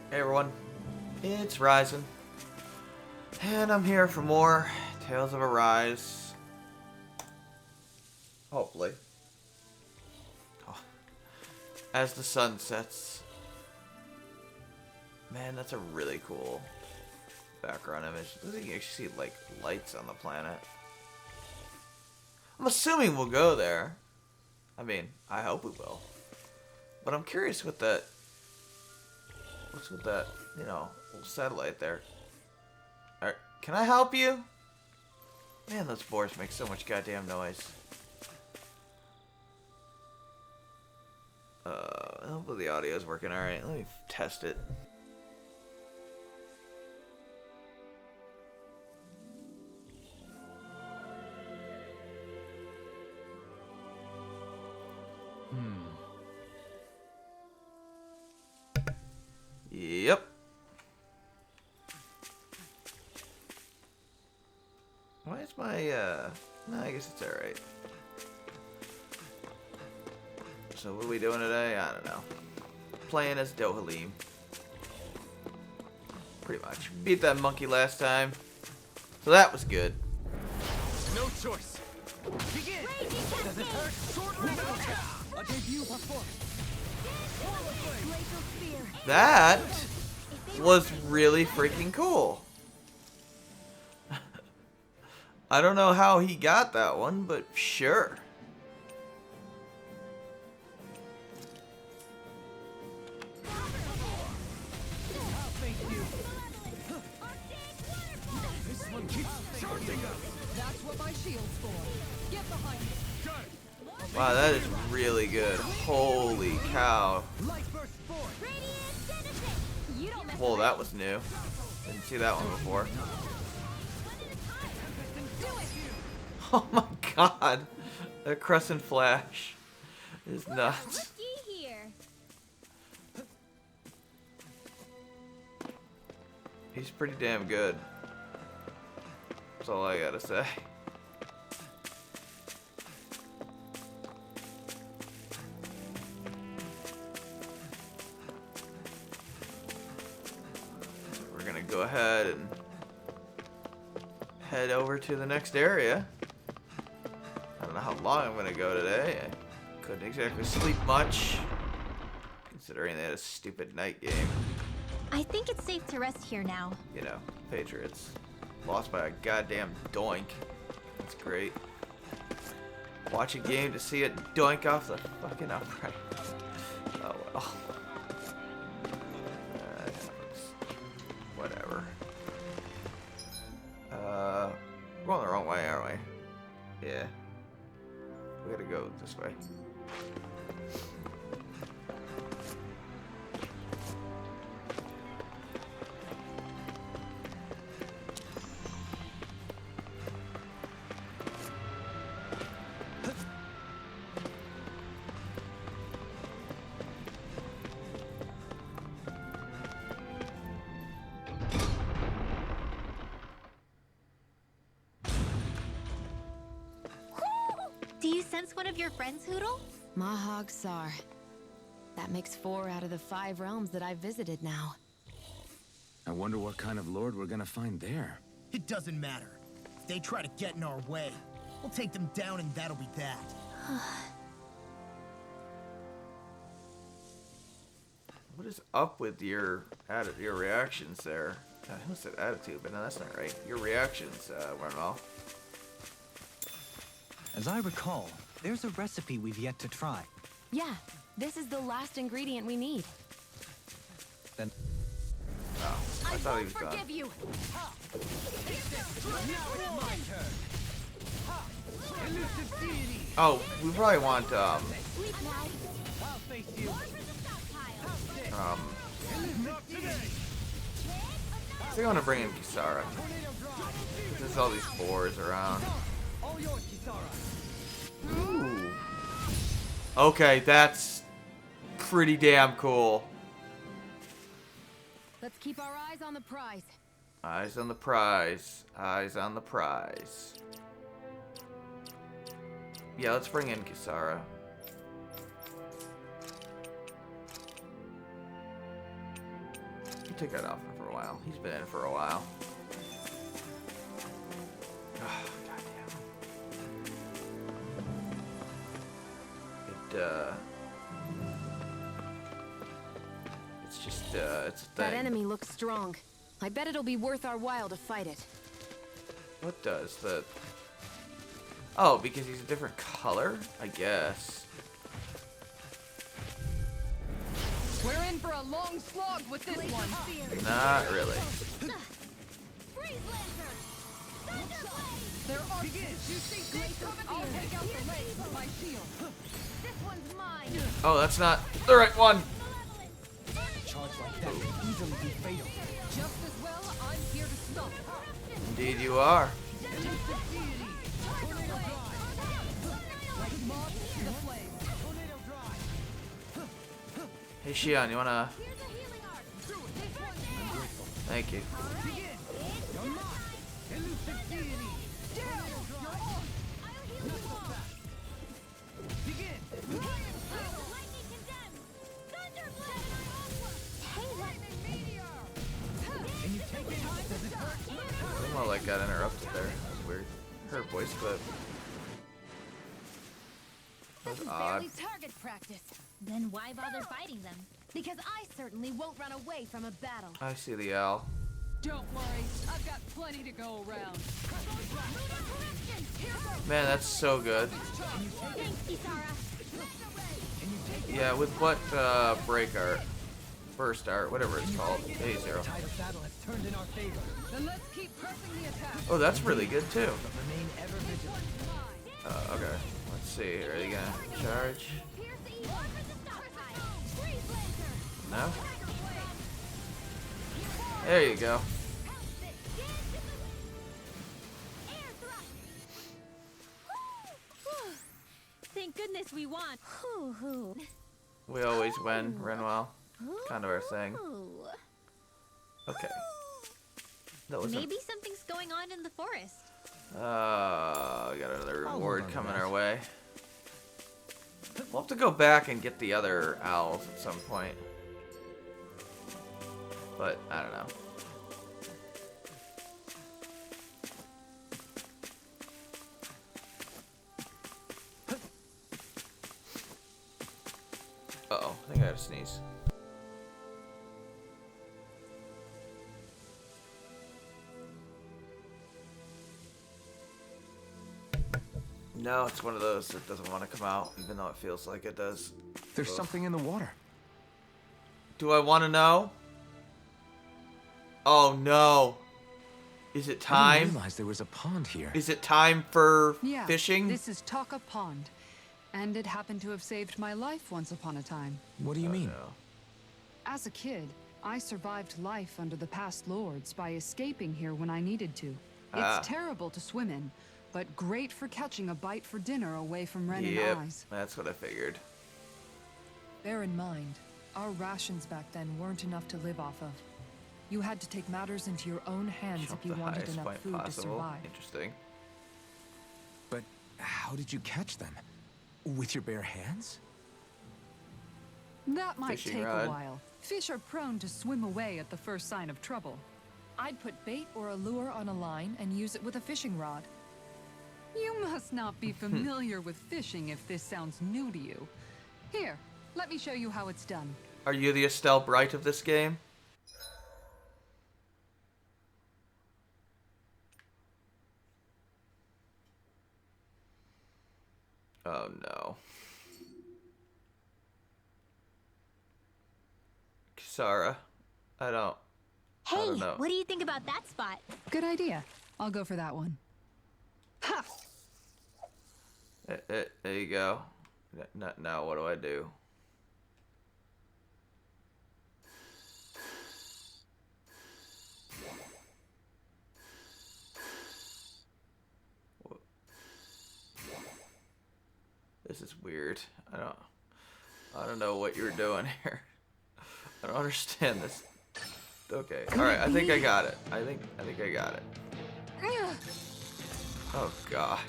Hey everyone, it's Ryzen, and I'm here for more Tales of Arise. Hopefully. Oh, as the sun sets. Man, that's a really cool background image. Looks like you actually see, like, lights on the planet. I'm assuming we'll go there. I mean, I hope we will. But I'm curious with that... What's with that, you know, little satellite there? Alright, can I help you? Man, those boars make so much goddamn noise. Hopefully the audio's working alright. Let me test it. Yep. Why is my, no, I guess it's alright. So what are we doing today? I don't know. Playing as Dohalim. Pretty much. Beat that monkey last time. So that was good. No choice. Begin. Does it hurt? Sword a debut performance. That was really freaking cool. I don't know how he got that one, but sure. That's what my shield's for. Get behind me. Wow, that is really good. Holy cow. Whoa, that was new. Didn't see that one before. Oh my god. That crescent flash is nuts. He's pretty damn good. That's all I gotta say. We're gonna go ahead and head over to the next area. I don't know how long I'm gonna go today. I couldn't exactly sleep much, considering they had a stupid night game. I think it's safe to rest here now. You know, Patriots. Lost by a goddamn doink. That's great. Watch a game to see it doink off the fucking upright. Oh well. That happens. Whatever. We're going the wrong way, aren't we? Yeah. We gotta go this way. Do you sense one of your friends, Hootle? Mahag Sar. That makes 4 out of the 5 realms that I've visited now. I wonder what kind of lord we're gonna find there. It doesn't matter. If they try to get in our way, we'll take them down and that'll be that. What is up with your reactions there? I almost said attitude, but no, that's not right. Your reactions, Wormel. As I recall, there's a recipe we've yet to try. Yeah, this is the last ingredient we need. Then Oh, I thought he was done. Forgive you. Oh, we probably want I think I want to bring in Kisara. There's all these boars around. Ooh. Okay, that's pretty damn cool. Let's keep our eyes on the prize. Eyes on the prize. Eyes on the prize. Yeah, let's bring in Kisara. take that off him for a while. He's been in for a while. Oh, goddamn. It's just, it's a thing. That enemy looks strong. I bet it'll be worth our while to fight it. What does the... Oh, because he's a different color? I guess. We're in for a long slog with this one. Not really. There are you see this coming? I'll take out the legs with my shield. This one's mine. Oh, that's not the right one. Charge like that could easily be fatal. Just as well, I'm here to stop. Indeed you are. Hey, Shion, you wanna... Thank you. Somehow like got interrupted there. That was weird. Her voice clip. That was odd. target practice. Then why bother fighting them? Because I certainly won't run away from a battle. I see the owl. Don't worry, I've got plenty to go around. Man, that's so good. Thanks, Kisara. Yeah, with what break art, burst art, whatever it's called, A0. Tide of battle has turned in our favor. Then let's keep pressing the attack. Oh, that's really good too. Remain ever vigilant. Okay, let's see. Are you gonna charge? No. There you go. Thank goodness we won. We always win, Renwell. Kind of our thing. Okay. That was Maybe something's going on in the forest. we got another reward coming our way. We'll have to go back and get the other owls at some point. But, I don't know. Uh-oh, I think I had to sneeze. No, it's one of those that doesn't want to come out, even though it feels like it does. There's Ugh. something in the water. Do I want to know? Oh no. Is it I didn't time? realize there was a pond here. Is it time for Yeah, fishing? this is Taka Pond. And it happened to have saved my life once upon a time. What do you mean? No. As a kid, I survived life under the past lords by escaping here when I needed to. Ah. It's terrible to swim in, but great for catching a bite for dinner away from Ren Yep, and Eyes. that's what I figured. Bear in mind, our rations back then weren't enough to live off of. You had to take matters into your own hands Jump if you the wanted highest enough point food to possible. survive. Interesting. But how did you catch them? With your bare hands? That might Fishing take rod. a while. Fish are prone to swim away at the first sign of trouble. I'd put bait or a lure on a line and use it with a fishing rod. You must not be familiar with fishing if this sounds new to you. Here, let me show you how it's done. Are you the Estelle Bright of this game? Oh no. Kisara. I don't Hey, know. what do you think about that spot? Good idea. I'll go for that one. Ha! There you go. Now what do I do? This is weird. I don't know what you're doing here. I don't understand this. Okay. All right. I think I got it. I think I got it. Oh God.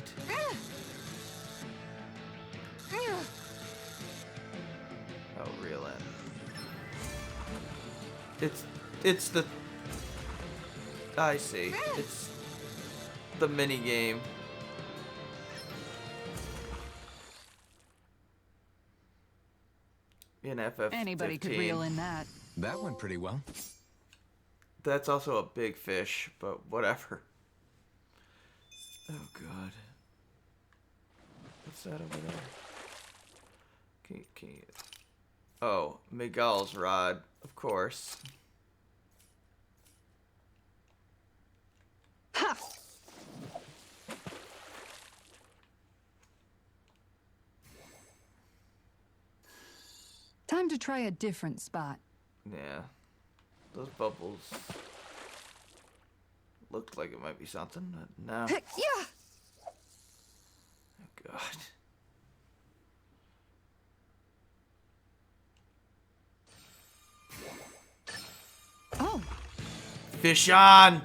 Oh, reel in. It's the... I see. It's the mini game. In FF15. Anybody could reel in that. That went pretty well. That's also a big fish, but whatever. Oh god. What's that over there? Can you... Oh, Miguel's rod, of course. Ha! Time to try a different spot. Yeah. Those bubbles looked like it might be something, but no. Yeah. Oh god. Oh. Fish on!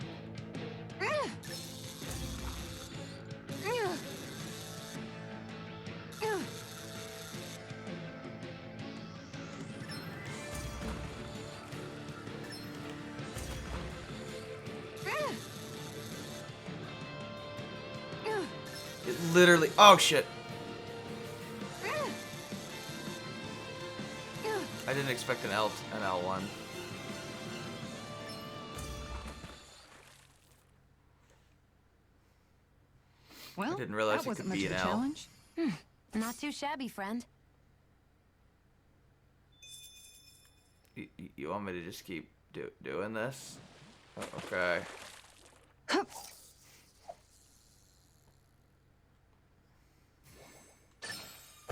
It literally... Oh shit. I didn't expect an L1. Well, I didn't realize that it wasn't could much be of a an L. challenge. Not too shabby, friend. You want me to just keep doing this? Oh, okay.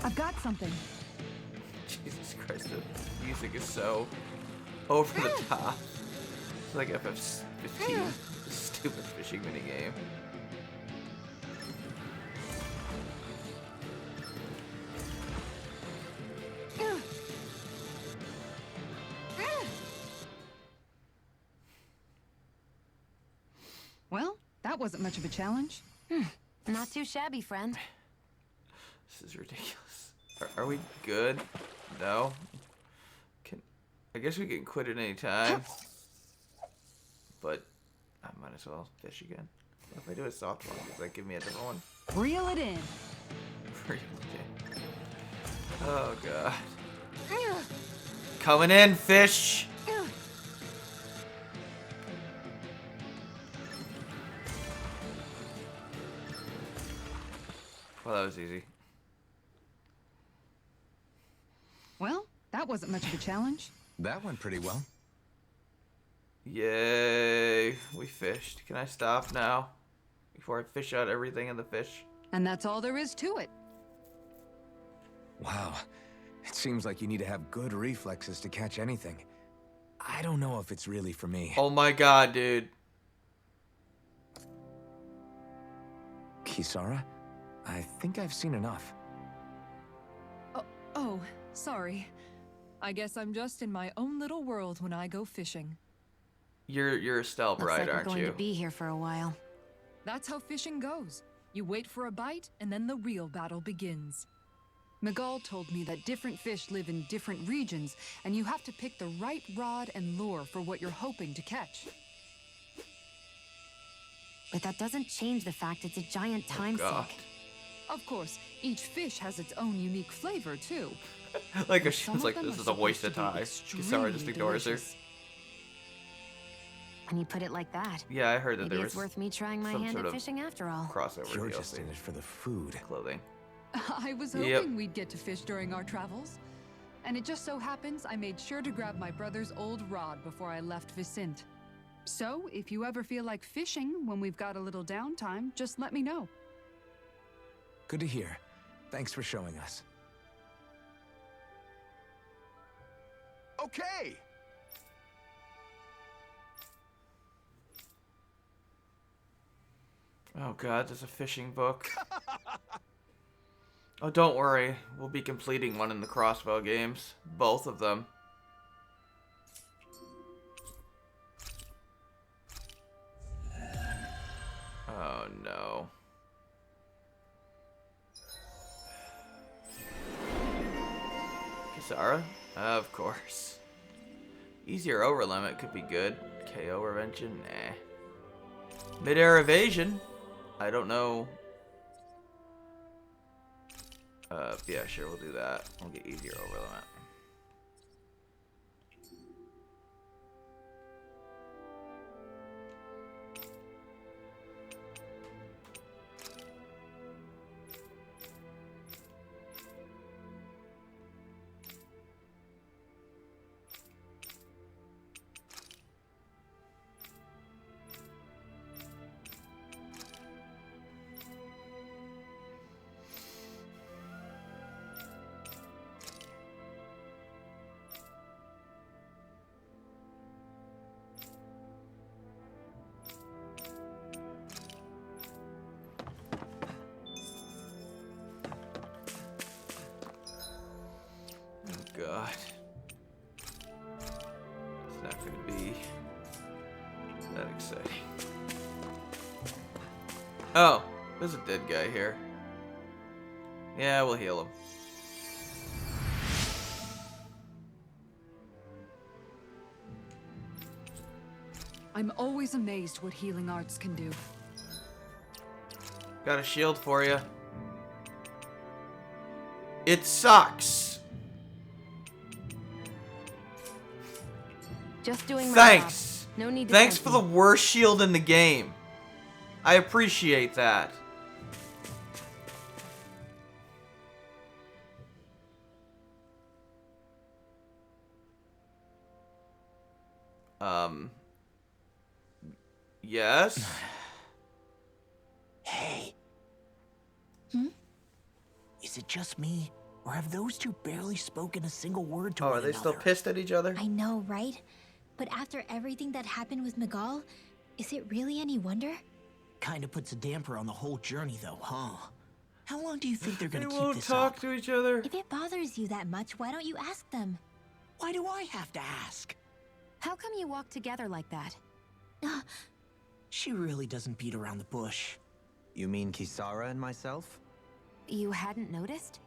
I've got something. Jesus Christ, the music is so over the top. It's like FF15, this stupid fishing minigame. Well, that wasn't much of a challenge. Not too shabby, friend. This is ridiculous. Are we good? No? I guess we can quit at any time. But I might as well fish again. What if I do a soft one? Does that give me a different one? Reel it in. Oh god. Coming in, fish! Well, that was easy. Well, that wasn't much of a challenge. That went pretty well. Yay! We fished. Can I stop now? Before I fish out everything in the fish? And that's all there is to it. Wow. It seems like you need to have good reflexes to catch anything. I don't know if it's really for me. Oh my god, dude. Kisara? I think I've seen enough. Oh, sorry. I guess I'm just in my own little world when I go fishing. You're a stealth Looks bride, like we're aren't going you? to be here for a while. That's how fishing goes. You wait for a bite, and then the real battle begins. Miguel told me that different fish live in different regions, and you have to pick the right rod and lure for what you're hoping to catch. But that doesn't change the fact it's a giant time God. sink. Of course, each fish has its own unique flavor, too. Like And she some was of like, them this are is a waste of supposed to time. be Kisara just extremely ignores her. delicious. When you put it like that, Yeah, I heard that maybe there it's was worth me trying my some hand sort at of fishing after all. crossover You're DLC. just in it for the food. Clothing. I was hoping Yep. we'd get to fish during our travels. And it just so happens I made sure to grab my brother's old rod before I left Vicente. So, if you ever feel like fishing when we've got a little downtime, just let me know. Good to hear. Thanks for showing us. Okay. Oh god, there's a fishing book. Oh, don't worry. We'll be completing one in the crossbow games. Both of them. Oh no. Kisara? Of course. Easier over limit could be good. KO prevention? Nah. Mid-air evasion? I don't know. Yeah, sure, we'll do that. We'll get easier over limit. God. It's not gonna be that exciting. Oh, there's a dead guy here. Yeah, we'll heal him. I'm always amazed what healing arts can do. Got a shield for you. It sucks. Just doing my Thanks. job. No need to Thanks thank for the me. worst shield in the game. I appreciate that. Yes? Hey. Is it just me? Or have those two barely spoken a single word to Oh, one are they another? still pissed at each other? I know, right? But after everything that happened with Miguel, is it really any wonder? Kinda puts a damper on the whole journey, though, huh? How long do you think they're They gonna keep won't this talk up? to each other. If it bothers you that much, why don't you ask them? Why do I have to ask? How come you walk together like that? She really doesn't beat around the bush. You mean Kisara and myself? You hadn't noticed?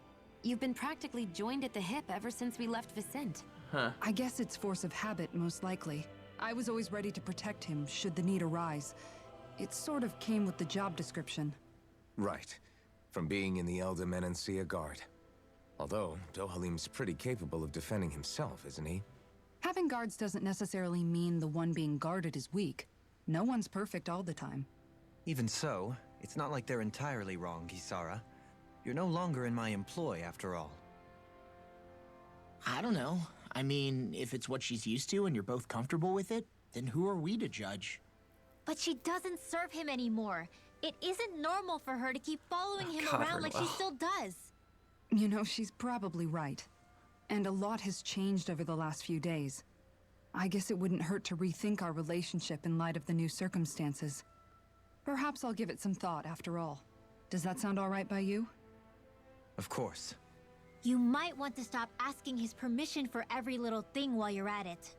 You've been practically joined at the hip ever since we left Vicente. Huh. I guess it's force of habit, most likely. I was always ready to protect him, should the need arise. It sort of came with the job description. Right. From being in the Elder Menancia Guard. Although, Dohalim's pretty capable of defending himself, isn't he? Having guards doesn't necessarily mean the one being guarded is weak. No one's perfect all the time. Even so, it's not like they're entirely wrong, Kisara. You're no longer in my employ, after all. I don't know. I mean, if it's what she's used to and you're both comfortable with it, then who are we to judge? But she doesn't serve him anymore. It isn't normal for her to keep following him God, around like she Renwell. still does. You know, she's probably right. And a lot has changed over the last few days. I guess it wouldn't hurt to rethink our relationship in light of the new circumstances. Perhaps I'll give it some thought after all. Does that sound all right by you? Of course. You might want to stop asking his permission for every little thing while you're at it.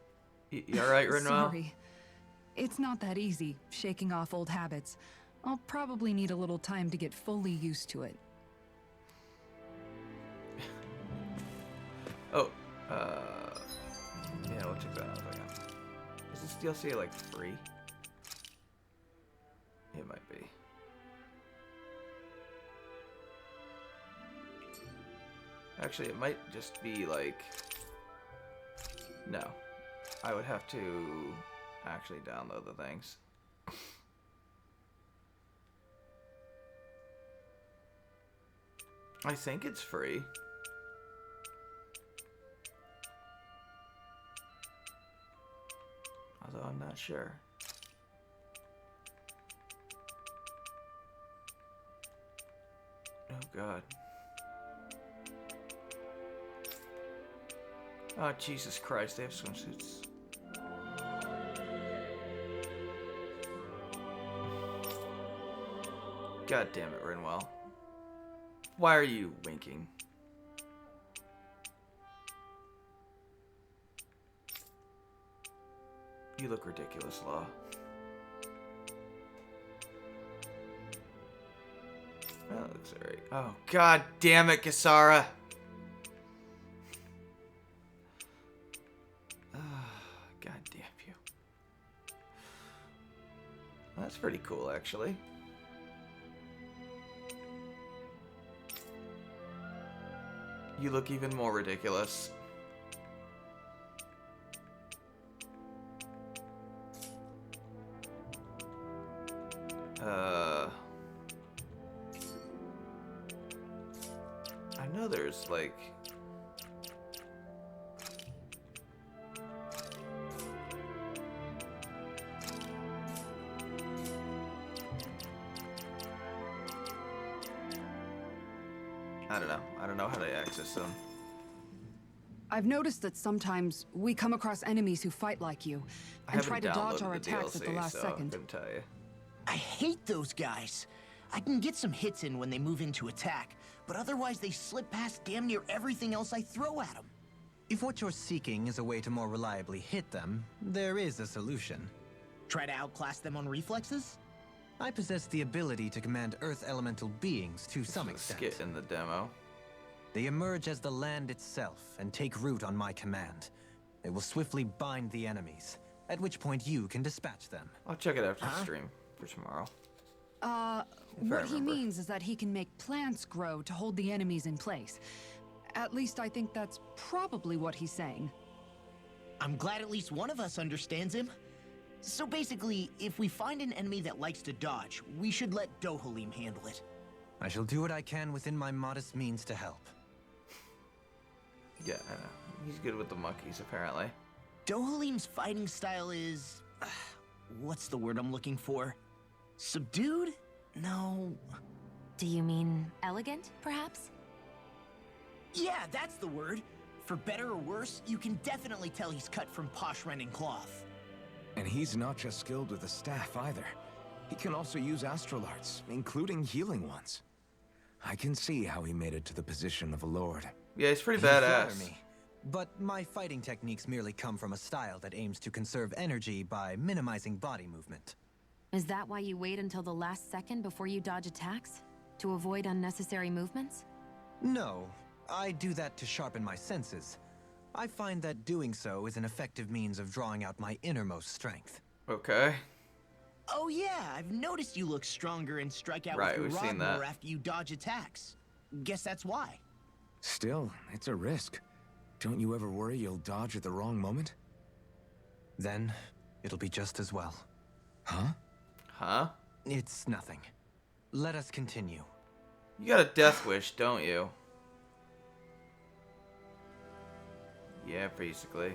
You alright, Renwell? Sorry. It's not that easy, shaking off old habits. I'll probably need a little time to get fully used to it. Oh, yeah, we'll check that out. Is this DLC like free? It might be. Actually, it might just be like... No. I would have to actually download the things. I think it's free. Although I'm not sure. Oh God. Oh Jesus Christ, they have swimsuits. God damn it, Renwell. Why are you winking? You look ridiculous, Law. That looks alright. Oh, God damn it, Kisara! That's pretty cool, actually. You look even more ridiculous. I know there's like I don't know how to access them. I've noticed that sometimes we come across enemies who fight like you and try to dodge our attacks at the last second. Couldn't tell you. I hate those guys. I can get some hits in when they move into attack, but otherwise they slip past damn near everything else I throw at them. If what you're seeking is a way to more reliably hit them, there is a solution. Try to outclass them on reflexes? I possess the ability to command Earth elemental beings to some extent. Skit in the demo. They emerge as the land itself and take root on my command. They will swiftly bind the enemies, at which point you can dispatch them. I'll check it after the stream for tomorrow. What he means is that he can make plants grow to hold the enemies in place. At least I think that's probably what he's saying. I'm glad at least one of us understands him. So basically, if we find an enemy that likes to dodge, we should let Dohalim handle it. I shall do what I can within my modest means to help. Yeah, I know. He's good with the monkeys, apparently. Dohalim's fighting style is... what's the word I'm looking for? Subdued? No... Do you mean elegant, perhaps? Yeah, that's the word. For better or worse, you can definitely tell he's cut from posh rending cloth. And he's not just skilled with the staff either. He can also use astral arts, including healing ones. I can see how he made it to the position of a lord. Yeah, he's pretty You badass. flatter me, but my fighting techniques merely come from a style that aims to conserve energy by minimizing body movement. Is that why you wait until the last second before you dodge attacks? To avoid unnecessary movements? No, I do that to sharpen my senses. I find that doing so is an effective means of drawing out my innermost strength. Okay. Oh yeah, I've noticed you look stronger and strike out Right, with we've your seen rod more that. after you dodge attacks. Guess that's why. Still, it's a risk. Don't you ever worry you'll dodge at the wrong moment? Then, it'll be just as well. Huh? Huh? It's nothing. Let us continue. You got a death wish, don't you? Yeah, basically.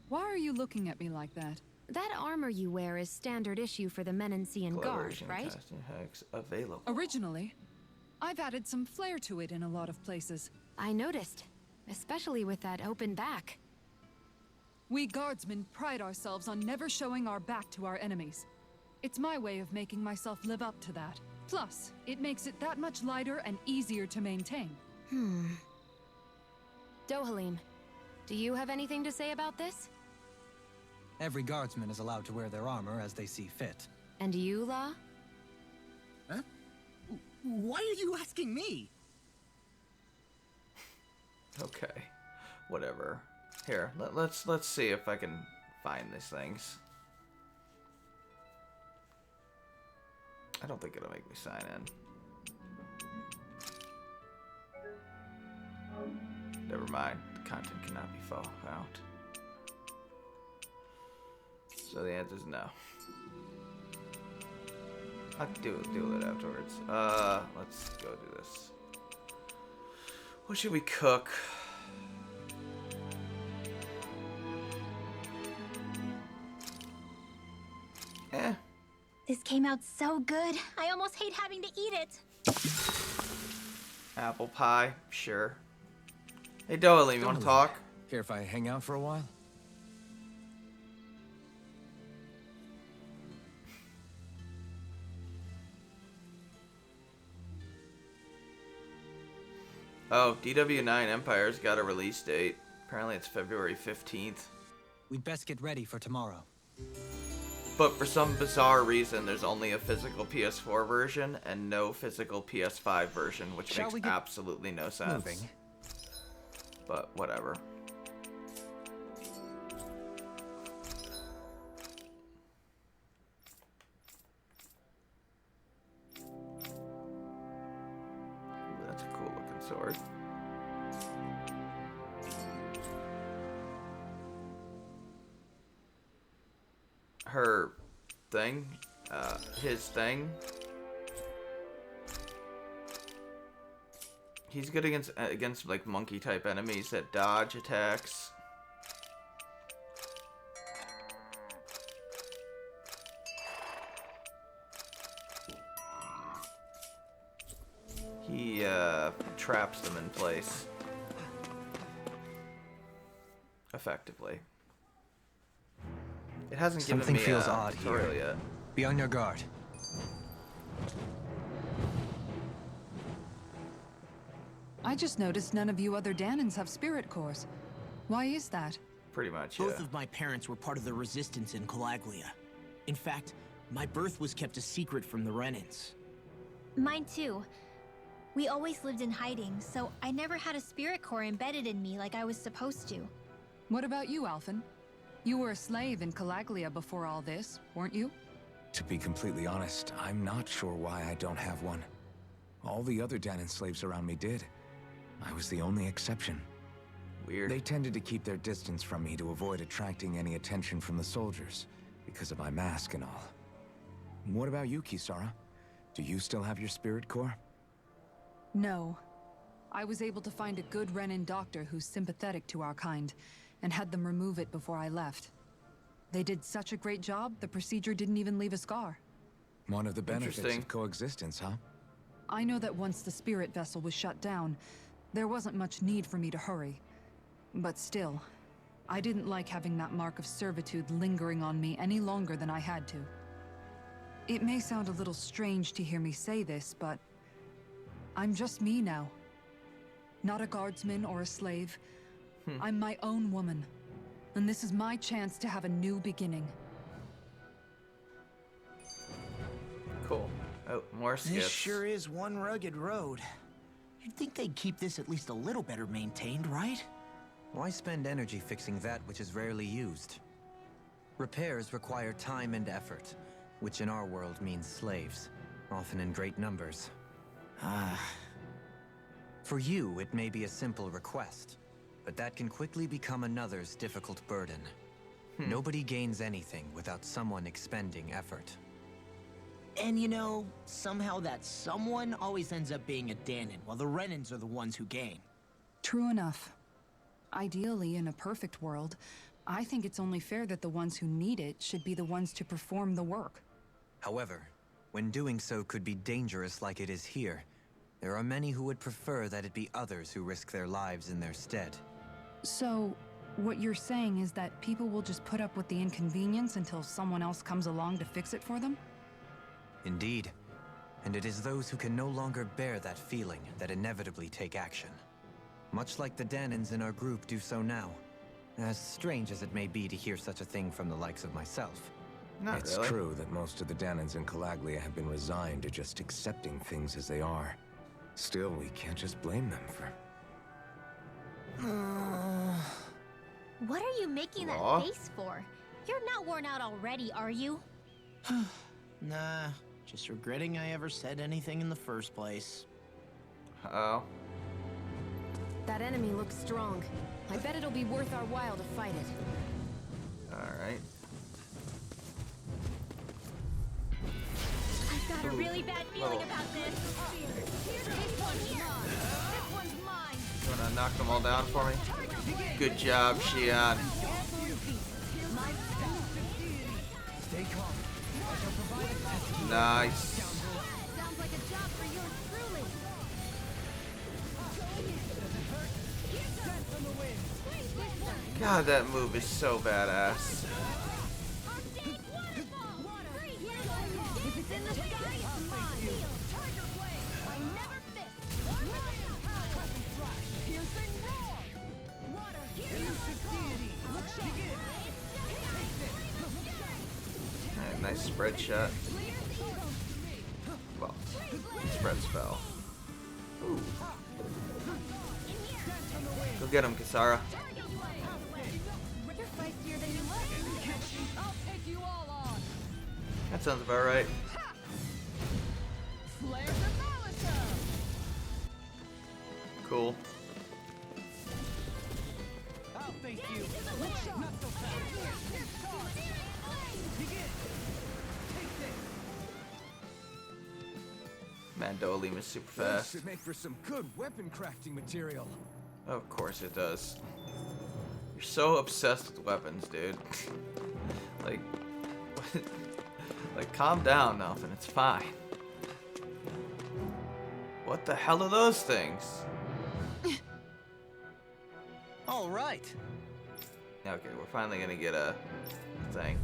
Why are you looking at me like that? That armor you wear is standard issue for the Menancian Guard, Collaboration right? casting hex available. Originally, I've added some flair to it in a lot of places. I noticed, especially with that open back. We guardsmen pride ourselves on never showing our back to our enemies. It's my way of making myself live up to that. Plus, it makes it that much lighter and easier to maintain. Dohalim, do you have anything to say about this? Every guardsman is allowed to wear their armor as they see fit. And you, La? Huh? Why are you asking me? Okay. Whatever. Here, let's see if I can find these things. I don't think it'll make me sign in. Never mind. The content cannot be found. So the answer is no. I'll deal with it afterwards. Let's go do this. What should we cook? This came out so good. I almost hate having to eat it. Apple pie, sure. Hey Dohalim, you want to talk? Care if I hang out for a while? Oh, DW9 Empire's got a release date. Apparently it's February 15th. We'd best get ready for tomorrow. But for some bizarre reason, there's only a physical PS4 version and no physical PS5 version, which Shall makes we get absolutely no sense. moving? But whatever. Ooh, that's a cool looking sword. Her thing, his thing. He's good against like monkey type enemies that dodge attacks. He traps them in place effectively. It hasn't Something given me feels a odd tutorial here. yet. Be on your guard. I just noticed none of you other Danans have spirit cores. Why is that? Pretty much, yeah. Both of my parents were part of the resistance in Calaglia. In fact, my birth was kept a secret from the Renans. Mine too. We always lived in hiding, so I never had a spirit core embedded in me like I was supposed to. What about you, Alphen? You were a slave in Calaglia before all this, weren't you? To be completely honest, I'm not sure why I don't have one. All the other Danan slaves around me did. I was the only exception. Weird. They tended to keep their distance from me to avoid attracting any attention from the soldiers, because of my mask and all. What about you, Kisara? Do you still have your spirit core? No. I was able to find a good Renan doctor who's sympathetic to our kind, and had them remove it before I left. They did such a great job, the procedure didn't even leave a scar. One of the benefits Interesting. of coexistence, huh? I know that once the spirit vessel was shut down, there wasn't much need for me to hurry. But still, I didn't like having that mark of servitude lingering on me any longer than I had to. It may sound a little strange to hear me say this, but I'm just me now. Not a guardsman or a slave. I'm my own woman. And this is my chance to have a new beginning. Cool. Oh, more skips. This sure is one rugged road. You'd think they'd keep this at least a little better maintained, right? Why spend energy fixing that which is rarely used? Repairs require time and effort, which in our world means slaves, often in great numbers. For you, it may be a simple request, but that can quickly become another's difficult burden. Nobody gains anything without someone expending effort. And you know, somehow that someone always ends up being a Danan, while the Renans are the ones who gain. True enough. Ideally, in a perfect world, I think it's only fair that the ones who need it should be the ones to perform the work. However, when doing so could be dangerous like it is here, there are many who would prefer that it be others who risk their lives in their stead. So, what you're saying is that people will just put up with the inconvenience until someone else comes along to fix it for them? Indeed. And it is those who can no longer bear that feeling that inevitably take action. Much like the Danans in our group do so now. As strange as it may be to hear such a thing from the likes of myself. Not It's really. true that most of the Danans in Calaglia have been resigned to just accepting things as they are. Still, we can't just blame them for... What are you making Aw. that face for? You're not worn out already, are you? Nah, just regretting I ever said anything in the first place. Oh. That enemy looks strong. I bet it'll be worth our while to fight it. Alright. I've got a really bad feeling Whoa. about this. This one's mine. You wanna knock them all down for me? Good job, Xian. Stay calm. Nice. Sounds like a job for you truly. God, that move is so badass. If it's in the sky, it's mine. Tiger Blade. I never miss. Piercing roar. Water. spread shot. Well, spread spell. Ooh. Go get him, Kisara. You're feistier than you look. I'll take you all on. That sounds about right. Flares of Malisa. Cool. I'll face you. Man, Dohalim is super This fast. should make for some good weapon crafting material. Of course it does. You're so obsessed with weapons, dude. like, like, calm down, Nelson. It's fine. What the hell are those things? All right. Okay, we're finally gonna get a thing.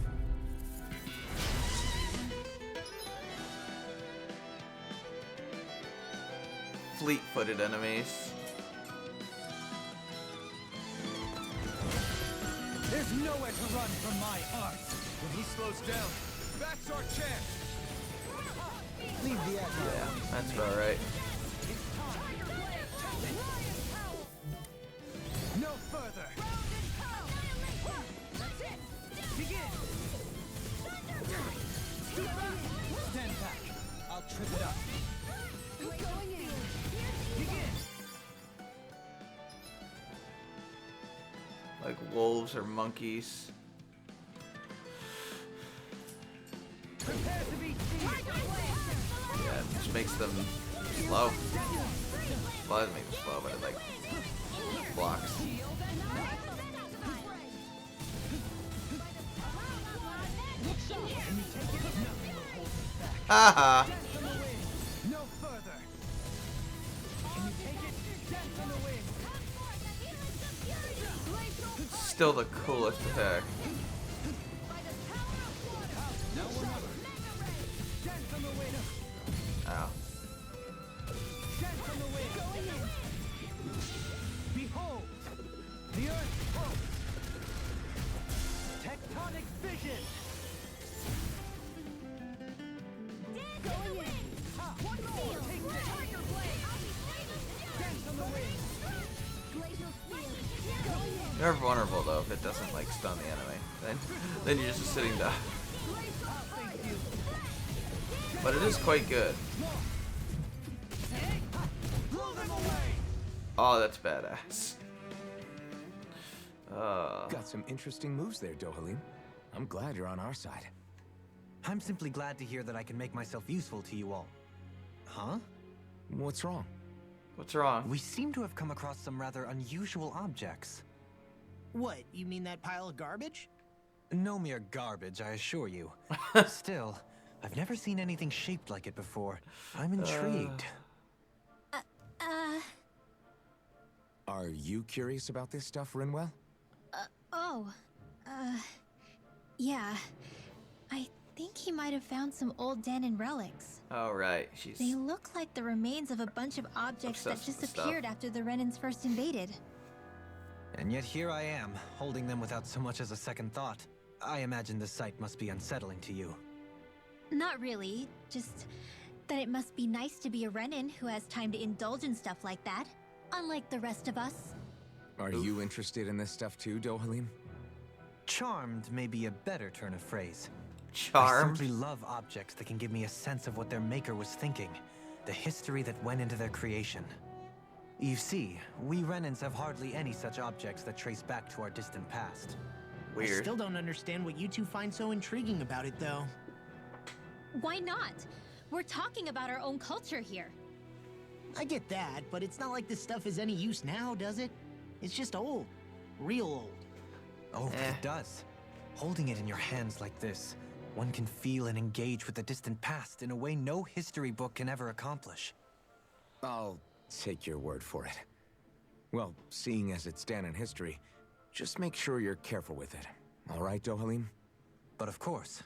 Fleet-footed enemies. There's nowhere to run from my art. When he slows down, that's our chance. Leave the Admiral. Yeah, that's about right. No further. Begin. Stand back. I'll trip it up. Begin. Like wolves or monkeys. Prepare to be seized. Yeah, it just makes them slow. Well, it doesn't make them slow, but it like blocks. Haha. No further. Can you take it? Dance on the wing. Still the coolest attack. Dance on the wing. Ow. Dance on the wing. Behold, the earth pulse. Tectonic vision. You're vulnerable though if it doesn't like stun the enemy. Then you're just sitting down. But it is quite good. Oh, that's badass. Got some interesting moves there, Dohalim. I'm glad you're on our side. I'm simply glad to hear that I can make myself useful to you all. Huh? What's wrong? What's wrong? We seem to have come across some rather unusual objects. What, you mean that pile of garbage? No mere garbage, I assure you. Still, I've never seen anything shaped like it before. I'm intrigued. Are you curious about this stuff, Rinwell? Yeah. I think he might have found some old Danon relics. Oh right, she's They look like the remains of a bunch of objects that Obsessed with disappeared stuff. after the Renans first invaded. And yet here I am, holding them without so much as a second thought. I imagine the sight must be unsettling to you. Not really, just that it must be nice to be a Renan who has time to indulge in stuff like that, unlike the rest of us. Are you interested in this stuff too, Dohalim? Charmed may be a better turn of phrase. I charmed. simply love objects that can give me a sense of what their maker was thinking, the history that went into their creation. You see, we Renans have hardly any such objects that trace back to our distant past. I Weird. still don't understand what you two find so intriguing about it, though. Why not? We're talking about our own culture here. I get that, but it's not like this stuff is any use now, does it? It's just old. Real old. Oh, but it does. Holding it in your hands like this, one can feel and engage with the distant past in a way no history book can ever accomplish. I'll take your word for it. Well, seeing as it's Danon history, just make sure you're careful with it. All right, Dohalim? But of course.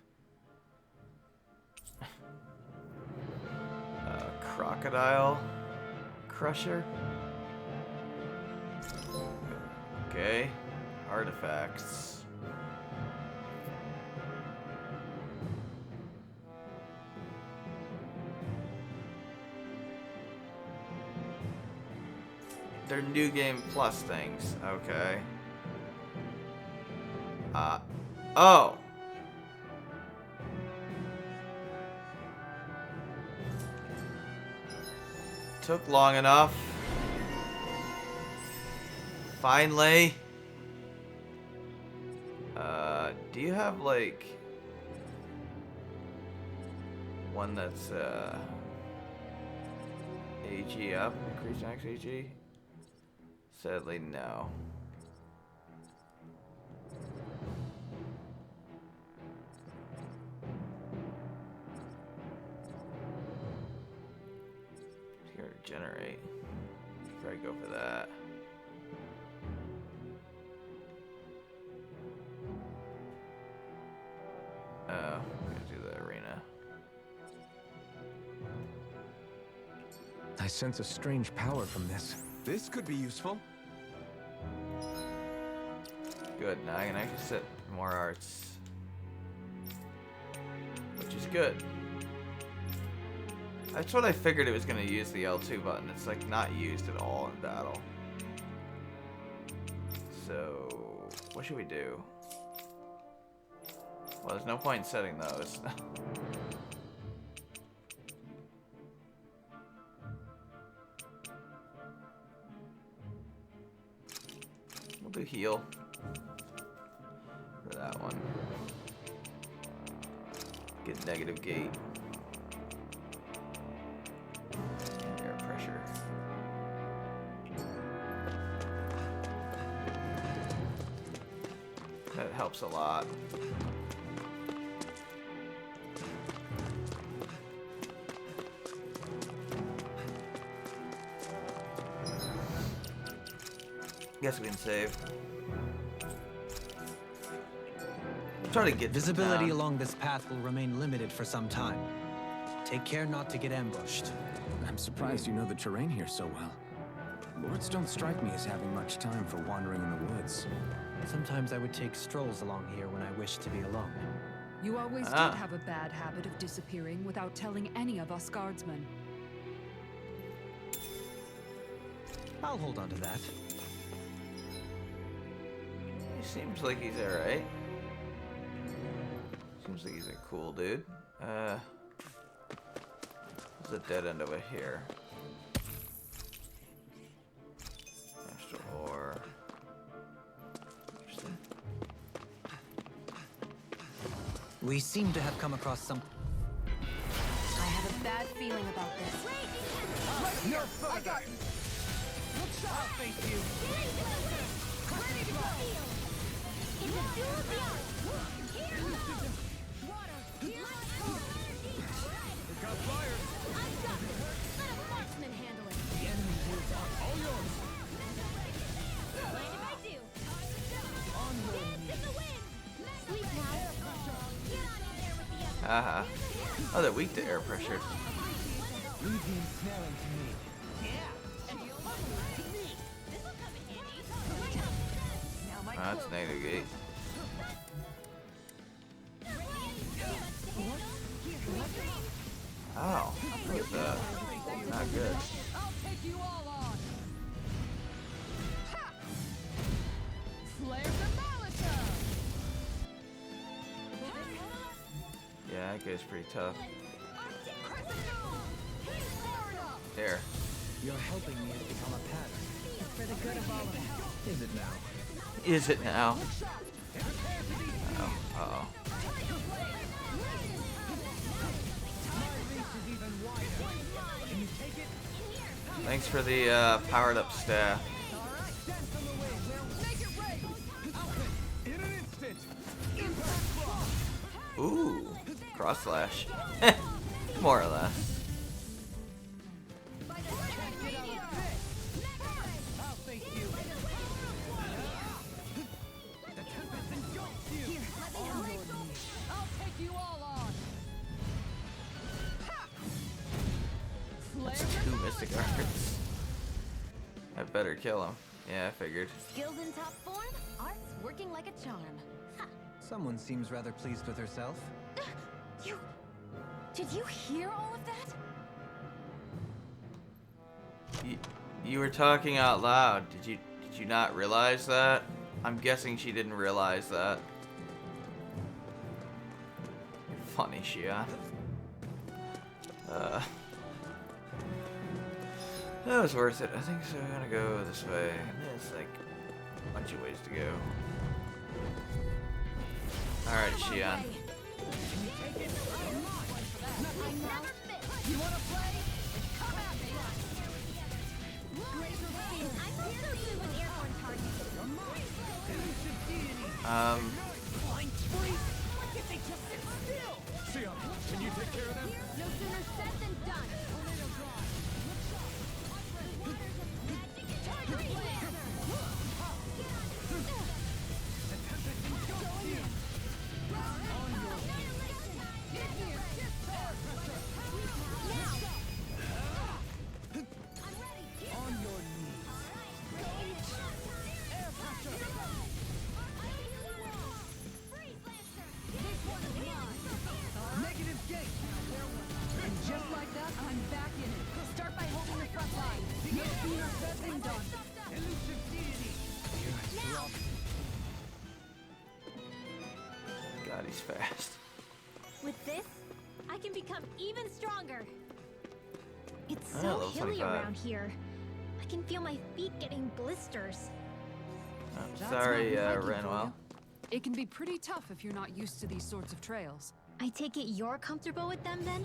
Crocodile crusher. Okay. Artifacts. They're new game plus things. Okay. Oh. Took long enough. Finally. Do you have like one that's AG up? Increase max AG? Sadly, no. Here, generate. Probably go for that. Oh, I'm gonna do the arena. I sense a strange power from this. This could be useful. Good, now I can actually set more arts. Which is good. That's what I figured it was going to use the L2 button. It's like not used at all in battle. So, what should we do? Well, there's no point in setting those. We'll do heal for that one. Get negative gate. Air pressure. That helps a lot. Guess we can save. Try to get Visibility along this path will remain limited for some time. Take care not to get ambushed. I'm surprised you know the terrain here so well. Lords don't strike me as having much time for wandering in the woods. Sometimes I would take strolls along here when I wished to be alone. You always did have a bad habit of disappearing without telling any of us guardsmen. I'll hold on to that. He seems like he's alright. Seems like he's a cool dude. There's a dead end over here. Astral ore. Interesting. We seem to have come across some... I have a bad feeling about this. No further! I'll face you! Haha. Oh, they're weak to air pressure. Oh, that's negative gate. Oh, what was that? Not good. I'll take you all on. Ha! Slayer the Malacha! Yeah, that guy's pretty tough. There. You're helping me to become a pattern. It's for the good of all of us. Is it now? Is it now? Oh, uh-oh. Thanks for the powered up staff. Ooh, cross slash. More or less. That's 2 Mystic Arts. I better kill him. Yeah, I figured. Skills in top form, arts working like a charm. Ha! Someone seems rather pleased with herself. You... Did you hear all of that? You were talking out loud. Did you not realize that? I'm guessing she didn't realize that. You're funny, Xion. That was worth it. I think so. I'm gonna go this way. There's like a bunch of ways to go. Alright, Xion. Can you take care of them? No sooner said than done. Just like that, I'm back in it. Start by holding the front line. No sooner said than done. Elusive deity. God, he's fast. With this, I can become even stronger. It's Oh, so level hilly 25. around here. I can feel my feet getting blisters. Oh, That's sorry, not hiking for Renwell. you. It can be pretty tough if you're not used to these sorts of trails. I take it you're comfortable with them then?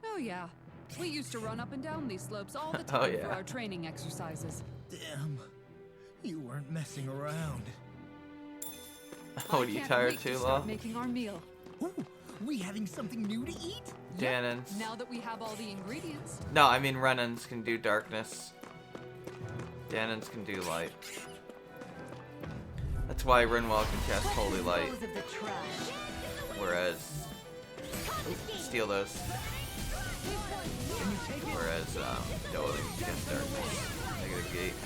Oh yeah. We used to run up and down these slopes all the Oh, time yeah. for our training exercises. Damn. You weren't messing around. Oh, I are you can't tired wait too, to Law? start making our meal. Ooh, we having something new to eat? Danons. Now that we have all the ingredients. No, I mean Renans can do darkness. Danons can do light. That's why Renwell can cast Holy Light. Whereas... Ooh, steal those. Whereas, Dolan can cast darkness. Negative gate.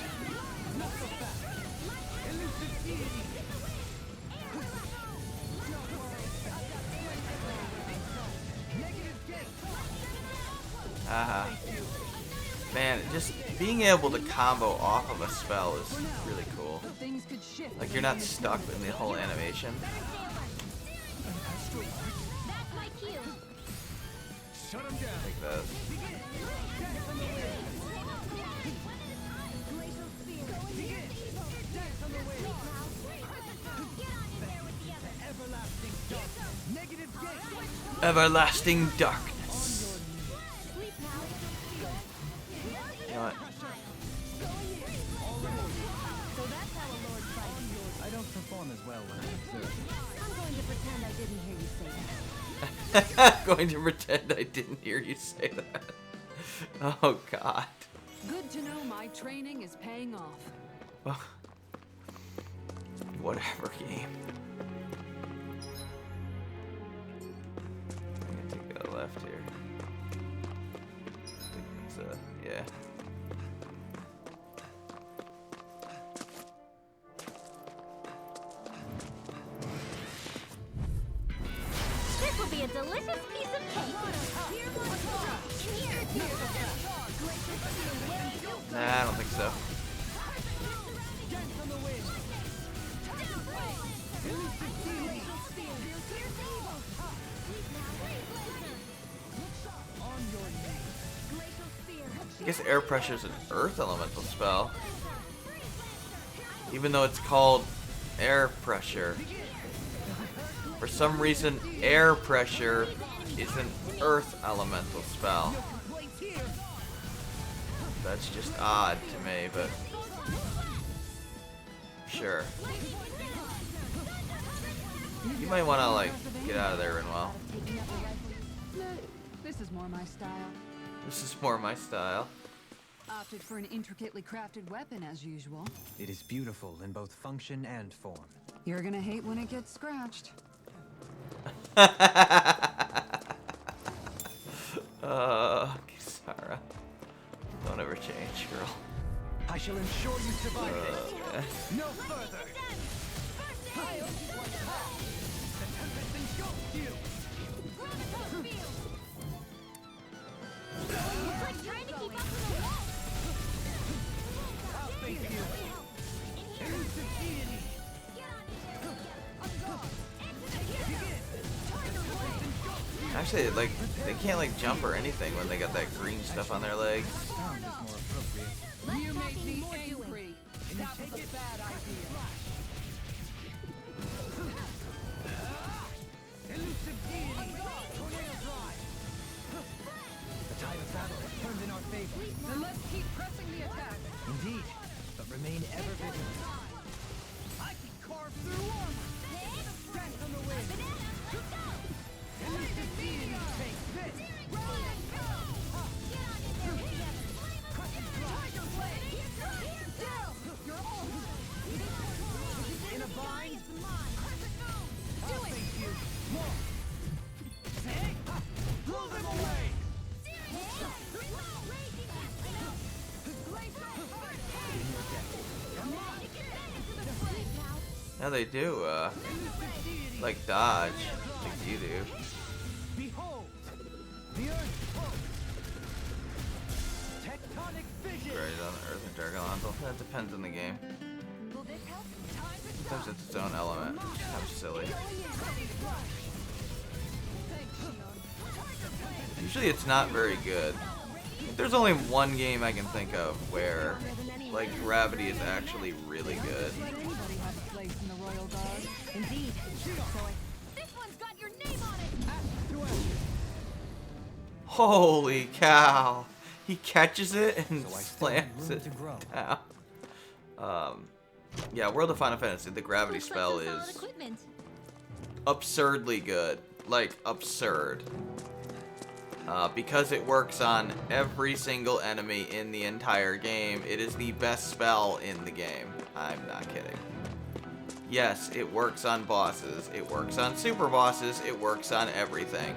Haha. Man, just being able to combo off of a spell is really cool. But things could shift. Like, you're not stuck in the whole animation. That's my cue. Shut him down. Like that. Everlasting darkness. You know what? I don't perform as well when I'm observed. I'm going to pretend I didn't hear you say that. Going to pretend I didn't hear you say that. Oh God. Good to know my training is paying off. Well, whatever game. I'm gonna take a left here. I think it's, yeah. This will be a delicious piece of cake. Nah, I don't think so. I guess air pressure is an earth elemental spell. Even though it's called air pressure. For some reason, air pressure is an earth elemental spell. That's just odd to me, but sure. You might want to, like, get out of there, Renwell. This is more my style. This is more my style. Opted for an intricately crafted weapon as usual. It is beautiful in both function and form. You're gonna hate when it gets scratched. Kisara. Don't ever change, girl. I shall ensure you survive this. Yeah. No further. say, like, they can't like jump or anything when they got that green stuff on their legs. Sound is more appropriate. You made me angry. That was a bad idea. Elusive deity! Tornado drive! The tide of battle has turned in our favor. Then let's keep pressing the attack. Indeed, but remain ever vigilant. I can carve through armor! Dance on the wind! Elusive deity, take this! Tiger blade! In a bind? I'll face you! More! Say! Blow them away! Now they do, like dodge, like you do. Behold! The Earth pulse! Tectonic vision! Right on the Earth and Dark Elemental. That depends on the game. Sometimes it's its own element. How silly. Usually it's not very good. There's only one game I can think of where, like, gravity is actually really good. Anybody have a place in the Royal Guard? Indeed. This one's got your name on it! Holy cow! He catches it and So I still have slams room it to grow. down. Yeah, World of Final Fantasy, the gravity Looks like spell some solid is equipment. absurdly good. Like, absurd. Because it works on every single enemy in the entire game, it is the best spell in the game. I'm not kidding. Yes, it works on bosses, it works on super bosses, it works on everything.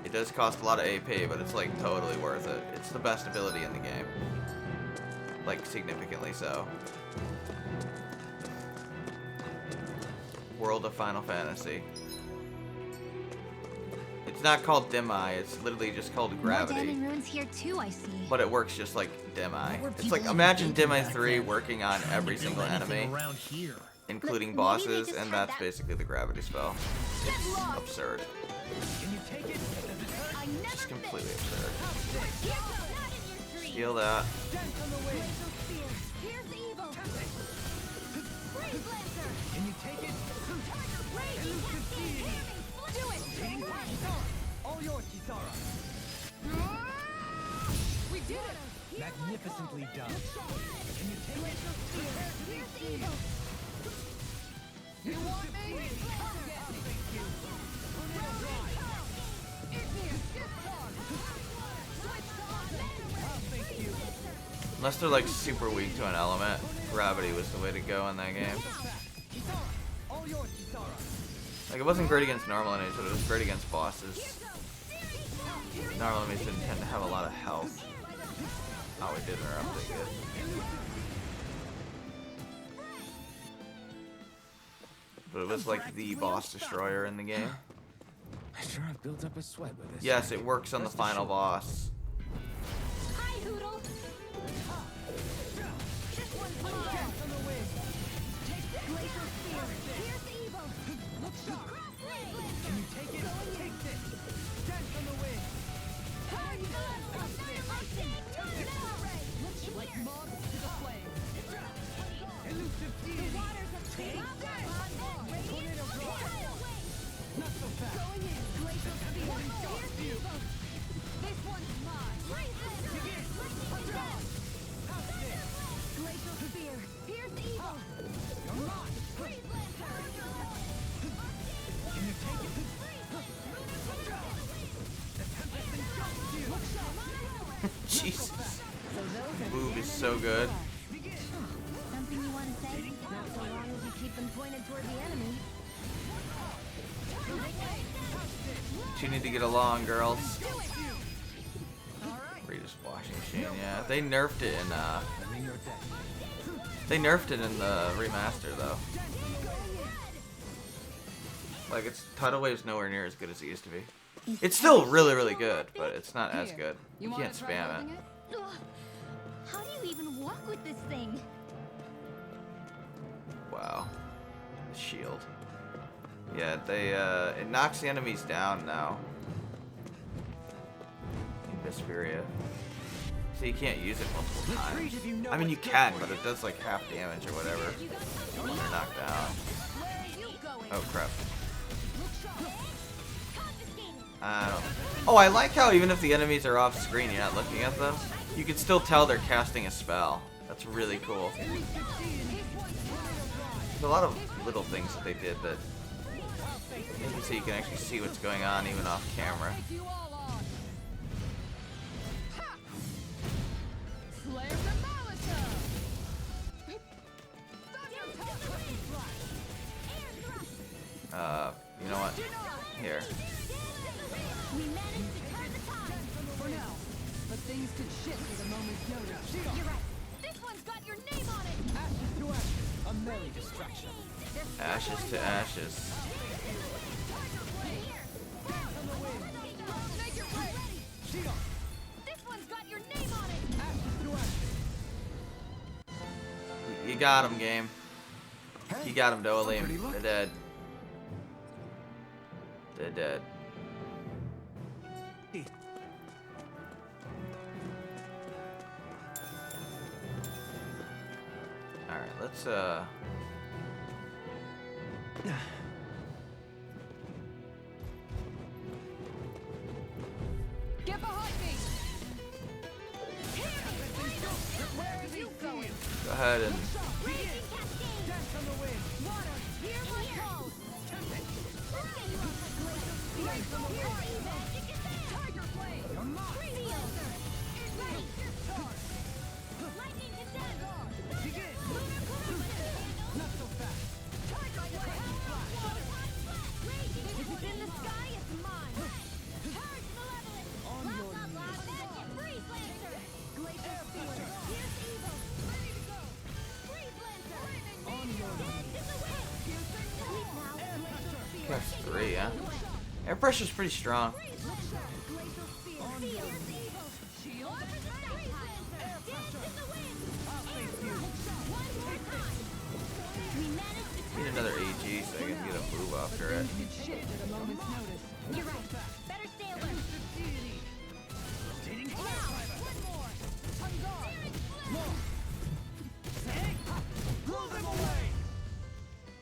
It does cost a lot of AP, but it's like totally worth it. It's the best ability in the game. Like, significantly so. World of Final Fantasy. It's not called Dim-Eye, it's literally just called More Gravity. damning runes here too, I see. But it works just like Dim-Eye. What were It's like, people imagine thinking Dim-Eye back 3 then? working on every single enemy, Around here. including Maybe they bosses, just and had that's that- basically the Gravity spell. It's absurd. Can you take it? Does it hurt? I never Just completely miss. absurd. Not in your dreams. Steal that. Dance on the wind! Glacial spear. Here's evil. Brave Lancer. Can you take it? Tiger Rage. Elusive deity! Do it. All yours, Kisara! We did it! Magnificently done. Can you take it? Here's evil. You want me? Unless they're like super weak to an element, Gravity was the way to go in that game. All yours, Kisara! Like, it wasn't great against normal enemies, but it was great against bosses. Normal enemies didn't tend to have a lot of health. Oh, we did interrupt it, good. But it was like the boss destroyer in the game. I sure have built up a sweat with this. Yes, it works on the final boss. Hi, Hoodle. This one's for you. Dance on the wind! Glacial spear. Here's evil. Look sharp! Cross Brave Lancer. Can you take it? Take this! Dance on the wind! Like moths to the flame. Elusive deity! Not so fast! This one's mine. Glacial spear. Here's evil. You're mine! Brave Lancer. Can you take it? The tempest engulfs you! Jesus. Move is so good. Something you want to say? Not so long as you keep them pointed toward the enemy. You need to get along, girls. Rita's washing machine, yeah. They nerfed it in the remaster though. Like, its tidal wave's nowhere near as good as it used to be. It's still really, really good, but it's not as Here, good. You wanna can't try spam holding it. Ugh. How do you even walk with this thing? Wow. The shield. Yeah, they it knocks the enemies down now. In Vesperia. So you can't use it multiple times. I mean you can, but it does like half damage or whatever when they're knocked down. Oh crap. I don't. Oh, I like how even if the enemies are off screen, you're not looking at them, you can still tell they're casting a spell. That's really cool. There's a lot of little things that they did that make it so you can actually see what's going on even off camera. You know what? Here. For now, but things could shift at a moment's notice. You're right. This one's got your name on it. Ashes to ashes. A merry distraction. Ashes to ashes. This one's got your name on it. Ashes to ashes. You got him, game. You got him, Dohalim. They're dead. They're dead. Alright, let's Get behind me! Where are you going? go ahead and press 3, huh? Air pressure's pretty strong. Need another AG so I can get a move after it. Could shift at a moment's notice. You're right. Better stay alert.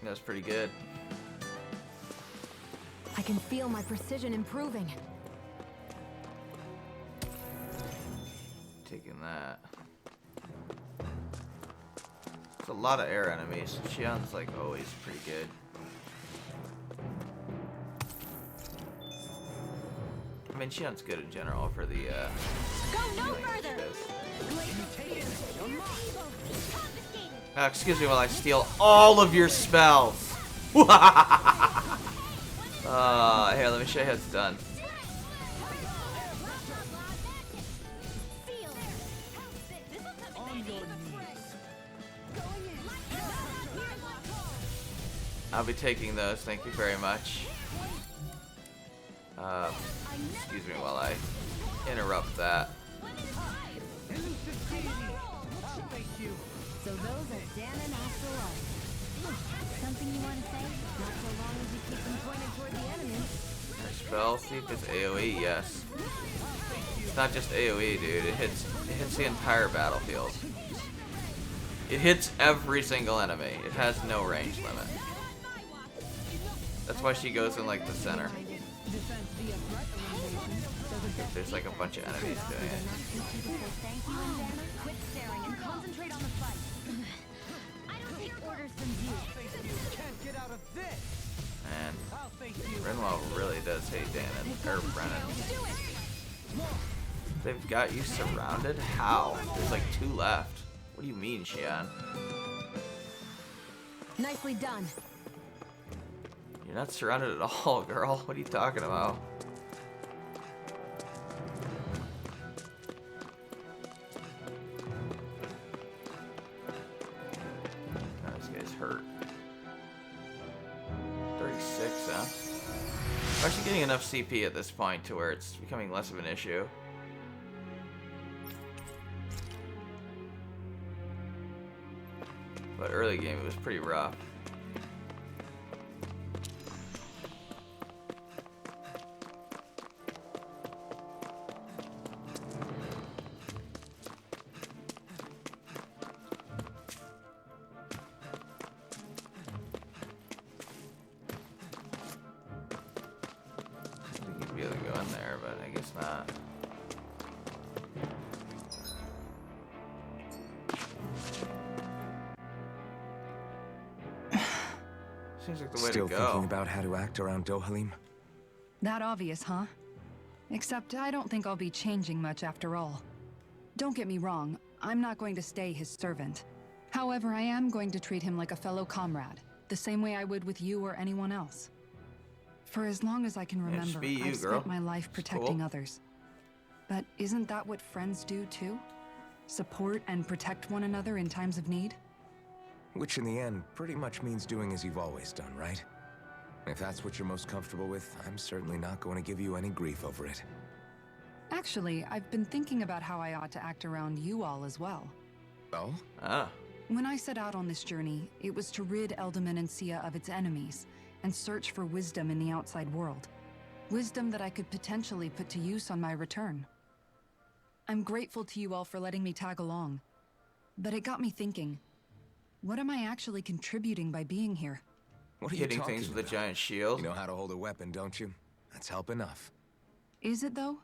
That was pretty good. I can feel my precision improving. Taking that. There's a lot of air enemies. Xian's like always pretty good. I mean, Xian's good in general for the Go no healing that she further. does. Excuse me while I steal all of your spells. Here, let me show you how it's done. I'll be taking those, thank you very much. Excuse me while I interrupt that. So those are Danon Astrolite. Something you want to say? Not so long as you keep them pointed toward the enemy. Her spell, see if it's AoE, yes. It's not just AoE, dude, it hits the entire battlefield. It hits every single enemy. It has no range limit. That's why she goes in like the center. There's like a bunch of enemies doing it. Thank you, Indiana. Quit staring and concentrate on the fight. I don't take orders from you. Can't get out of this. And I'll face you. Renwell really does hate Danon, or Brennan. They've got you surrounded? How? There's like 2 left. What do you mean, Xian? Nicely done. You're not surrounded at all, girl. What are you talking about? God, this guy's hurt. 36, huh? I'm actually getting enough CP at this point to where it's becoming less of an issue. But early game, it was pretty rough. guess not. Seems like the way Still to go. thinking about how to act around Dohalim? That obvious, huh? Except I don't think I'll be changing much after all. Don't get me wrong, I'm not going to stay his servant. However, I am going to treat him like a fellow comrade, the same way I would with you or anyone else. For as long as I can Yeah, just remember, be you, I've girl. spent my life It's protecting cool. others. But isn't that what friends do too? Support and protect one another in times of need? Which in the end pretty much means doing as you've always done, right? If that's what you're most comfortable with, I'm certainly not going to give you any grief over it. Actually, I've been thinking about how I ought to act around you all as well. Oh? Ah. When I set out on this journey, it was to rid Eldaman and Sia of its enemies, and search for wisdom in the outside world. Wisdom that I could potentially put to use on my return. I'm grateful to you all for letting me tag along. But it got me thinking, what am I actually contributing by being here? What are you Hitting talking things with a about? giant shield. You know how to hold a weapon, don't you? That's help enough. Is it though?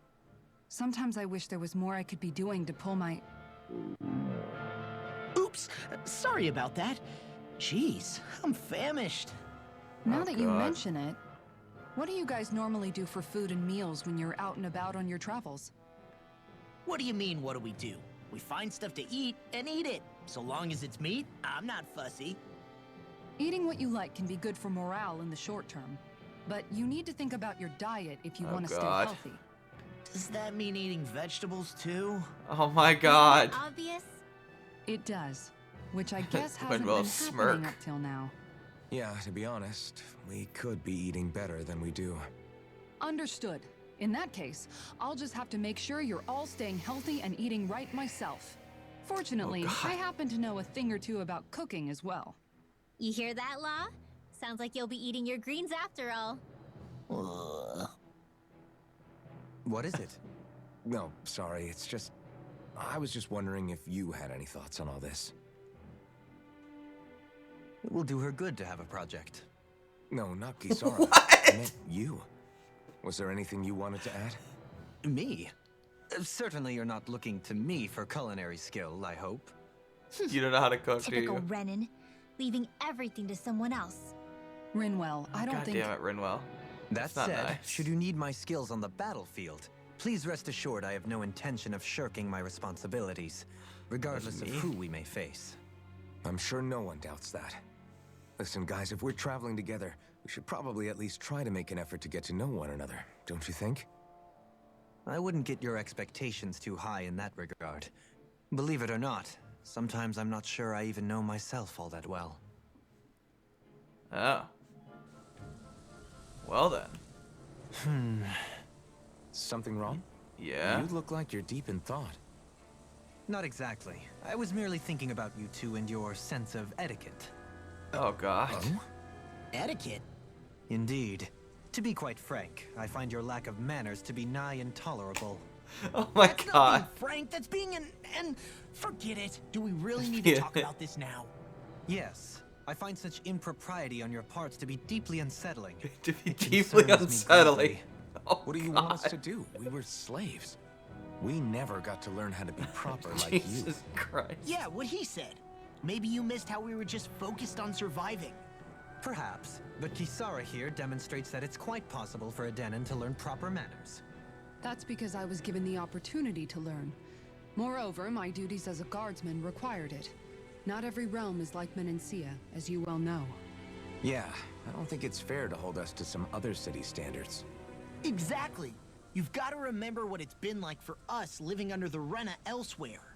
Sometimes I wish there was more I could be doing to pull my... Oops, sorry about that. Jeez, I'm famished. Now Oh, that you God. mention it, what do you guys normally do for food and meals when you're out and about on your travels? What do you mean, what do we do? We find stuff to eat and eat it. So long as it's meat, I'm not fussy. Eating what you like can be good for morale in the short term, but you need to think about your diet if you Oh, want to stay God. healthy. Does that mean eating vegetables too? Oh my god. Obvious? It does, which I guess hasn't Wendell been smirk. happening up till now. Yeah, to be honest, we could be eating better than we do. Understood. In that case, I'll just have to make sure you're all staying healthy and eating right myself. Fortunately, Oh, God. I happen to know a thing or two about cooking as well. You hear that, Law? Sounds like you'll be eating your greens after all. Ugh. What is it? No, sorry, it's just... I was just wondering if you had any thoughts on all this. It will do her good to have a project. No, not Kisara. I meant you. Was there anything you wanted to add? Me? Certainly you're not looking to me for culinary skill, I hope. You don't know how to cook, do Typical you? Renan, leaving everything to someone else. Rinwell, I don't God think... damn it, Rinwell. That not said, nice. should you need my skills on the battlefield, please rest assured I have no intention of shirking my responsibilities, regardless of me. who we may face. I'm sure no one doubts that. Listen, guys, if we're traveling together, we should probably at least try to make an effort to get to know one another, don't you think? I wouldn't get your expectations too high in that regard. Believe it or not, sometimes I'm not sure I even know myself all that well. Oh. Well then. Something wrong? Yeah. You look like you're deep in thought. Not exactly. I was merely thinking about you two and your sense of etiquette. Oh god. Oh? Etiquette? Indeed. To be quite frank, I find your lack of manners to be nigh intolerable. Oh my That's not god. being frank, that's being and forget it. Do we really need to Yeah. talk about this now? Yes, I find such impropriety on your parts to be deeply unsettling. To be It deeply concerns me unsettling. greatly. Oh, What do you want us to do? We were slaves. We never got to learn how to be proper like you. Jesus Christ. Yeah, what he said. Maybe you missed how we were just focused on surviving. Perhaps, but Kisara here demonstrates that it's quite possible for a Denon to learn proper manners. That's because I was given the opportunity to learn. Moreover, my duties as a guardsman required it. Not every realm is like Menancia, as you well know. Yeah, I don't think it's fair to hold us to some other city standards. Exactly. You've got to remember what it's been like for us living under the Rena elsewhere.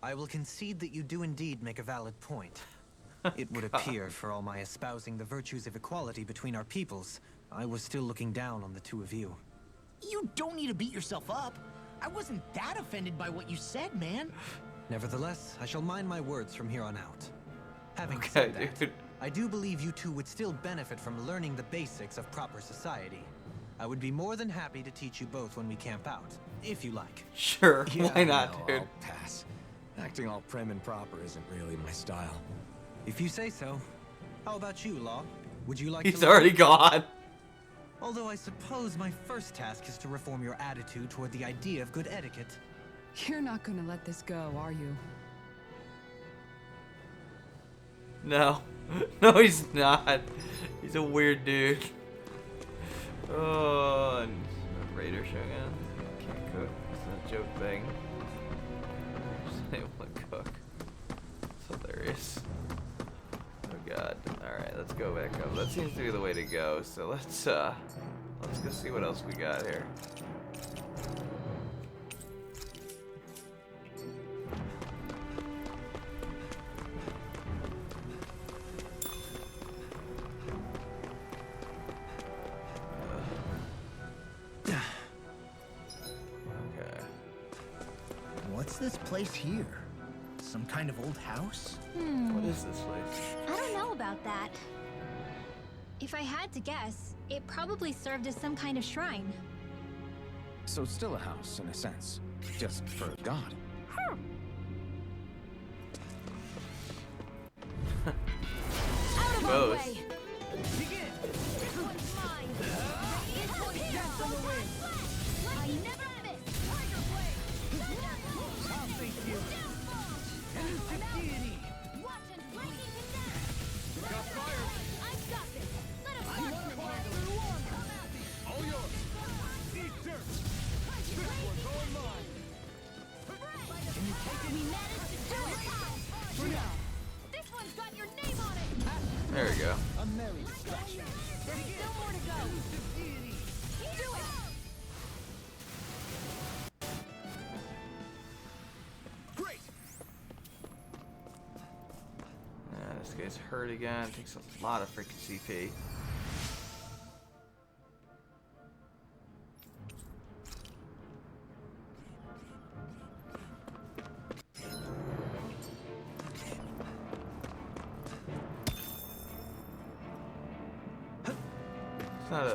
I will concede that you do indeed make a valid point. It would appear, for all my espousing the virtues of equality between our peoples, I was still looking down on the two of you. You don't need to beat yourself up. I wasn't that offended by what you said, man. Nevertheless, I shall mind my words from here on out. Having Okay, said that, dude. I do believe you two would still benefit from learning the basics of proper society. I would be more than happy to teach you both when we camp out, if you like. Sure. Why not, no, dude? I'll pass. Acting all prim and proper isn't really my style. If you say so. How about you, Law? Would you like He's to learn? already gone. Although I suppose my first task is to reform your attitude toward the idea of good etiquette. You're not gonna let this go, are you? No. No, he's not. He's a weird dude. Oh, and Raider Shogun. Can't cook. It's a joke thing. Just able to cook. It's hilarious. Oh god. Alright, let's go back up. That seems to be the way to go. So let's go see what else we got here. What's this place here? Some kind of old house? What is this place? I don't know about that. If I had to guess, it probably served as some kind of shrine. So still a house, in a sense. Just for a god. Out of our Both. way! I never miss! Tiger Blade! I'll face you! Watch and flanking him down! Got fire! I've got this! Let a marksman handle it! All yours! Eat dirt! This one's all mine! We managed to do it! For now! This one's got your name on it! There we go. A merry distraction. There's still more to go! Do it! Great! This guy's hurt again. Takes a lot of freaking CP. It's not a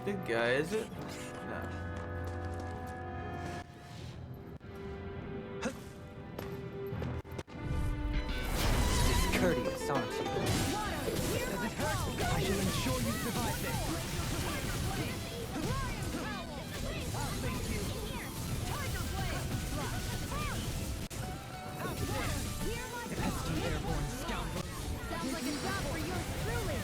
big guy, is it? No. Discourteous, aren't you? Does it hurt? I shall ensure you survive this. Pesky airborne scoundrel. Sounds like a job for yours truly!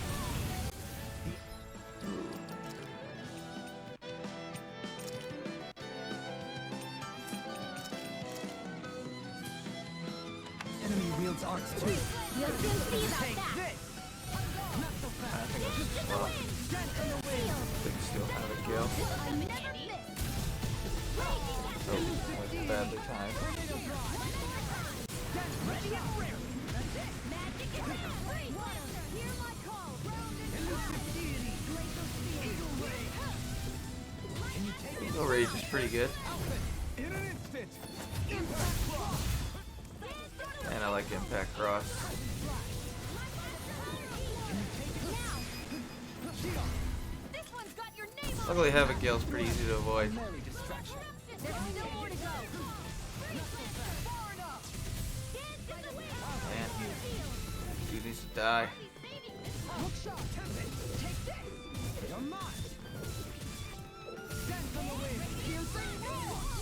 Enemy wields arts too. You'll soon see about that! They can still have a kill. I never miss! Oh, like badly timed. Magic is hear my call! No rage is pretty good. In an instant! And I like Impact Cross. This one's got your name on Luckily Havoc Gale's pretty easy to avoid. Merry distraction. it! There's still more to go! Far enough! Man, dude needs to die. Look sharp, Tempest! Take this! You're mine! Dance on the wind!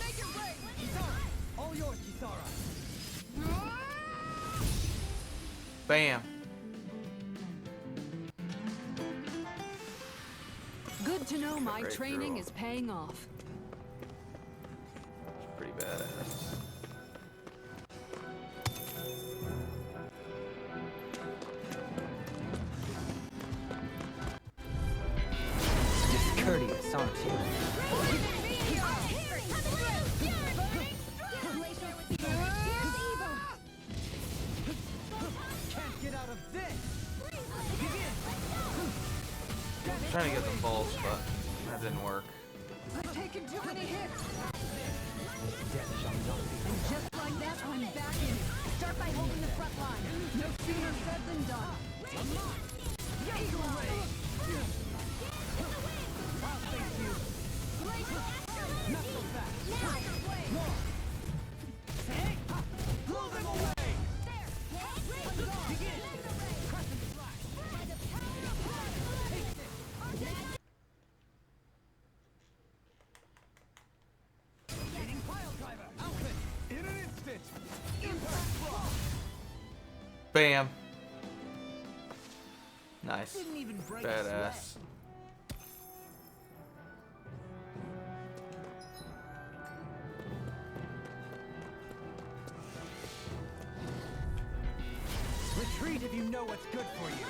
Make it rain! Kisara! All yours, Kisara! Bam. Good to know my Right training through. is paying off. Pretty badass. Discourteous, aren't you? Can't get out of this! I'm trying to get them balls, but that didn't work. I've taken too many hits. And just like that, I'm back in it. Start by holding the front line. No sooner said than done. Not so fast! Blow them away! Bam. Nice. Didn't even break a Badass. sweat. Retreat if you know what's good for you.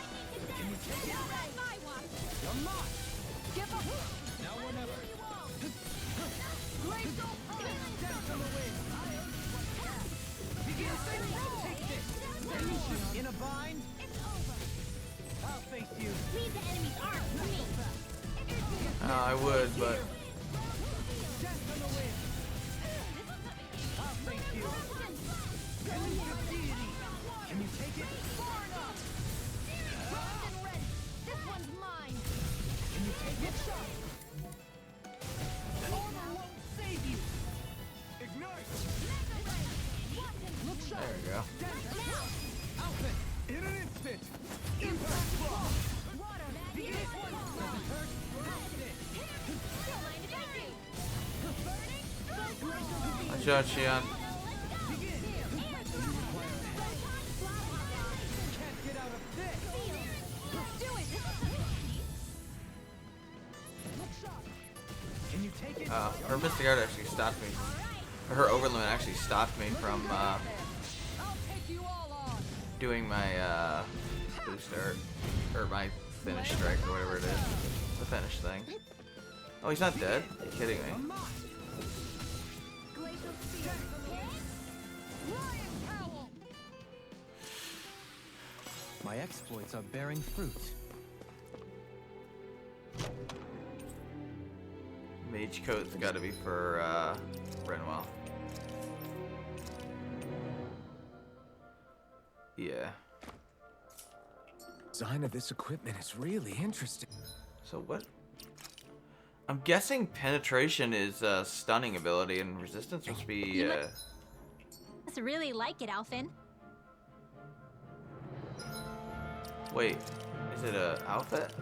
Can you take it? You're not. Give up. Now or never. Dance on the wind. Begin singing. Take this. In a bind. I'll face you. Leave the enemy's arm for me. I would, but Dance on the wind. I'll face you. Elusive deity. Can you take it? This one's mine. Can you take it? Honor won't save you. Ignite. Look sharp. there we go. Outfit. In an instant. Impact block. This one doesn't hurt. Watch out, Xian. Can't get out of this. Look sharp. Can you take it? Her Mystic Art actually stopped me. Or her Overlimit actually stopped me from I'll take you all on. doing my booster or my finish strike or whatever it is. The finish thing. Oh, he's not dead? Are you kidding me? My exploits are bearing fruit. Mage Coat's gotta be for Brenwell. Yeah. Design of this equipment is really interesting. So what? I'm guessing penetration is stunning ability and resistance must be Must really like it, Alphen. wait, is it a outfit?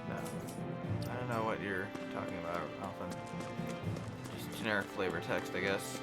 No. I don't know what you're talking about, Alphen. Just generic flavor text, I guess.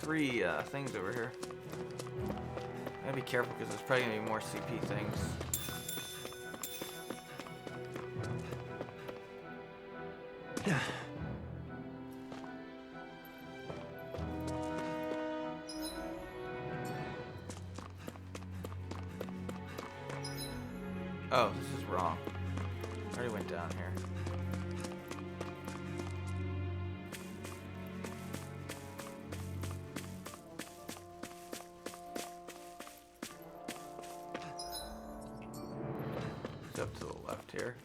Three things over here. Gotta be careful because there's probably gonna be more CP things. Oh, this is wrong. I already went down here. It's up to the left here.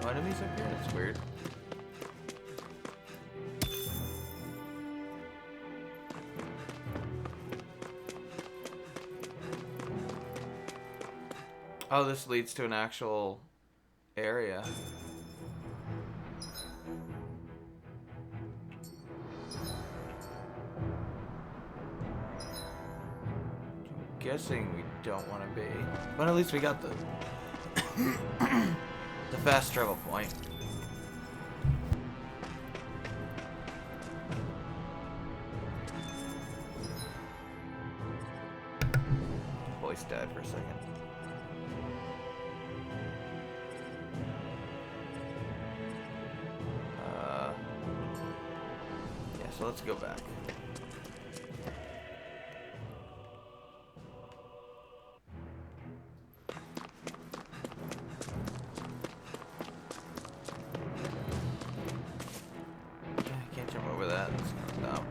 No enemies up here? That's weird. Oh, this leads to an actual area. I'm guessing we don't want to be. But at least we got the the fast travel point. mask died for a second. Yeah, so let's go back. I can't jump over that. It's kind of dumb.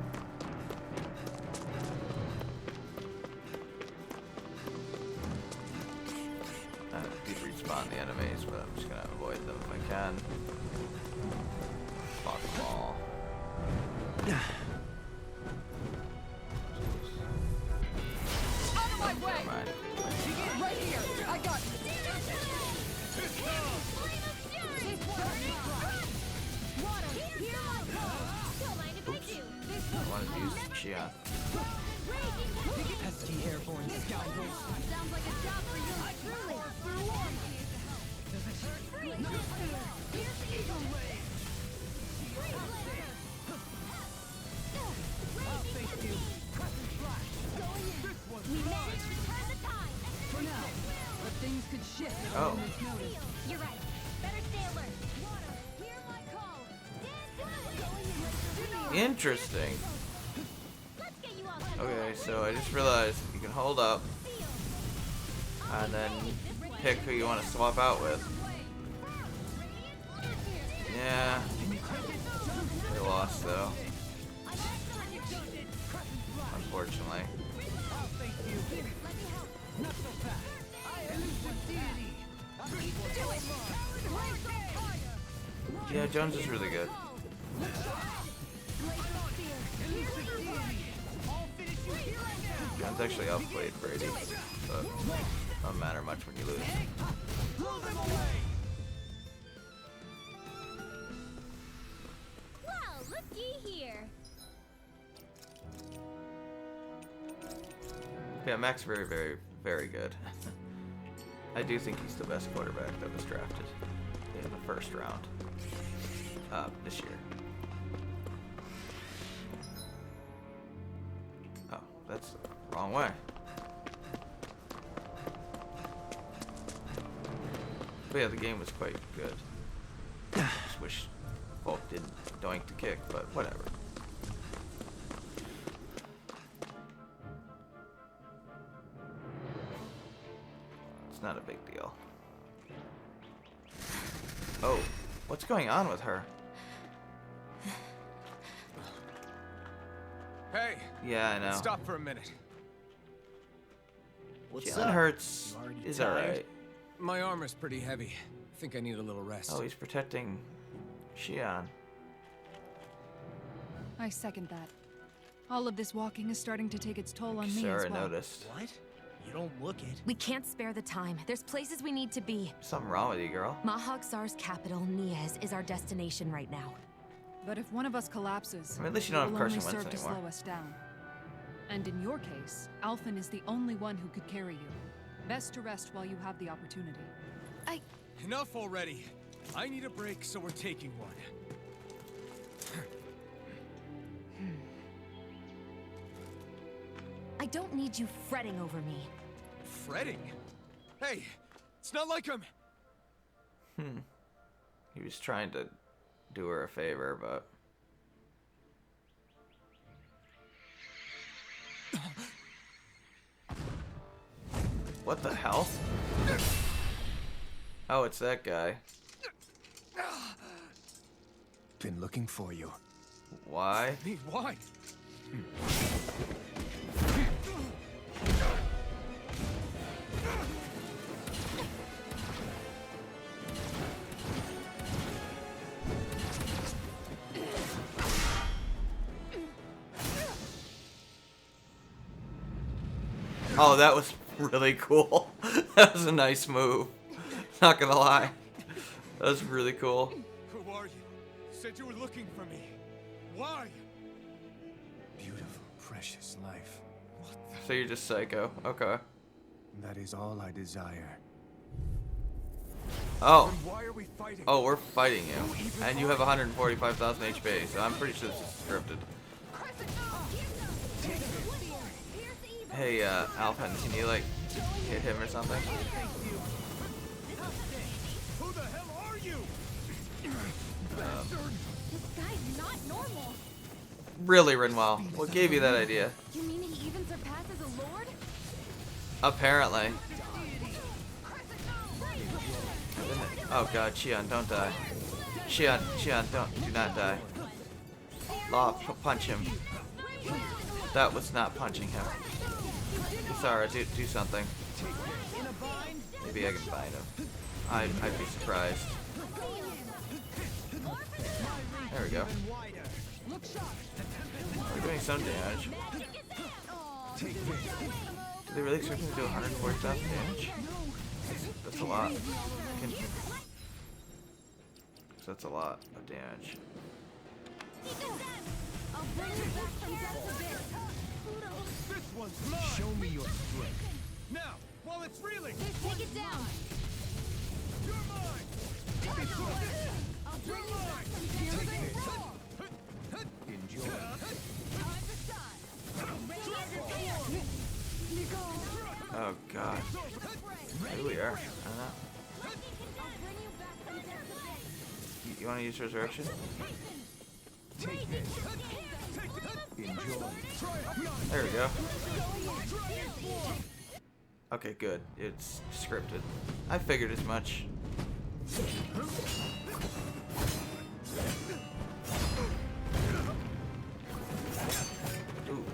Did respawn the enemies, but I'm just gonna avoid them if I can. Fuck them all. Out of my way! Never mind. Right here! I got you! I wanted to use Xian. Pesky airborne scoundrels. Sounds like a job for you, We managed to turn the tide. For now. But things could shift at a Oh. moment's notice. You're right. Better stay alert. Water, hear my call. Interesting. Let's get you all Okay, so I just realized you can hold up and then pick who you want to swap out with. Yeah. We lost though. Unfortunately. Yeah, Jones is really good. Jones actually outplayed Brady, but doesn't matter much when you lose. Well, looky here. Yeah, Mac's very, very, very good. I do think he's the best quarterback that was drafted in the first round this year. Oh, that's the wrong way. But yeah, the game was quite good. Just wish Volk didn't doink the kick, but whatever. It's not a big deal. Oh, what's going on with her? Hey, Yeah, I know. stop for a minute. What's Jalen up? Hurts You already is tired? alright. My armor's pretty heavy. I think I need a little rest. Oh, he's protecting Xian. I second that. All of this walking is starting to take its toll on me Sarah as well. noticed. What? You don't look it. We can't spare the time. There's places we need to be. Something wrong with you, girl. Mahag Sar's capital, Niez, is our destination right now. But if one of us collapses, I mean, at least you don't it have will Carson only serve Wentz to anymore. slow us down. And in your case, Alphen is the only one who could carry you. Best to rest while you have the opportunity. Enough already. I need a break, so we're taking one. I don't need you fretting over me. Fretting? Hey, it's not like I'm... He was trying to do her a favor, but... What the hell? Oh, it's that guy. Been looking for you. Why? Me? Why? Oh, that was really cool. That was a nice move. Not gonna lie. That was really cool. Who are you? Said you were looking for me. Why? Beautiful, precious life. So you're just psycho. Okay. That is all I desire. Oh. Then why are we fighting? Oh, we're fighting you. And you have 145,000 HP, so I'm pretty sure this is scripted. Hey, Alphen, can you, like, hit him or something. Who the hell are you? This guy's not normal. Really, Rinwell? What gave you that idea? You mean he even surpasses a lord? Apparently. Oh god, Xion, don't die. Xion, do not die. Law, punch him. That was not punching him. Sorry, do something. Maybe I can bind him. I'd be surprised. There we go. We're doing some damage. Do they really expect me to do 140,000 damage? That's a lot. That's a lot of damage. This one's mine. Show me your strength. Now, while it's reeling. Take it down. You're mine. I'll bring you back from tears and roar. Enjoy. Oh god. Here we are. I don't know. You want to use resurrection? Take this. Enjoy. There we go. Okay, good. It's scripted. I figured as much. Ooh.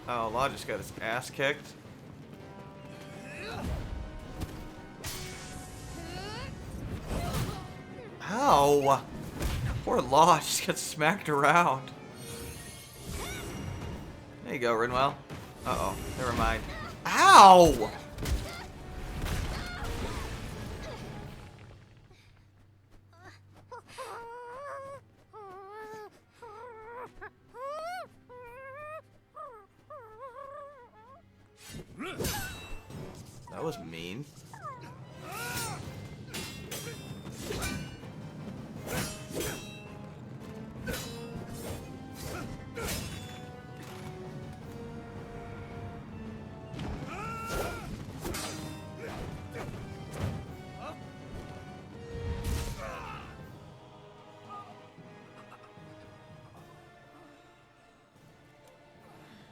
Oh, Law just got his ass kicked. Ow! Poor Law just got smacked around. There you go, Rinwell. Uh-oh, never mind. Ow! That was mean.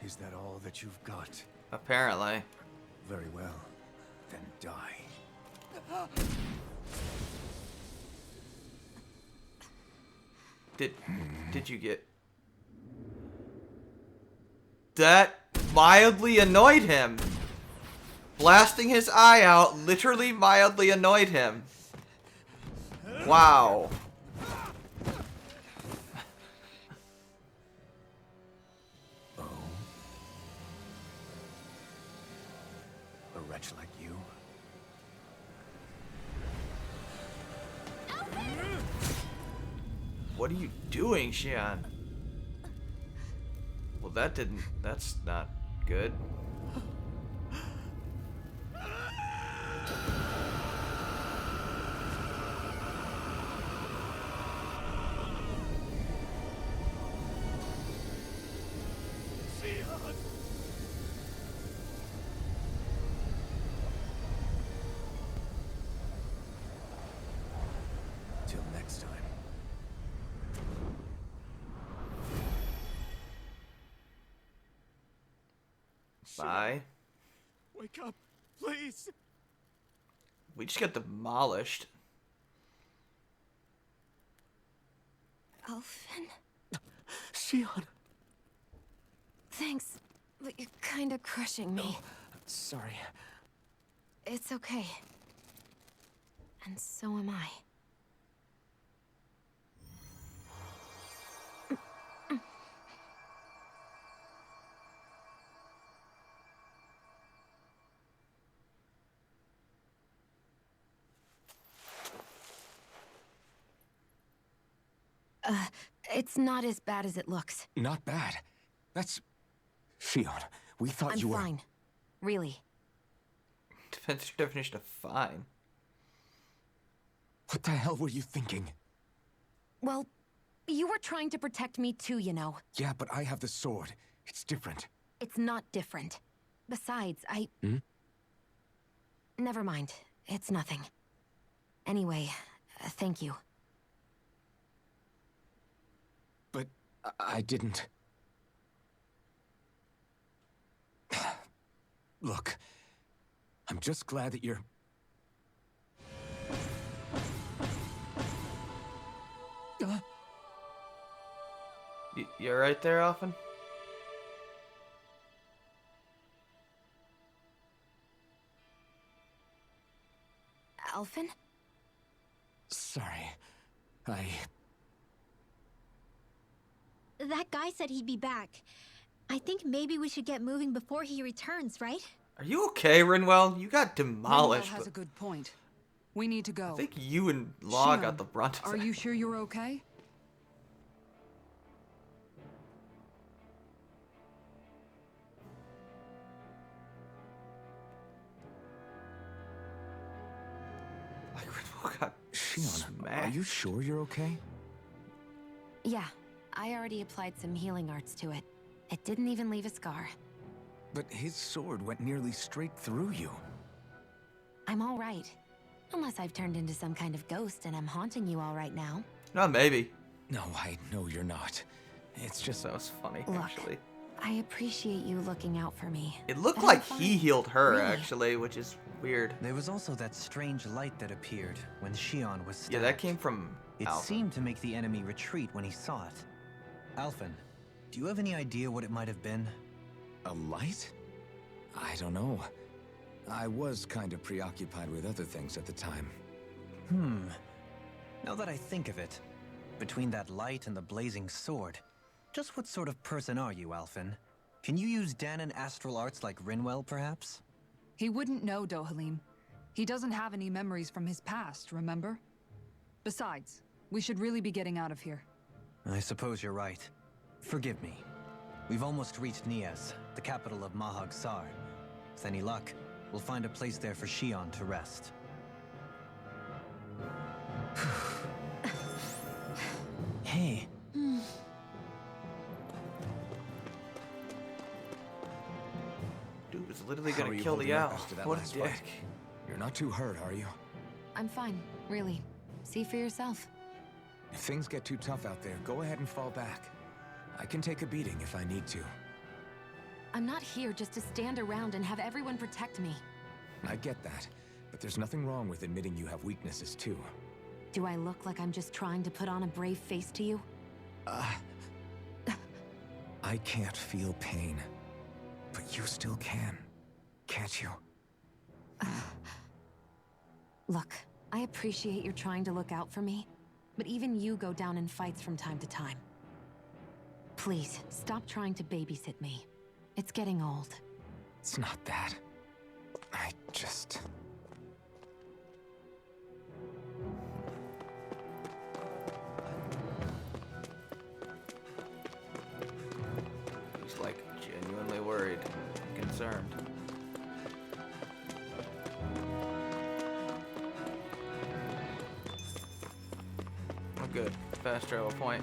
Is that all that you've got? Apparently. Very well. Then die. Did you get... That mildly annoyed him. Blasting his eye out literally mildly annoyed him. Wow. Oh. A wretch like you? What are you doing, Xion? Well, that's not good. Till next time. Bye. Wake up, please. We just got demolished. Elfin? Xion. Thanks, but you're kinda crushing me. Sorry. It's okay. And so am I. It's not as bad as it looks. Not bad. That's... Xion, we thought I'm you were... fine. Really. Defense definition of fine. What the hell were you thinking? Well, You were trying to protect me too, you know. Yeah, but I have the sword. It's different. It's not different. Besides, Never mind. It's nothing. Anyway, thank you. But I didn't... Look, I'm just glad that you're... You're right there, Alphen? Alphen? Sorry. That guy said he'd be back. I think maybe we should get moving before he returns, right? Are you okay, Rinwell? You got Rinwell demolished. has a good point. We need to go. I think you and Law Shion, got the brunt of Are that. you sure you're okay? Like, Rinwell got Shion, are smashed. you sure you're okay? Yeah, I already applied some healing arts to it. It didn't even leave a scar. But his sword went nearly straight through you. I'm all right. Unless I've turned into some kind of ghost and I'm haunting you all right now. No, maybe. No, I know you're not. It's just... That was funny, Look, actually. I appreciate you looking out for me. It looked but I'm like fine. he healed her, Really? actually, which is weird. There was also that strange light that appeared when Shion was stabbed. Yeah, that came from It Alphen. seemed to make the enemy retreat when he saw it. Alphen, do you have any idea what it might have been? A light? I don't know. I was kind of preoccupied with other things at the time. Now that I think of it, between that light and the blazing sword, just what sort of person are you, Alphen? Can you use Danon astral arts like Rinwell, perhaps? He wouldn't know, Dohalim. He doesn't have any memories from his past, remember? Besides, we should really be getting out of here. I suppose you're right. Forgive me. We've almost reached Niez, the capital of Mahag Sar. With any luck, we'll find a place there for Shion to rest. Hey. Dude was literally How gonna are you kill the holding up owl. after that What a last dick. fight? You're not too hurt, are you? I'm fine, really. See for yourself. If things get too tough out there, go ahead and fall back. I can take a beating if I need to. I'm not here just to stand around and have everyone protect me. I get that, but there's nothing wrong with admitting you have weaknesses too. Do I look like I'm just trying to put on a brave face to you? I can't feel pain, but you still can, can't you? Look, I appreciate you're trying to look out for me, but even you go down in fights from time to time. Please, stop trying to babysit me. It's getting old. It's not that. I just... He's like genuinely worried, concerned. Oh, good. Fast travel point.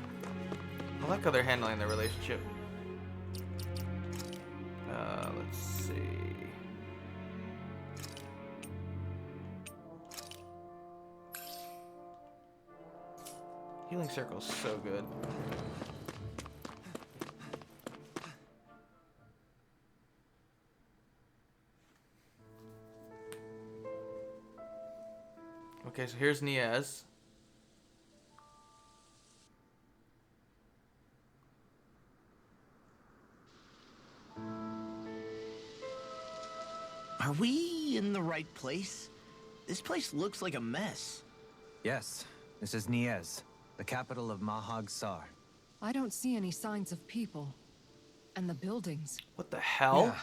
I like how they're handling their relationship. Let's see. Healing circle's so good. Okay, so here's Niez. Are we in the right place? This place looks like a mess. Yes, this is Niez, the capital of Mahag Sar. I don't see any signs of people. And the buildings. What the hell? Yeah.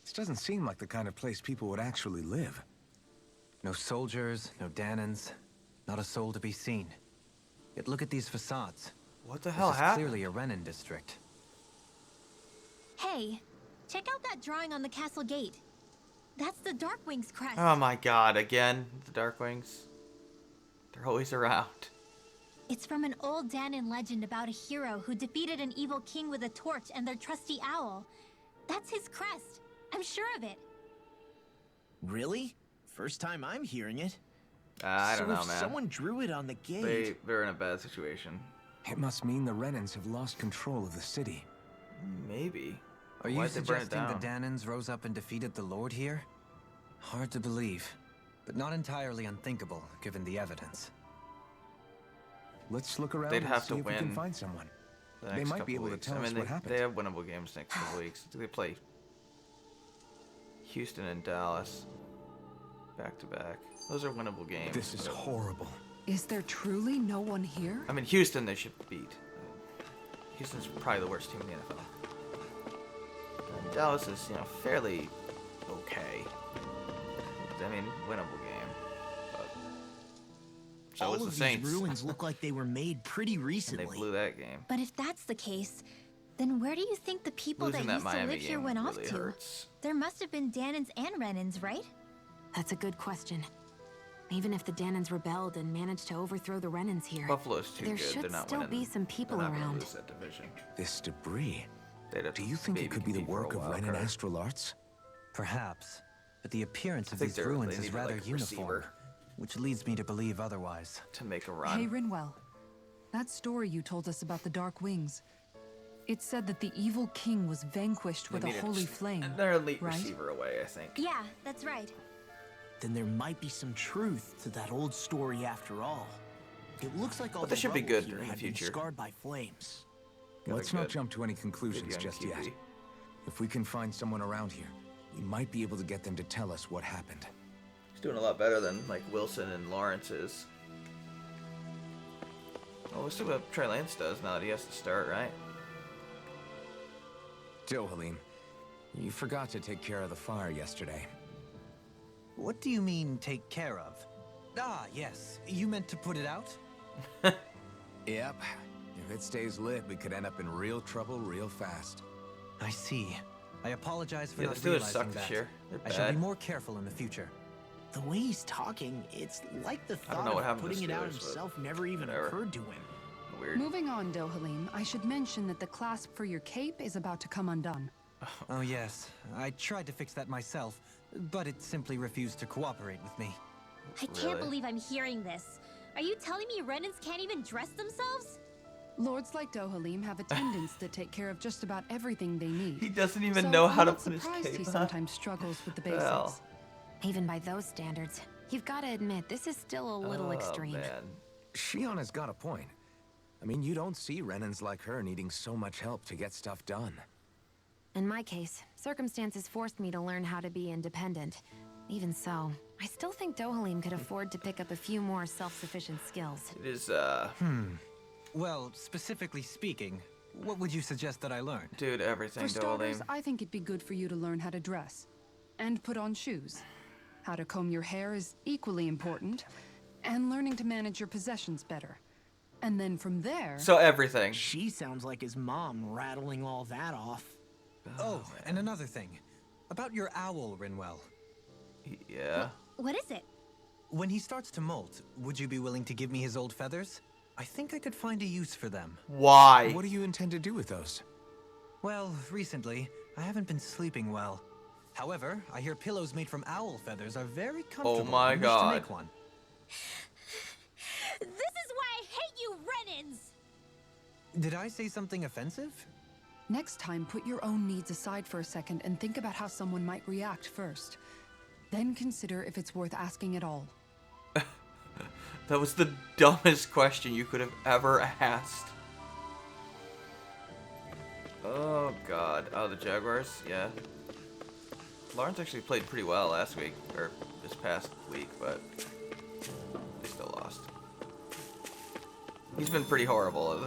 This doesn't seem like the kind of place people would actually live. No soldiers, no Danons, not a soul to be seen. Yet look at these facades. What the hell This is happened? clearly a Renin district. Hey, check out that drawing on the castle gate. That's the Darkwing's crest. Oh my god, again, the Darkwings. They're always around. It's from an old Danon legend about a hero who defeated an evil king with a torch and their trusty owl. That's his crest. I'm sure of it. Really? First time I'm hearing it. I don't know, So if man. someone drew it on the gate... They're in a bad situation. It must mean the Renans have lost control of the city. Maybe. Are you Why'd they burn it suggesting the down? Danons rose up and defeated the Lord here? Hard to believe, but not entirely unthinkable, given the evidence. Let's look around They'd and have see to if we can win find someone. The They next might be couple able to weeks. tell I us mean, what happened. They have winnable games next couple weeks. They play Houston and Dallas back to back. Those are winnable games. This is horrible. Is there truly no one here? I mean, Houston they should beat. Houston's probably the worst team in the NFL. And Dallas is, fairly okay. I mean, winnable game. But so All is the of Saints. these ruins look like they were made pretty And recently. they blew that game. But if that's the case, then where do you think the people Losing that that used to Miami live here game went off really to? hurts. There must have been Danons and Renans, right? That's a good question. Even if the Danons rebelled and managed to overthrow the Renans here, Buffalo's too there good. should They're not still winning. be some people They're not gonna around. lose that division. This debris. They'd have Do to you think it maybe could be the compete for a work of wild Renan card. Astral Arts? Perhaps, but the appearance of think these ruins they is need, rather like, a uniform, receiver. which leads me to believe otherwise. To make a run. Hey, Rinwell. That story you told us about the Dark Wings. It said that the evil king was vanquished with a holy flame, They're an elite right? receiver away, I think. Yeah, that's right. Then there might be some truth to that old story after all. It looks like all But the they should be rubble good here in the had been future. scarred by flames. Got a Let's not good- jump to any good conclusions young just QB. yet. If we can find someone around here, we might be able to get them to tell us what happened. He's doing a lot better than like Wilson and Lawrence is. Well, we'll see what Trey Lance does now that he has to start, right? Dohalim, you forgot to take care of the fire yesterday. What do you mean, take care of? Ah, yes. You meant to put it out? Yep. If it stays lit, we could end up in real trouble real fast. I see. I apologize for Yeah, the not Steelers realizing suck this that. year. They're I shall be bad. more careful in the future. The way he's talking, it's like the I don't thought know what of happened to putting it out Steelers, but himself never even whatever. occurred to him. Weird. Moving on, Dohalim, I should mention that the clasp for your cape is about to come undone. Oh yes, I tried to fix that myself, but it simply refused to cooperate with me. I can't Really? believe I'm hearing this. Are you telling me Renans can't even dress themselves? Lords like Dohalim have attendants that take care of just about everything they need. He doesn't even So know I'm how to not put his surprised cape he on. sometimes struggles with the basics. Well. Even by those standards, you've got to admit, this is still a little extreme. Man. Shion has got a point. I mean, you don't see Renans like her needing so much help to get stuff done. In my case, circumstances forced me to learn how to be independent. Even so, I still think Dohalim could afford to pick up a few more self-sufficient skills. It is, Well, specifically speaking, what would you suggest that I learn? dude, everything, For starters, Dohalim. I think it'd be good for you to learn how to dress. And put on shoes. How to comb your hair is equally important. And learning to manage your possessions better. And then from there... So everything. She sounds like his mom rattling all that off. Oh, and another thing. About your owl, Rinwell. Yeah. What is it? When he starts to molt, would you be willing to give me his old feathers? I think I could find a use for them. Why? What do you intend to do with those? Well, recently, I haven't been sleeping well. However, I hear pillows made from owl feathers are very comfortable. my I wish God. to make one. This is why I hate you, Renans! Did I say something offensive? Next time, put your own needs aside for a second and think about how someone might react first. Then consider if it's worth asking at all. That was the dumbest question you could have ever asked. Oh, God. Oh, the Jaguars? Yeah. Lawrence actually played pretty well last week, or this past week, but they still lost. He's been pretty horrible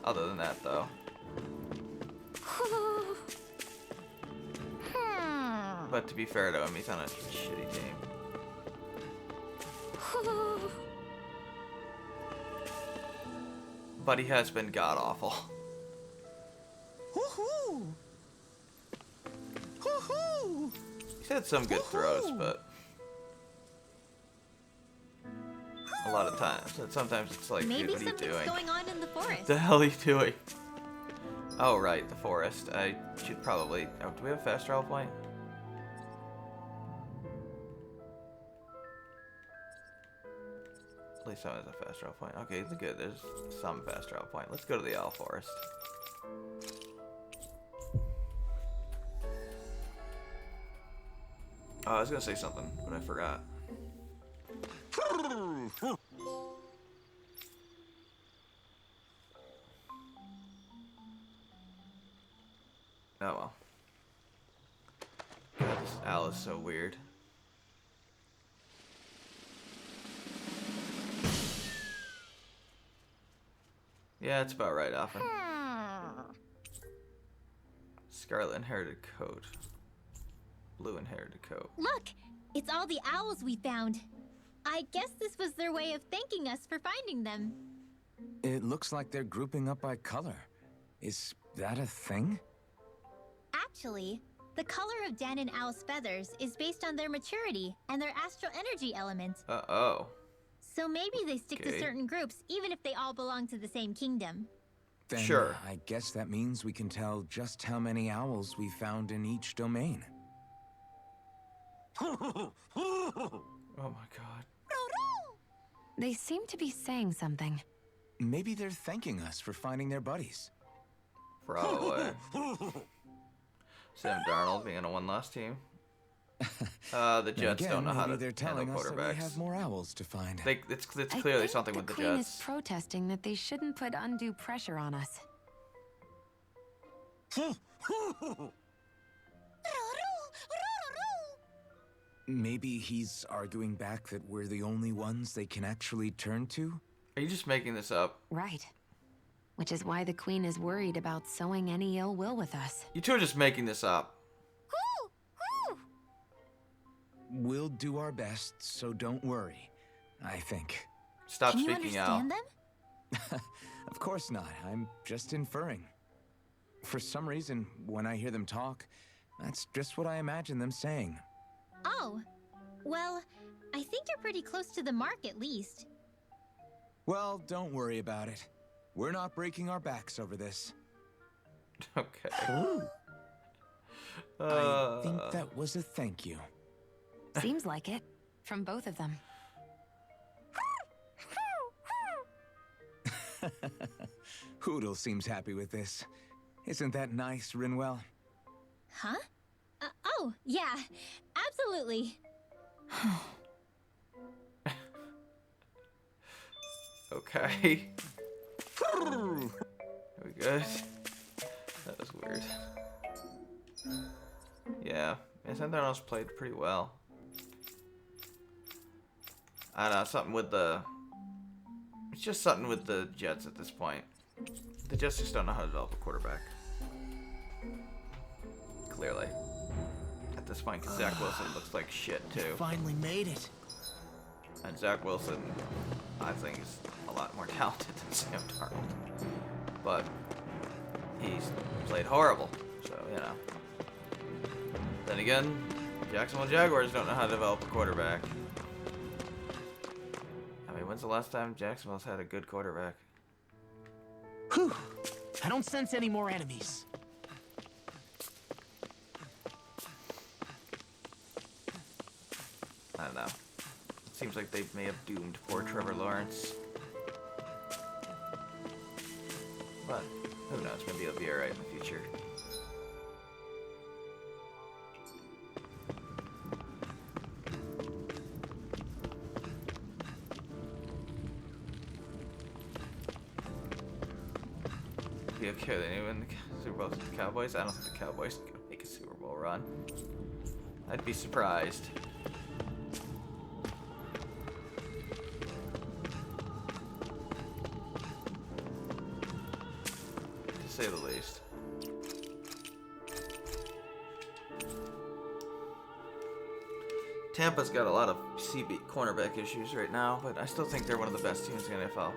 other than that, though. But to be fair to him, he's on a shitty team. But he has been god-awful. Hoo-hoo! Hoo-hoo! He's had some good throws, but... a lot of times. And sometimes it's like, Maybe dude, what are you something's doing? going on in the forest. What the hell are you doing? Oh, right, the forest. I should probably... Oh, do we have a fast travel point? At least that was a fast travel point. Okay, good. There's some fast travel point. Let's go to the Owl Forest. Oh, I was gonna say something, but I forgot. Oh well. God, this owl is so weird. Yeah, it's about right, often. Scarlet inherited coat. Blue inherited coat. Look, it's all the owls we found. I guess this was their way of thanking us for finding them. It looks like they're grouping up by color. Is that a thing? Actually, the color of Dan and Owl's feathers is based on their maturity and their astral energy element. Uh-oh. So maybe they stick Okay. to certain groups, even if they all belong to the same kingdom. Then Sure. I guess that means we can tell just how many owls we found in each domain. Oh my god. They seem to be saying something. Maybe they're thanking us for finding their buddies. Probably. Sam Darnold being on a one-loss team. The Then Jets again, don't know how maybe to they're handle telling us that we quarterbacks. have more owls to find. It's I clearly think something the with the Queen Jets. is protesting that they shouldn't put undue pressure on us. Maybe he's arguing back that we're the only ones they can actually turn to? Are you just making this up? Right. Which is why the Queen is worried about sowing any ill will with us. You two are just making this up. We'll do our best, so don't worry. I think. Stop Can you speaking out. understand them? Of course not. I'm just inferring. For some reason, when I hear them talk, that's just what I imagine them saying. Oh, well, I think you're pretty close to the mark at least. Well, don't worry about it. We're not breaking our backs over this. Okay. I think that was a thank you. Seems like it. From both of them. Hootle seems happy with this. Isn't that nice, Rinwell? Huh? Oh, yeah, absolutely. Okay. Are we good? That was weird. Yeah, Sam Darnold's played pretty well. I don't know, something with the... It's just something with the Jets at this point. The Jets just don't know how to develop a quarterback. Clearly. At this point, because Zach Wilson looks like shit, too. Finally made it. And Zach Wilson, I think, is a lot more talented than Sam Darnold. But he's played horrible, so, you know. Then again, Jacksonville Jaguars don't know how to develop a quarterback. I mean, when's the last time Jacksonville's had a good quarterback? Whew. I don't sense any more enemies. I don't know. It seems like they may have doomed poor Trevor Lawrence. But, who knows, maybe he'll be alright in the future. Be okay, they win the Super Bowl with the Cowboys? I don't think the Cowboys can make a Super Bowl run. I'd be surprised. To say the least. Tampa's got a lot of CB cornerback issues right now, but I still think they're one of the best teams in the NFL.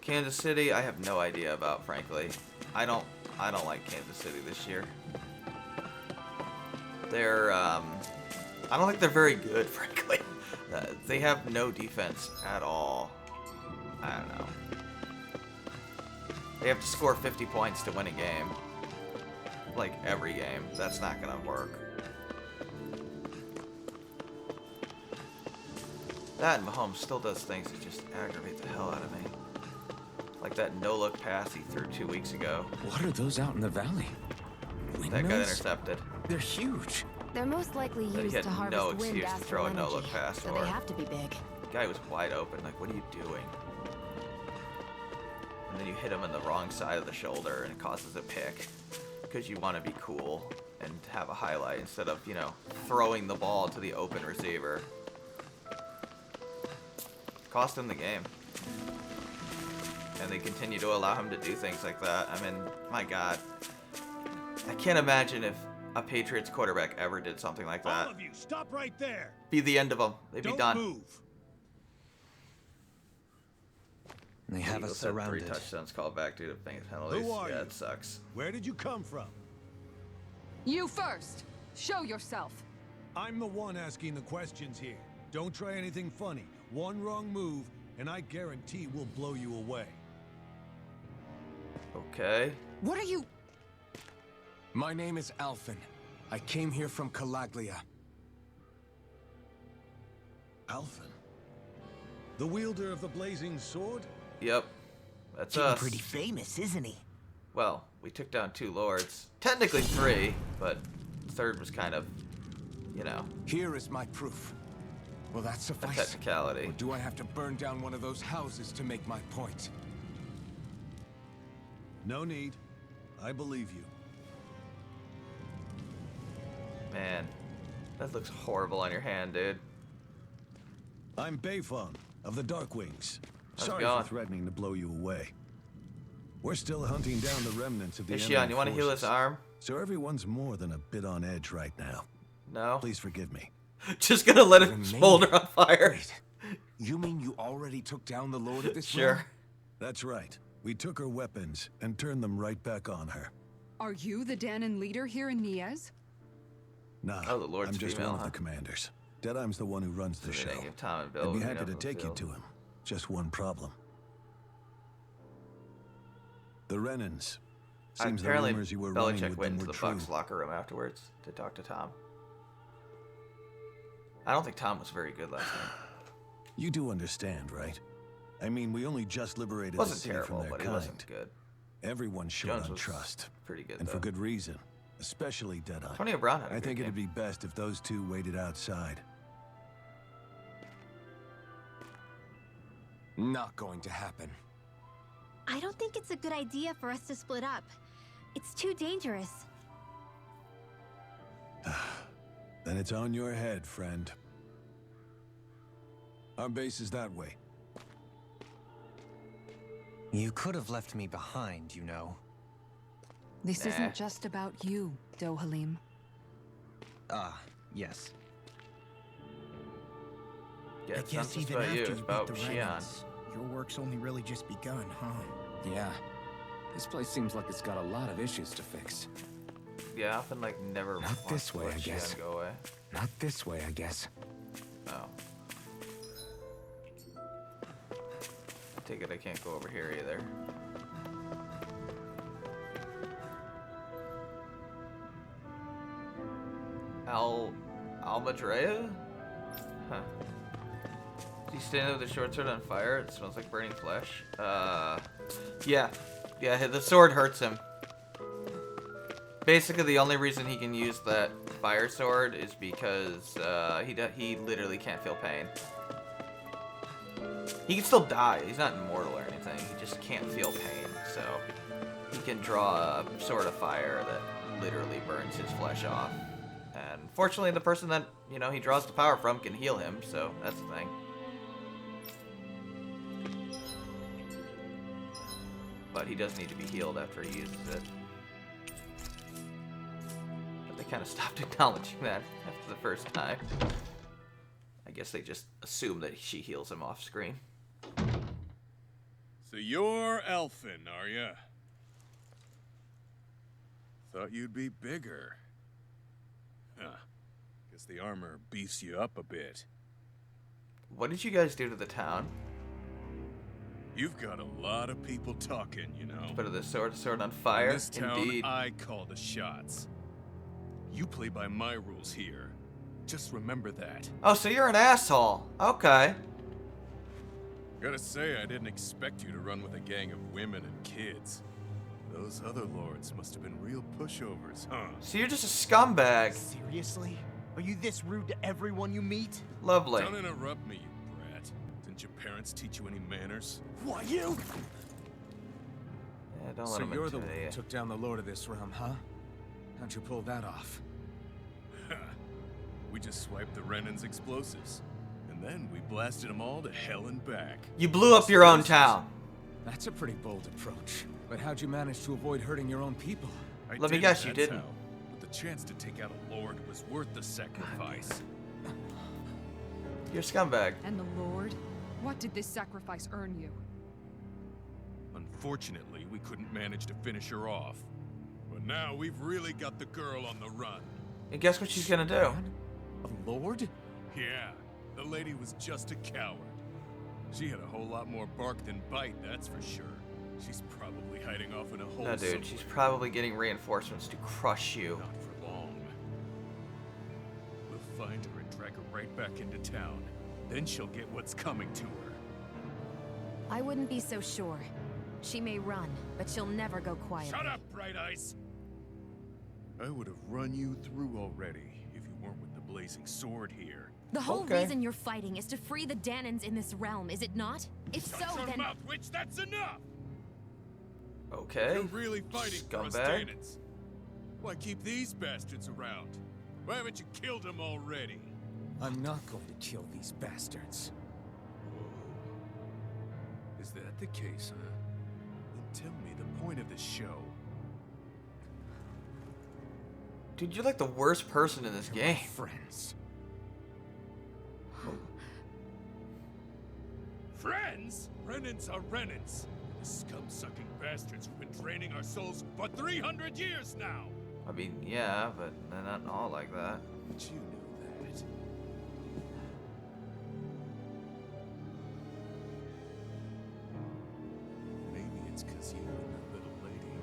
Kansas City, I have no idea about, frankly. I don't like Kansas City this year. They're, I don't think they're very good, frankly. They have no defense at all. I don't know. They have to score 50 points to win a game. Like every game. That's not gonna work. That and Mahomes still does things that just aggravate the hell out of me. Like that no-look pass he threw 2 weeks ago. What are those out in the valley? That got Windmills? intercepted. They're huge. They're most likely But he used had to harvest no wind excuse to astral throw a energy, no-look pass so for. they have to be big. The guy was wide open. Like, what are you doing? And then you hit him in the wrong side of the shoulder, and it causes a pick because you want to be cool and have a highlight instead of, you know, throwing the ball to the open receiver. Cost him the game. And they continue to allow him to do things like that. I mean, my God. I can't imagine if a Patriots quarterback ever did something like that. All of you, stop right there. Be the end of them. They'd Don't be done. move. They have us Eagles had 3 surrounded. touchdowns called back due to penalties. Who are Yeah, you? it sucks. Where did you come from? You first! Show yourself! I'm the one asking the questions here. Don't try anything funny. One wrong move, and I guarantee we'll blow you away. Okay. What are you... My name is Alphen. I came here from Calaglia. Alphen? The wielder of the blazing sword? Yep. That's Getting us. pretty famous, isn't he? Well, we took down 2 lords. Technically 3, but the third was kind of, you know, Here is my proof. Will that a suffice? technicality. Or do I have to burn down one of those houses to make my point? No need. I believe you. Man, that looks horrible on your hand, dude. I'm Bayfon of the Darkwings. How's it Sorry going? for threatening to blow you away. We're still hunting down the remnants of the Hey, enemy Shion, you want to heal his forces. arm? So everyone's more than a bit on edge right now. No? Please forgive me. Just gonna let it Remain- smolder on fire. Wait, you mean you already took down the Lord of this Sure. realm? That's right. We took her weapons and turned them right back on her. Are you the Danon leader here in Niez? Nah, Oh, the Lord's I'm just female, one of huh? the commanders. Deadeye's the one who runs the So show. they didn't give Tom and Bill, I'd be you happy know, to the take you field. to him. Just one problem. The Renans. Seems the Apparently, rumors you were running Belichick with went them into were the true. Bucks locker room afterwards to talk to Tom. I don't think Tom was very good last night. You do understand, right? I mean, we only just liberated the Wasn't city terrible, from their but he kind. wasn't good. Everyone showed Jones on was trust, pretty good, and though. for good reason, especially Deadeye. Antonio Brown had a I good think game. it'd be best if those two waited outside. Not going to happen. I don't think it's a good idea for us to split up. It's too dangerous. Then it's on your head, friend. Our base is that way. You could have left me behind, you know. This Nah. isn't just about you, Dohalim. Ah, yes. Yeah, I it's not guess just even about after you, you it's beat about the Shion. Renans, your work's only really just begun, huh? Yeah. This place seems like it's got a lot of issues to fix. Yeah, often like never Not wants this to way, let I guess. Shion go away. Not this way, I guess. Oh. I take it I can't go over here either. Almadrea? Huh. Is he standing with the short sword on fire? It smells like burning flesh. Yeah. Yeah, the sword hurts him. Basically, the only reason he can use that fire sword is because he literally can't feel pain. He can still die. He's not immortal or anything. He just can't feel pain. So he can draw a sword of fire that literally burns his flesh off. And fortunately, the person that he draws the power from can heal him. So that's the thing. But he does need to be healed after he uses it. But they kind of stopped acknowledging that after the first time. I guess they just assume that she heals him off screen. So you're Elfin, are ya? Thought you'd be bigger. Huh. Guess the armor beefs you up a bit. What did you guys do to the town? You've got a lot of people talking, you know. Put the sword on In fire. this town, Indeed. I call the shots. You play by my rules here. Just remember that. Oh, so you're an asshole. Okay. Gotta say, I didn't expect you to run with a gang of women and kids. Those other lords must have been real pushovers, huh? So you're just a scumbag. Seriously? Are you this rude to everyone you meet? Lovely. Don't interrupt me, you brat. Didn't your parents teach you any manners? What, you? Yeah, don't let So him you're the one intimidate who you. took down the Lord of this realm, huh? How'd you pull that off? We just swiped the Renan's explosives. And then we blasted them all to hell and back. You blew up your own town. That's a pretty bold approach. But how'd you manage to avoid hurting your own people? Let me guess, you that's didn't. how. But the chance to take out a lord was worth the sacrifice. You're a scumbag. And the Lord? What did this sacrifice earn you? Unfortunately, we couldn't manage to finish her off. But now we've really got the girl on the run. And guess what she's gonna do? A lord? Yeah, the lady was just a coward. She had a whole lot more bark than bite, that's for sure. She's probably hiding off in a hole No, dude, somewhere. she's probably getting reinforcements to crush you. Not for long. We'll find her and drag her right back into town. Then she'll get what's coming to her. I wouldn't be so sure. She may run, but she'll never go quietly. Shut up, Bright Eyes! I would have run you through already if you weren't with the blazing sword here. The whole Okay. reason you're fighting is to free the Danons in this realm, is it not? If so, Shut your then... mouth, witch! That's enough! Okay. You're really fighting for us Scumbag. Danons. Why keep these bastards around? Why haven't you killed them already? I'm not going to kill these bastards. Is that the case, huh? Then tell me the point of the show. Dude, you're like the worst person in this game. Friends. Friends? Renans are Renans. The scum-sucking bastards who've been draining our souls for 300 years now. I mean, yeah, but they're not all like that. But you know that. Maybe it's because you and that little lady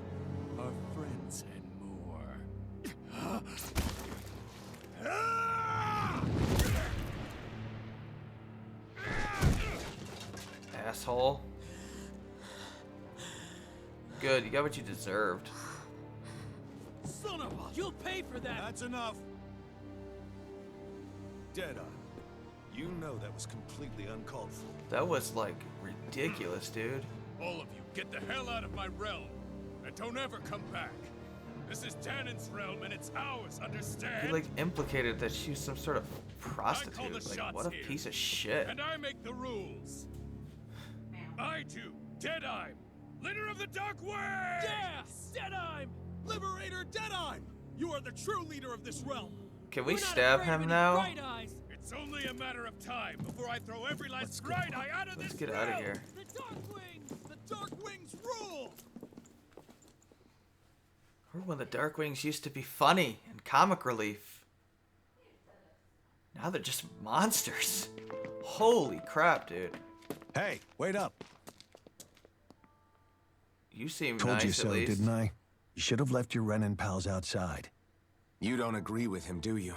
are friends and more. Asshole. Good, you got what you deserved. Son of a... You'll pay for that! That's enough. Deadeye, you know that was completely uncalled for. That was, like, ridiculous, dude. All of you, get the hell out of my realm! And don't ever come back! This is Danon's realm and it's ours, understand? He, like, implicated that she was some sort of I call prostitute. the Like, shots what a here. piece of shit. And I make the rules. I do, Deadeye, leader of the Dark Wing! Yeah! Deadeye! Liberator Deadeye! You are the true leader of this realm. Can we stab him now? It's only a matter of time before I throw every last Bright Eye out of Let's this get out of realm. here. The Dark Wings! The Dark Wings rule! Remember when the Darkwings used to be funny and comic relief? Now they're just monsters. Holy crap, dude. Hey, wait up. You seem Told nice you at so, least. didn't I? You should have left your Renan pals outside. You don't agree with him, do you?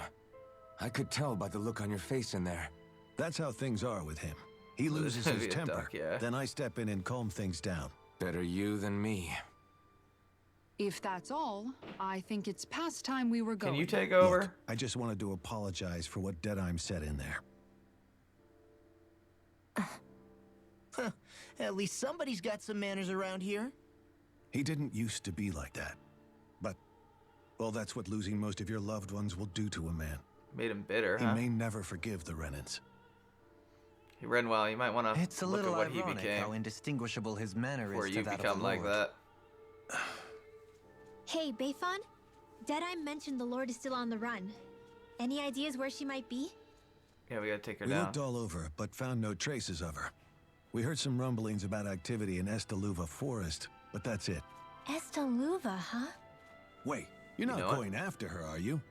I could tell by the look on your face in there. That's how things are with him. He Well, loses there's his gonna be a temper. duck, yeah. Then I step in and calm things down. Better you than me. If that's all, I think it's past time we were going. Can you take over? Look, I just wanted to apologize for what Deadeye said in there. At least somebody's got some manners around here. He didn't used to be like that. But, well, that's what losing most of your loved ones will do to a man. Made him bitter, He huh? may never forgive the Renans. He ran well. You might want to It's a look little at what he ironic became how indistinguishable his manner before is you to that become of a like lord. that. Hey, Bayfon? Deadeye mentioned the Lord is still on the run. Any ideas where she might be? Yeah, we gotta take her We down. looked all over, but found no traces of her. We heard some rumblings about activity in Estaluva Forest, but that's it. Estaluva, huh? Wait, you're not know it? going after her, are you?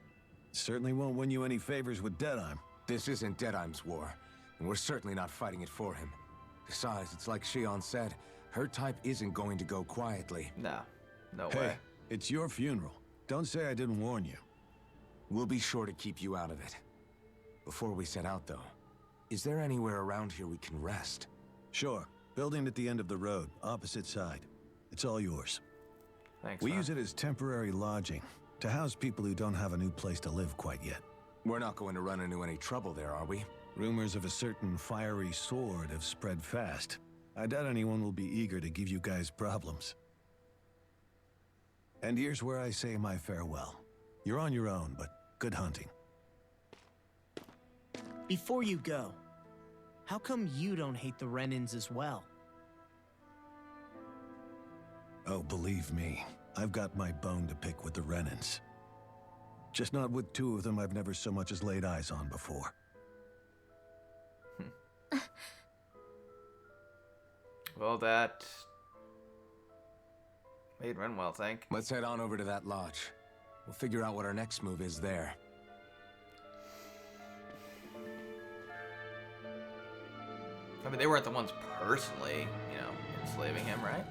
Certainly won't win you any favors with Deadeye. This isn't Deadeye's war. And we're certainly not fighting it for him. Besides, it's like Shion said, her type isn't going to go quietly. No. No Hey, way. it's your funeral. Don't say I didn't warn you. We'll be sure to keep you out of it. Before we set out, though, is there anywhere around here we can rest? Sure. Building at the end of the road, opposite side. It's all yours. Thanks, We man. use it as temporary lodging, to house people who don't have a new place to live quite yet. We're not going to run into any trouble there, are we? Rumors of a certain fiery sword have spread fast. I doubt anyone will be eager to give you guys problems. And here's where I say my farewell. You're on your own, but good hunting. Before you go, how come you don't hate the Renans as well? Oh, believe me, I've got my bone to pick with the Renans. Just not with two of them I've never so much as laid eyes on before. Well, that made Renwell think. Let's head on over to that lodge. We'll figure out what our next move is there. I mean, they weren't the ones personally, enslaving him, right?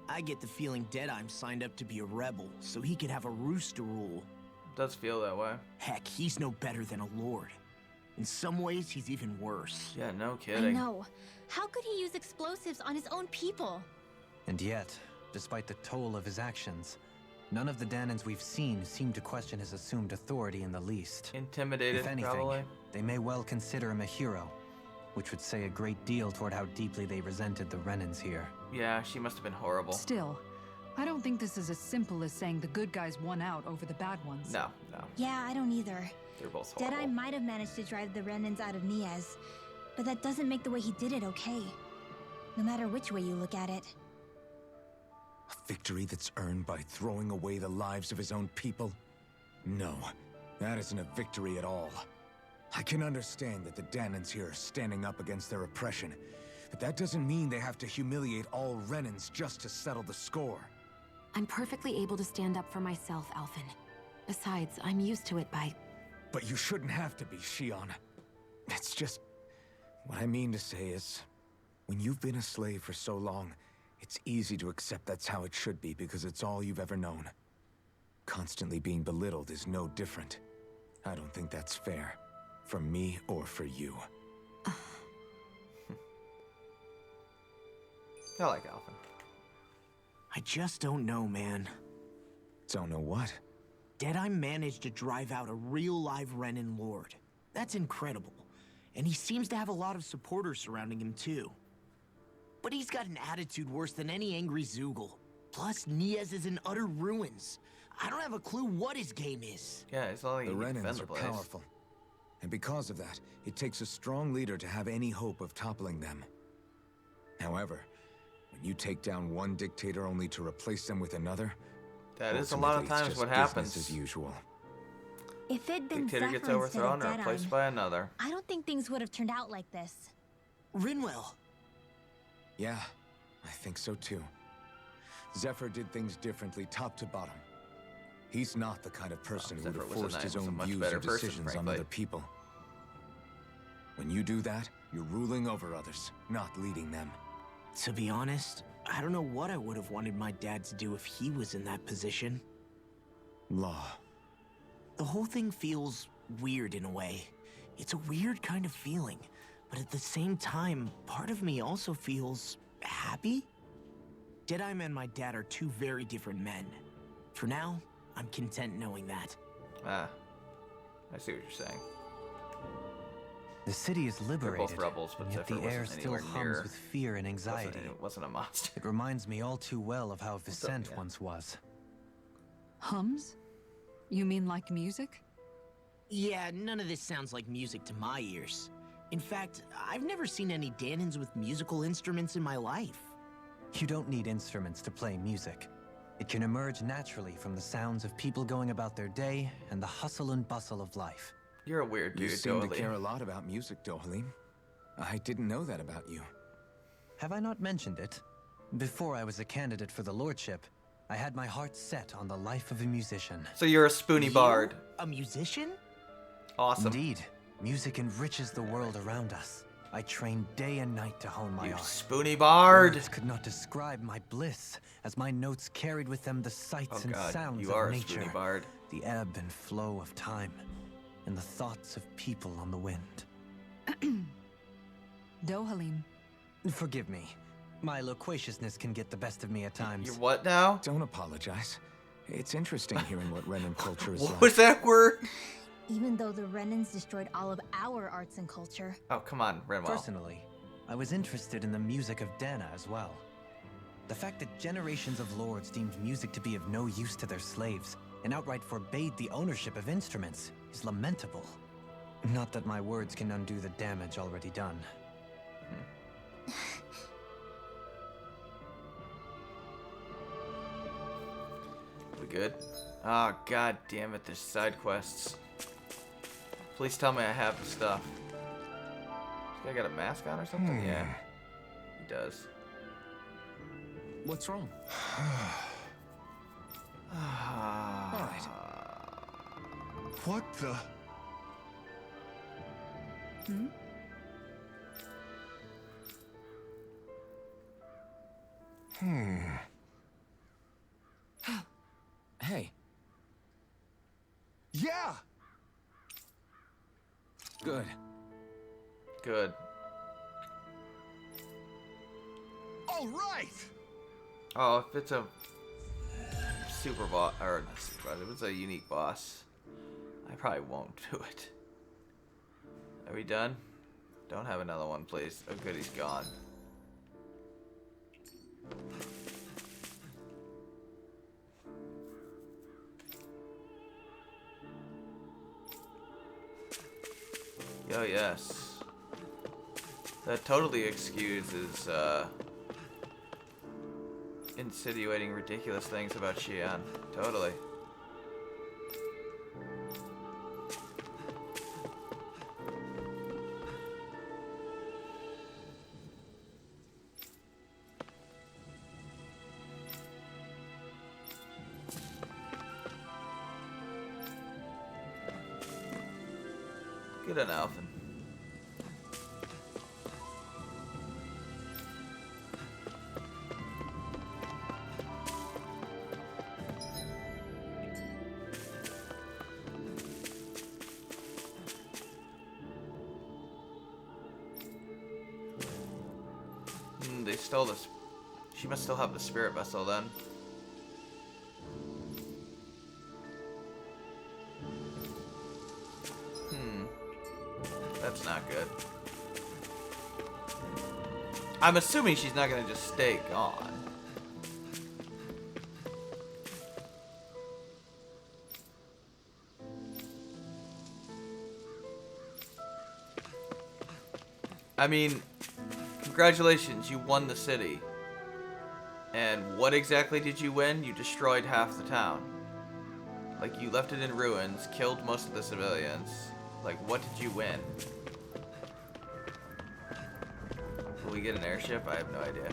I get the feeling Deadeye's signed up to be a rebel, so he could have a rooster rule. Does feel that way. Heck, he's no better than a lord. In some ways, he's even worse. Yeah, no I kidding. know. How could he use explosives on his own people? And yet, despite the toll of his actions, none of the Danans we've seen seem to question his assumed authority in the least. Intimidated, If anything, probably. they may well consider him a hero, which would say a great deal toward how deeply they resented the Renans here. Yeah, she must have been horrible. Still, I don't think this is as simple as saying the good guys won out over the bad ones. No. Yeah, I don't either. They're both horrible. Deadeye might have managed to drive the Renans out of Niaz, but that doesn't make the way he did it okay. No matter which way you look at it. A victory that's earned by throwing away the lives of his own people? No, that isn't a victory at all. I can understand that the Danans here are standing up against their oppression, but that doesn't mean they have to humiliate all Renans just to settle the score. I'm perfectly able to stand up for myself, Alphen. Besides, I'm used to it by... But you shouldn't have to be, Shion. It's just... What I mean to say is, when you've been a slave for so long, it's easy to accept that's how it should be because it's all you've ever known. Constantly being belittled is no different. I don't think that's fair. For me or for you. I like Alphen. I just don't know, man. Don't know what? Deadeye managed to drive out a real live Renan lord. That's incredible. And he seems to have a lot of supporters surrounding him too. But he's got an attitude worse than any angry Zoogle. Plus, Niaz is in utter ruins. I don't have a clue what his game is. Yeah, it's not like The he can defend Renans the are place. powerful. And because of that, it takes a strong leader to have any hope of toppling them. However, when you take down one dictator only to replace them with another, That is a lot of ultimately it's times just what business happens. as usual. If it'd been Dictator Zephyr gets instead overthrown of or replaced Deadeye, by another. I don't think things would have turned out like this. Rinwell. Yeah, I think so too. Zephyr did things differently top to bottom. He's not the kind of person who would Zephyr have was a forced his was a own much views better or person, decisions on frankly. other people. When you do that, you're ruling over others, not leading them. To be honest, I don't know what I would have wanted my dad to do if he was in that position. Law. The whole thing feels weird in a way. It's a weird kind of feeling, but at the same time, part of me also feels happy. Deadeye and my dad are two very different men. For now, I'm content knowing that. Ah, I see what you're saying. The city is liberated, rebels, but and yet Zephyr the air wasn't still anywhere hums near- with fear and anxiety. It wasn't a monster. It reminds me all too well of how Vicent yeah. once was. Hums? You mean like music? Yeah, none of this sounds like music to my ears. In fact, I've never seen any Danans with musical instruments in my life. You don't need instruments to play music. It can emerge naturally from the sounds of people going about their day and the hustle and bustle of life. You're a weird dude, You seem to Dohalim. care a lot about music, Dohalim. I didn't know that about you. Have I not mentioned it? Before I was a candidate for the lordship, I had my heart set on the life of a musician. So you're a spoony bard. A musician? Awesome. Indeed, music enriches the world around us. I train day and night to hone my You art. spoony bard. Words could not describe my bliss, as my notes carried with them the sights and sounds you of are a nature, spoony bard. the ebb and flow of time, and the thoughts of people on the wind. Dohalim. Forgive me. My loquaciousness can get the best of me at times. You what now? Don't apologize. It's interesting hearing what Renan culture is What like. was that word? Even though the Renans destroyed all of our arts and culture. Oh, come on, Renwell. Personally, I was interested in the music of Dana as well. The fact that generations of lords deemed music to be of no use to their slaves and outright forbade the ownership of instruments is lamentable. Not that my words can undo the damage already done. We good? Oh, god damn it, there's side quests. Please tell me I have the stuff. This guy got a mask on or something? Yeah. He does. What's wrong? Alright. What the? Hey. Yeah! Good. Good. All right! Oh, if it's a super boss, or not super boss, if it's a unique boss, I probably won't do it. Are we done? Don't have another one, please. Oh, good, he's gone. Oh, yes. That totally excuses, insinuating ridiculous things about Xi'an. Totally. Good on Alphen. They stole this. She must still have the spirit vessel then. That's not good. I'm assuming she's not gonna just stay gone. I mean, congratulations, you won the city. And what exactly did you win? You destroyed half the town. Like, you left it in ruins, killed most of the civilians. Like, what did you win? Will we get an airship? I have no idea.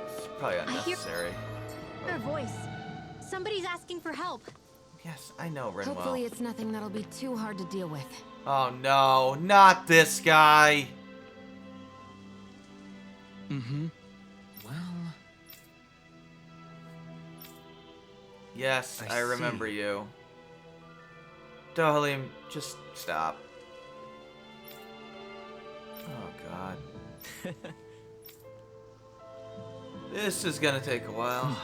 It's probably unnecessary. Their voice. Somebody's asking for help. Yes, I know, Renwell. Hopefully it's nothing that'll be too hard to deal with. Oh no, not this guy! Well... Yes, I I remember see. you. Dohalim, just stop. Oh god. This is gonna take a while.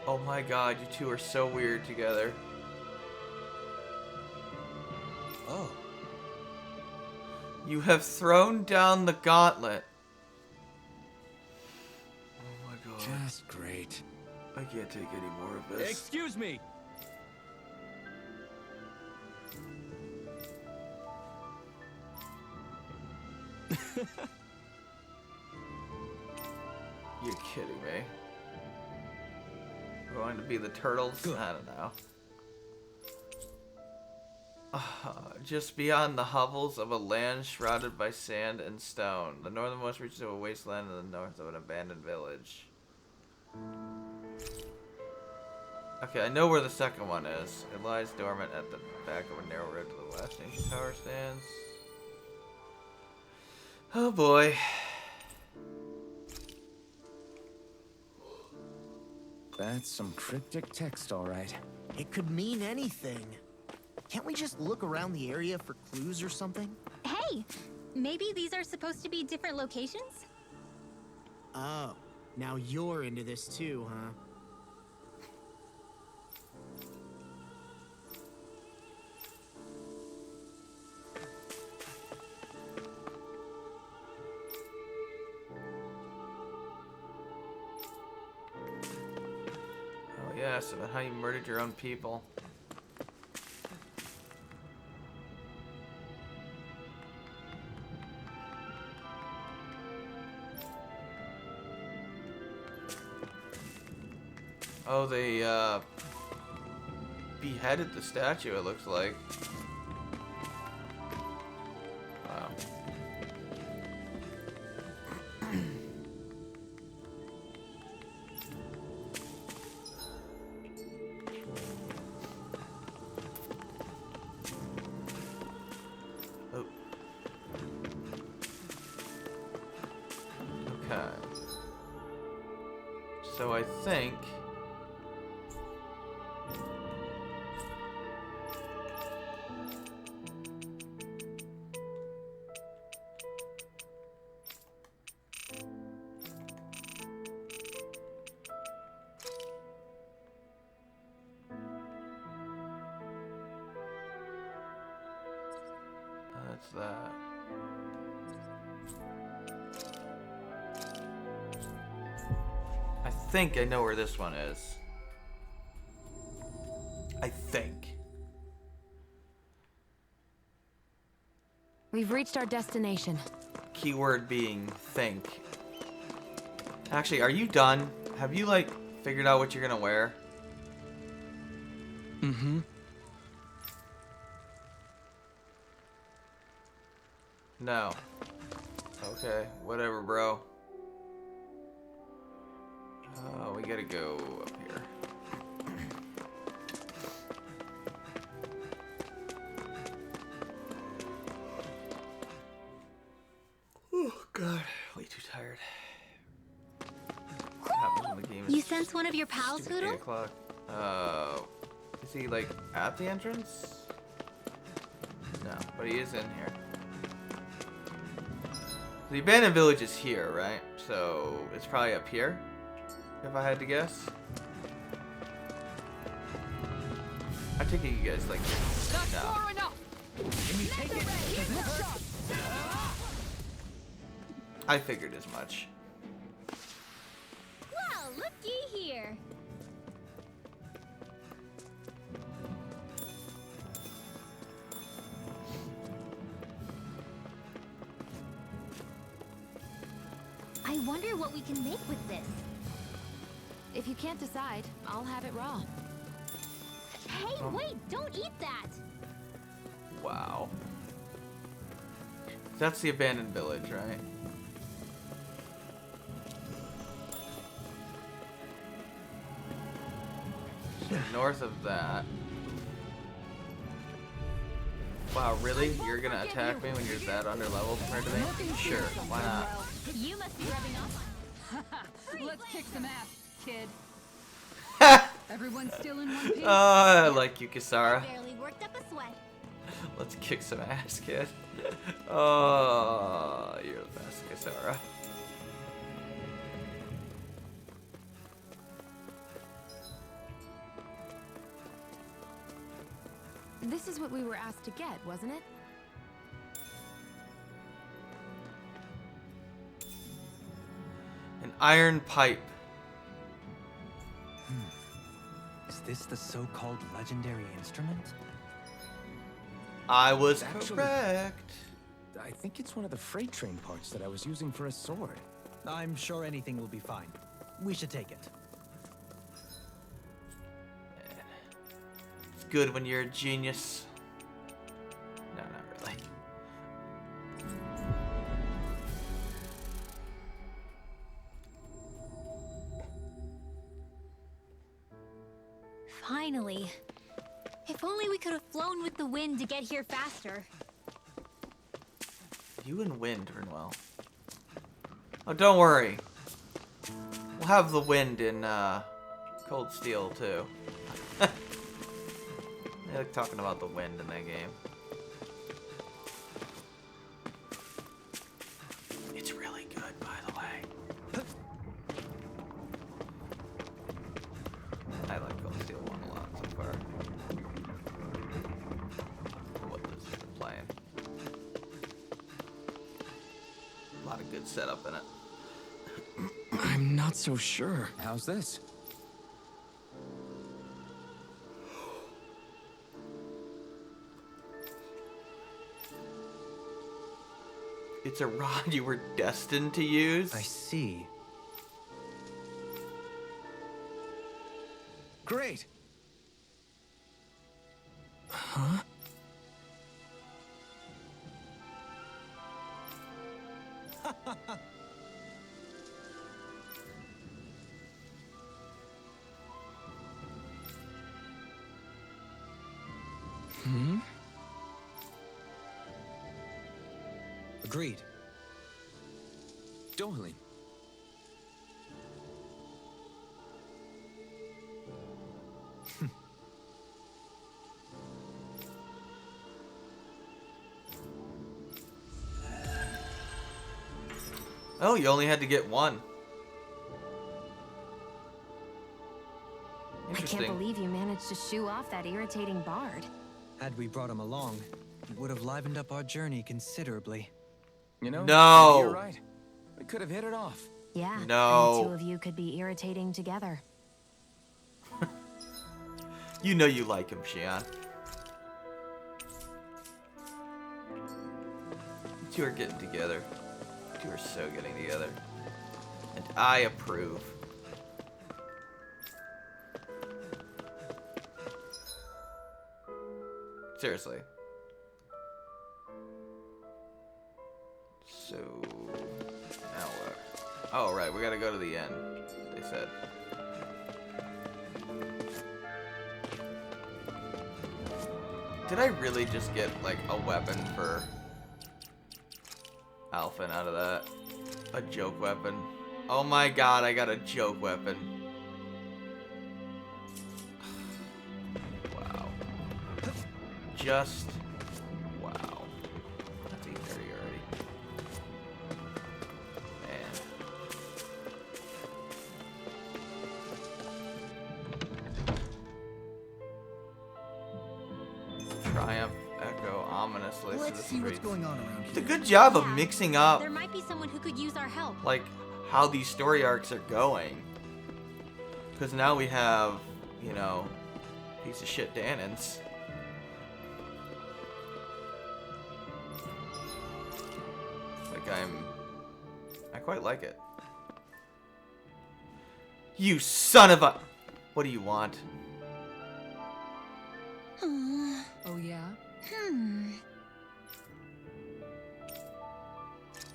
Oh my god, you two are so weird together. Oh. You have thrown down the gauntlet. Oh my god. Just great. I can't take any more of this. Excuse me! You're kidding me. Going to be the turtles? Good. I don't know. Just beyond the hovels of a land shrouded by sand and stone. The northernmost reaches to a wasteland in the north of an abandoned village. Okay, I know where the second one is. It lies dormant at the back of a narrow road to the west. Ancient tower stands. Oh boy. That's some cryptic text, all right. It could mean anything. Can't we just look around the area for clues or something? Hey, maybe these are supposed to be different locations? Oh, now you're into this too, huh? Oh yes, about how you murdered your own people. Oh, they, beheaded the statue, it looks like. Wow. Oh. Okay. So I think... That's that. I think I know where this one is. I think. We've reached our destination. Keyword being think. Actually, are you done? Have you, like, figured out what you're gonna wear? Mm-hmm. No. Okay, whatever, bro. We gotta go up here. Oh, God. Way too tired. What happens when the game is You sense one of your pals, stupid 8 Hoodle? o'clock? Is he, like, at the entrance? No, but he is in here. The abandoned village is here, right? So it's probably up here, if I had to guess. I take it you guys like this. No. I figured as much. Well, looky here. I wonder what we can make with this. If you can't decide, I'll have it raw. Hey, wait! Don't eat that! Wow. That's the abandoned village, right? So north of that. Wow, really? You're gonna attack me when you're that under level compared to me? Sure, why not? You must be rubbing off on... Let's kick some ass, kid. Everyone's still in one piece. Oh, I like you, Kisara. Barely worked up a sweat. Let's kick some ass, kid. Oh, you're the best, Kisara. This is what we were asked to get, wasn't it? An iron pipe. Is this the so-called legendary instrument? I was Actually, correct. I think it's one of the freight train parts that I was using for a sword. I'm sure anything will be fine. We should take it. It's good when you're a genius. No, not really. Finally. If only we could have flown with the wind to get here faster. You and wind, Rinwell. Oh, don't worry. We'll have the wind in Cold Steel too. They like talking about the wind in that game. It's really good, by the way. I like Cold Steel 1 a lot so far. For what this has been playing. A lot of good setup in it. I'm not so sure. How's this? It's a rod you were destined to use? I see. Great! Huh? Hmm? Agreed. Darling. Oh, you only had to get one. I can't believe you managed to shoo off that irritating bard. Had we brought him along, it would have livened up our journey considerably. You know, no. You're right. We could have hit it off. Yeah. No. And the two of you could be irritating together. You know you like him, Xion. You two are getting together. You two are so getting together. And I approve. Seriously. So now what? Oh right, we gotta go to the end, they said. Did I really just get like a weapon for Alphen out of that? A joke weapon. Oh my god, I got a joke weapon. Wow. Just wow. That's 8:30 already. Man. Triumph echo ominously. Let's see what's going on around It's a here. good job of mixing up There might be someone who could use our help. like how these story arcs are going. Because now we have, you know, piece of shit Danons. Like I quite like it. You son of a... What do you want? Oh, yeah?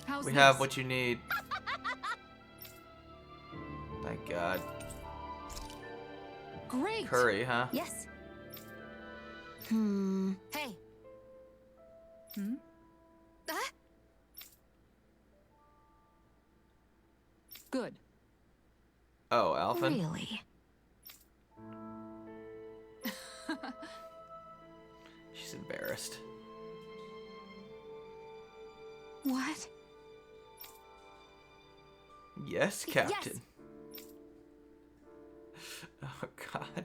How's We this? have what you need. Thank God. Great! Curry, huh? Yes. Hey. Hmm? Good. Oh, Alphen? Really? She's embarrassed. What? Yes, Captain. Oh, God.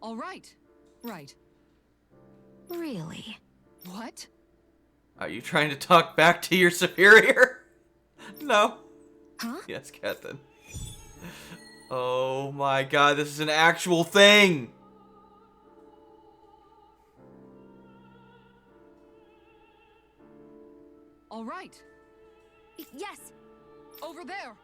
All right. Right. Really? What? Are you trying to talk back to your superior? No. Huh? Yes, Captain. Oh my God, this is an actual thing. All right. Yes. Over there.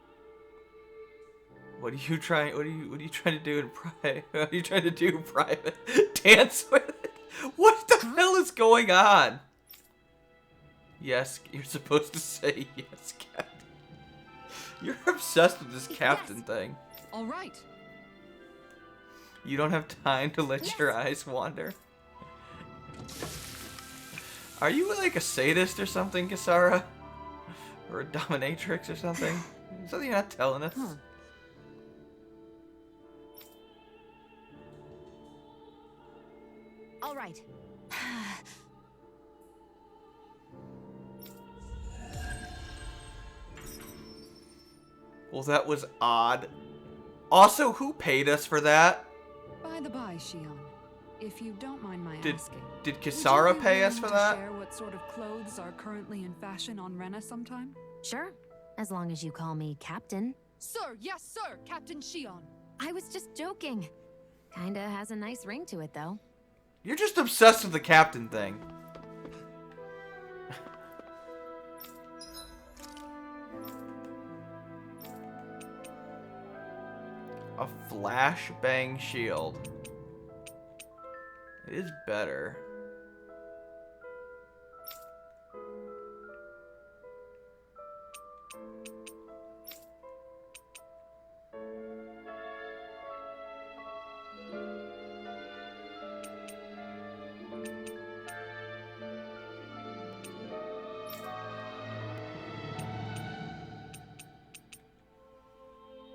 What are you trying? What are you trying to do in private? What are you trying to do in private? Dance with it? What the hell is going on? Yes, you're supposed to say yes, Captain. You're obsessed with this captain thing. All right. You don't have time to let your eyes wander. Are you like a sadist or something, Kisara? Or a dominatrix or something? Something you're not telling us? All right. Well, that was odd. Also, who paid us for that? By the by, Shion, if you don't mind my Did asking, Kisara would you be pay us willing for to that? share what sort of clothes are currently in fashion on Rena sometime? Sure, as long as you call me Captain. Sir, yes, sir, Captain Shion. I was just joking. Kinda has a nice ring to it, though. You're just obsessed with the captain thing. A flashbang shield. It is better.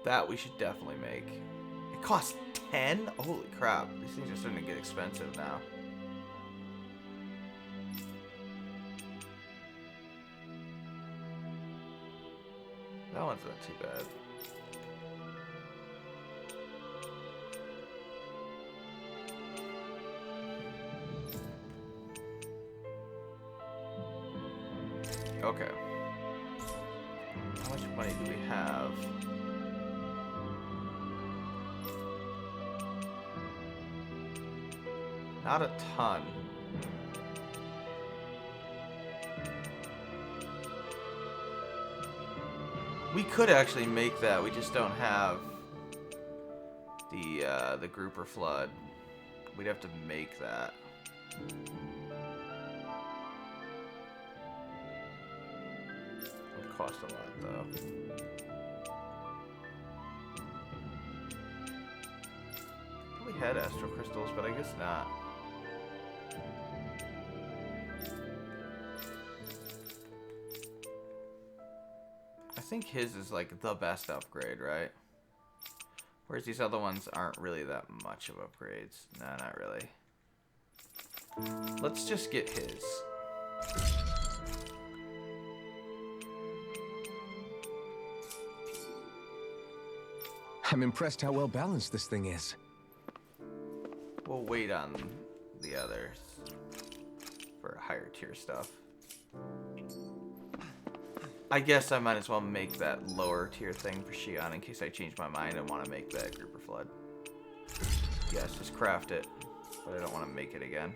That we should definitely make. It costs 10? Holy crap. These things are starting to get expensive now. That one's not too bad. Okay. How much money do we have? Not a ton. We could actually make that. We just don't have the grouper flood. We'd have to make that. It would cost a lot though. We had astral crystals, but I guess not. I think his is like the best upgrade, right? Whereas these other ones aren't really that much of upgrades. No, not really. Let's just get his. I'm impressed how well balanced this thing is. We'll wait on the others for higher tier stuff. I guess I might as well make that lower tier thing for Shion in case I change my mind and want to make that grouper flood. Yes, just craft it, but I don't want to make it again.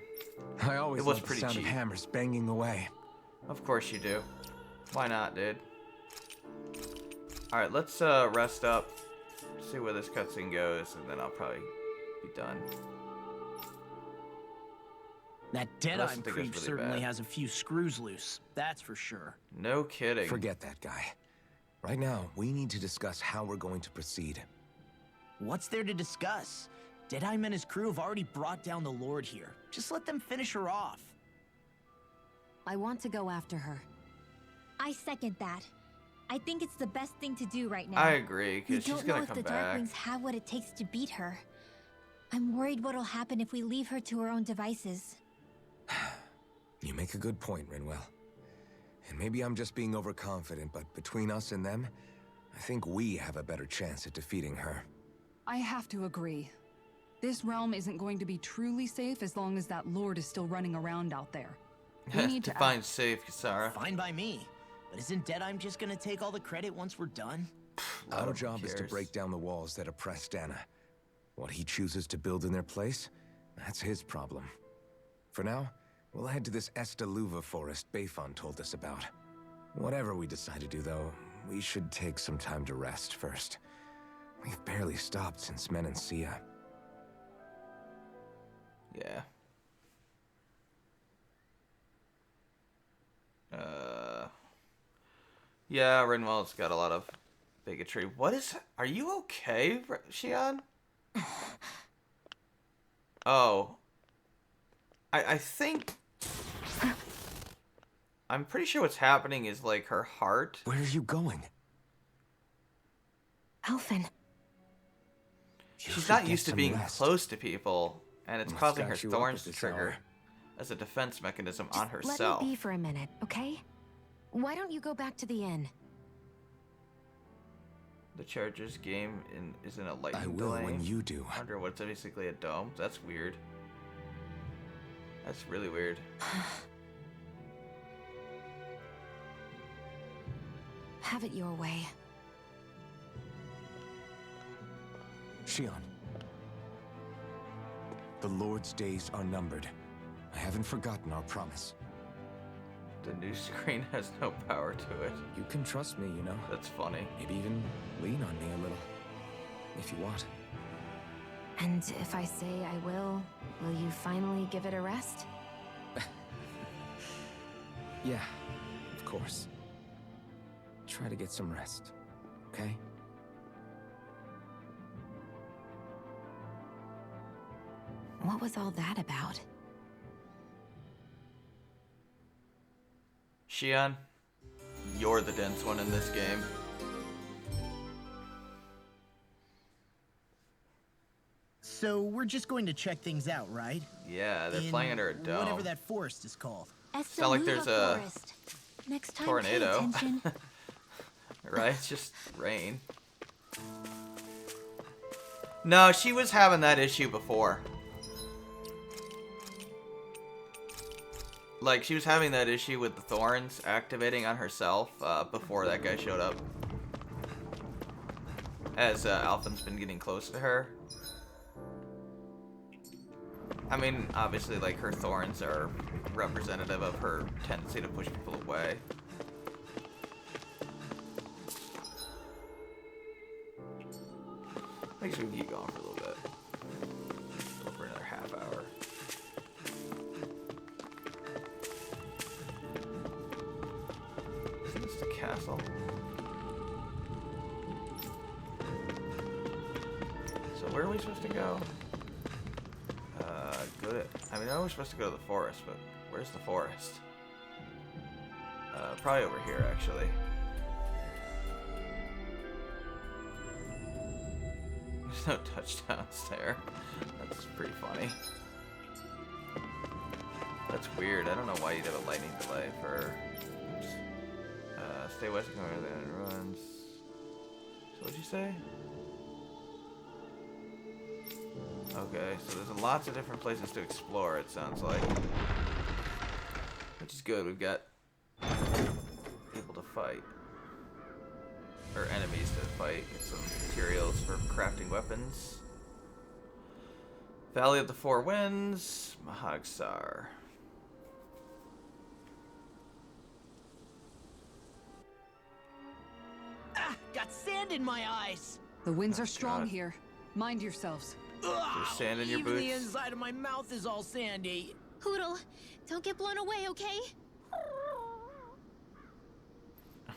I always It was love the pretty sound cheap. of hammers banging away. Of course you do. Why not, dude? Alright, let's rest up, see where this cutscene goes, and then I'll probably be done. That The rest Deadeye of it goes creep really certainly bad. has a few screws loose. That's for sure. No kidding. Forget that guy. Right now, we need to discuss how we're going to proceed. What's there to discuss? Deadeye and his crew have already brought down the Lord here. Just let them finish her off. I want to go after her. I second that. I think it's the best thing to do right now. I agree, We because she's don't know gonna if come the back. Darkwings have what it takes to beat her. I'm worried what'll happen if we leave her to her own devices. You make a good point, Rinwell. And maybe I'm just being overconfident, but between us and them, I think we have a better chance at defeating her. I have to agree. This realm isn't going to be truly safe as long as that Lord is still running around out there. We need to Define act. safe, Kisara. Fine by me. But isn't Deadeye just gonna take all the credit once we're done? Our Who job is to cares? break down the walls that oppress Dana. What he chooses to build in their place, that's his problem. For now, we'll head to this Estaluva forest Bayfon told us about. Whatever we decide to do, though, we should take some time to rest first. We've barely stopped since Menancia. Yeah. Yeah, Rinwell's got a lot of bigotry. What is... Are you okay, Shion? Oh. I think... I'm pretty sure what's happening is, like, her heart. Where are you going? Alphen. She's not used to being close to people, and it's causing her scotch you up thorns at to this trigger hour. as a defense mechanism on Let herself. me be for a minute, okay? Why don't you go back to the inn? The Chargers game is in a lightning I will delay. when you do. Under what's basically a dome. That's weird. That's really weird. Have it your way. Shion. The Lord's days are numbered. I haven't forgotten our promise. The new screen has no power to it. You can trust me, you know. That's funny. Maybe even lean on me a little. If you want. And if I say I will you finally give it a rest? Yeah, of course. Try to get some rest, okay? What was all that about? Shion, you're the dense one in this game. So we're just going to check things out, right? Yeah, they're flying under a dome. Whatever that forest is called. Sound like there's a Forest. Next time, tornado. pay attention. Right? It's just rain. No, she was having that issue before. Like, she was having that issue with the thorns activating on herself before that guy showed up. As Alphen's been getting close to her. I mean, obviously, like, her thorns are representative of her tendency to push people away. I guess we can keep going for a little bit. Go for another half hour. Isn't this the castle? So where are we supposed to go? I mean, I know we're supposed to go to the forest, but where's the forest? Probably over here, actually. There's no touchdowns there. That's pretty funny. That's weird. I don't know why you'd have a lightning delay for... Oops. Stay west of the ruins. So what'd you say? Okay, so there's lots of different places to explore, it sounds like. Which is good. We've got people to fight. Or enemies to fight. Get some materials for crafting weapons. Valley of the Four Winds. Mahagsar. Ah! Got sand in my eyes! The winds are strong here. Mind yourselves. There's sand in your Even the boots. inside of my mouth is all sandy. Hootle, don't get blown away, okay? I'm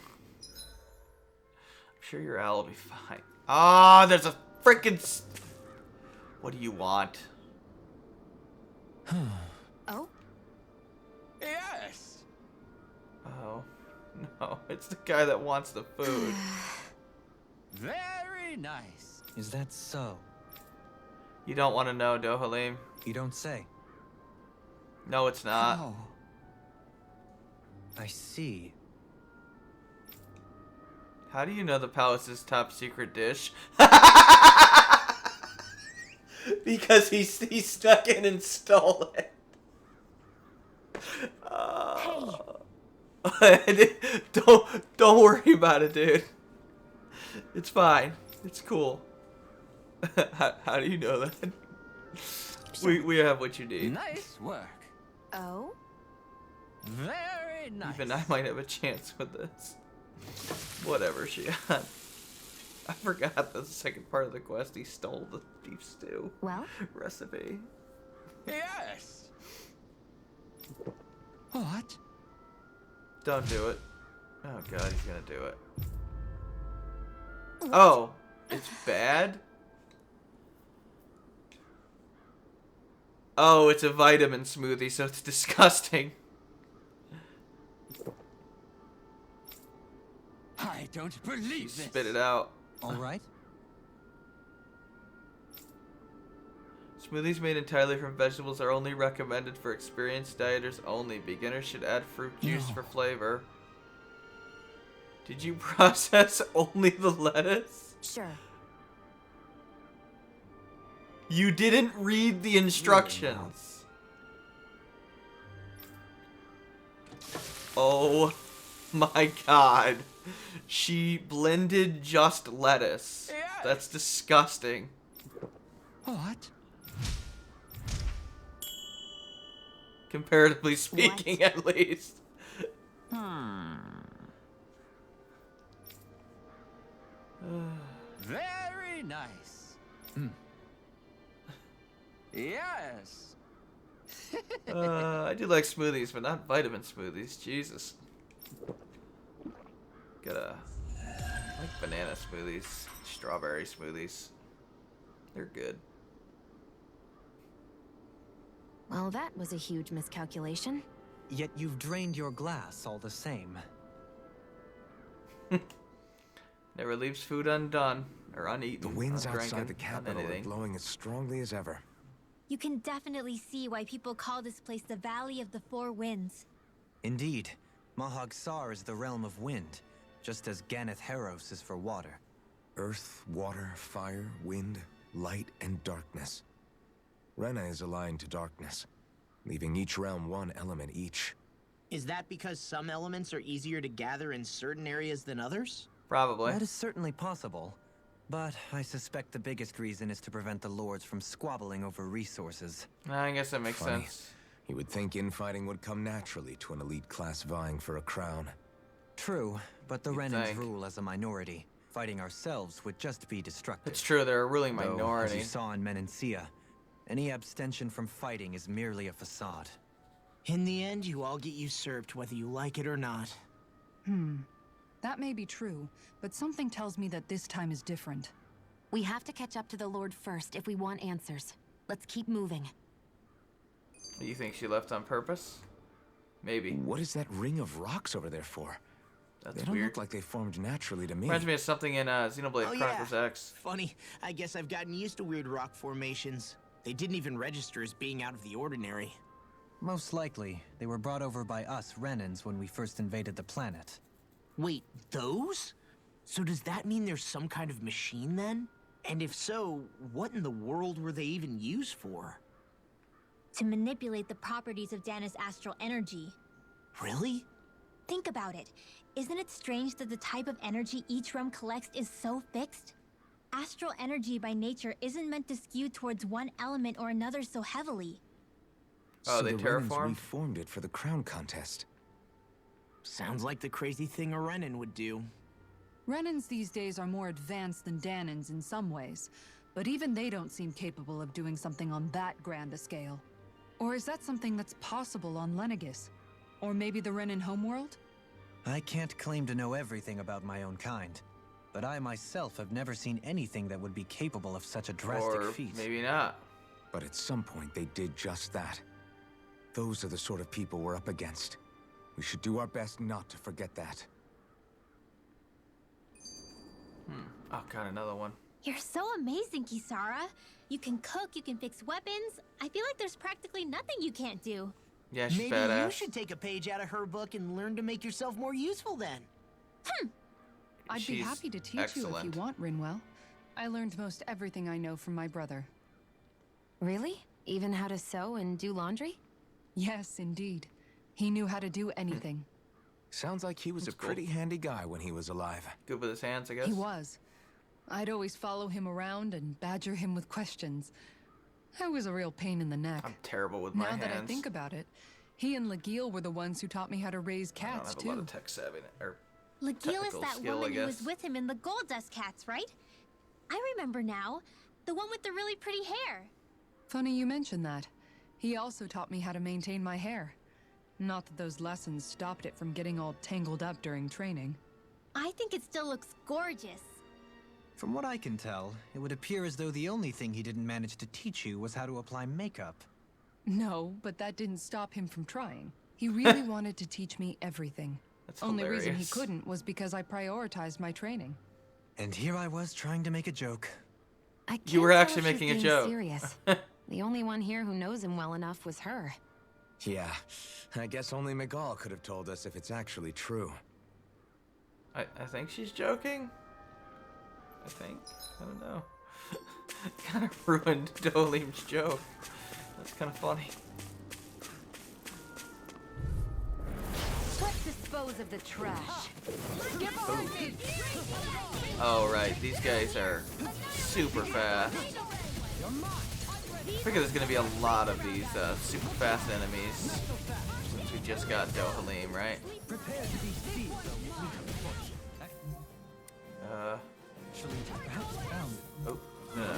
sure your owl will be fine. Ah, there's a freaking... What do you want? Oh? Yes! Oh, no. It's the guy that wants the food. Very nice. Is that so? You don't want to know, Dohalim? You don't say. No, it's not. Oh. I see. How do you know the palace's top secret dish? Because he snuck in and stole it. Don't worry about it, dude. It's fine. It's cool. How do you know that? We have what you need. Nice work. Oh? Very nice. Even I might have a chance with this. Whatever, Shion. I forgot the second part of the quest. He stole the beef stew Well? recipe. Yes! What? Don't do it. Oh god, he's gonna do it. Oh, it's bad? Oh, it's a vitamin smoothie, so it's disgusting. I don't believe this. Spit it out. All right. Smoothies made entirely from vegetables are only recommended for experienced dieters only. Beginners should add fruit juice for flavor. Did you process only the lettuce? Sure. You didn't read the instructions. Oh my god. She blended just lettuce. That's disgusting. What? Comparatively speaking, at least. Very nice. Yes. I do like smoothies, but not vitamin smoothies. Jesus. I like banana smoothies, strawberry smoothies. They're good. Well, that was a huge miscalculation. Yet you've drained your glass all the same. Never leaves food undone or uneaten. The winds undrinking, outside the capital are blowing as strongly as ever. You can definitely see why people call this place the Valley of the Four Winds. Indeed, Mahag Sar is the realm of wind, just as Ganeth Heros is for water. Earth, water, fire, wind, light, and darkness. Rena is aligned to darkness, leaving each realm one element each. Is that because some elements are easier to gather in certain areas than others? Probably. That is certainly possible, but I suspect the biggest reason is to prevent the lords from squabbling over resources. I guess that makes Funny. sense. You would think infighting would come naturally to an elite class vying for a crown. True, but the You'd Renans think. rule as a minority. Fighting ourselves would just be destructive. It's true, they're a ruling Though, minority. as you saw in Menencia, any abstention from fighting is merely a facade. In the end, you all get usurped whether you like it or not. That may be true, but something tells me that this time is different. We have to catch up to the Lord first if we want answers. Let's keep moving. Do you think she left on purpose? Maybe. What is that ring of rocks over there for? That's They don't weird. look like they formed naturally to me. Reminds me of something in Xenoblade Chronicles X. Funny, I guess I've gotten used to weird rock formations. They didn't even register as being out of the ordinary. Most likely, they were brought over by us Renans when we first invaded the planet. Wait, those? So does that mean there's some kind of machine then? And if so, what in the world were they even used for? To manipulate the properties of Dana's astral energy. Really? Think about it. Isn't it strange that the type of energy each realm collects is so fixed? Astral energy by nature isn't meant to skew towards one element or another so heavily. Oh, So they the Renans terraformed? reformed it for the crown contest. Sounds like the crazy thing a Renan would do. Renans these days are more advanced than Danans in some ways, but even they don't seem capable of doing something on that grand a scale. Or is that something that's possible on Lenegis? Or maybe the Renan homeworld? I can't claim to know everything about my own kind, but I myself have never seen anything that would be capable of such a drastic Or feat. maybe not. But at some point, they did just that. Those are the sort of people we're up against. We should do our best not to forget that. Oh god, another one. You're so amazing, Kisara. You can cook, you can fix weapons. I feel like there's practically nothing you can't do. Yeah, she's Maybe badass. you should take a page out of her book and learn to make yourself more useful then. I'd be She's happy to teach you if excellent. you want, Rinwell. I learned most everything I know from my brother. Really? Even how to sew and do laundry? Yes, indeed. He knew how to do anything. Sounds like he was That's a pretty handy guy when he was alive. Good with his hands, I guess. He was. I'd always follow him around and badger him with questions. I was a real pain in the neck. I'm terrible with my Now hands. that I think about it, he and Legil were the ones who taught me how to raise I don't cats, have a lot too. of tech savvy. Or Legil is technical that skill, I woman who was guess. with him in the Gold Dust Cats, right? I remember now. The one with the really pretty hair. Funny you mention that. He also taught me how to maintain my hair. Not that those lessons stopped it from getting all tangled up during training. I think it still looks gorgeous. From what I can tell, it would appear as though the only thing he didn't manage to teach you was how to apply makeup. No, but that didn't stop him from trying. He really wanted to teach me everything. That's Only hilarious. reason he couldn't was because I prioritized my training. And here I was trying to make a joke. I can't You were tell actually if she's making a being joke. Serious. The only one here who knows him well enough was her. Yeah, I guess only Miguel could have told us if it's actually true. I think she's joking. I think. I don't know. Kind of ruined Dolim's joke. That's kind of funny. Let's dispose of the trash. Oh, right. These guys are super fast. I figure there's going to be a lot of these super fast enemies. Since we just got Dohalim, right? Oh, no.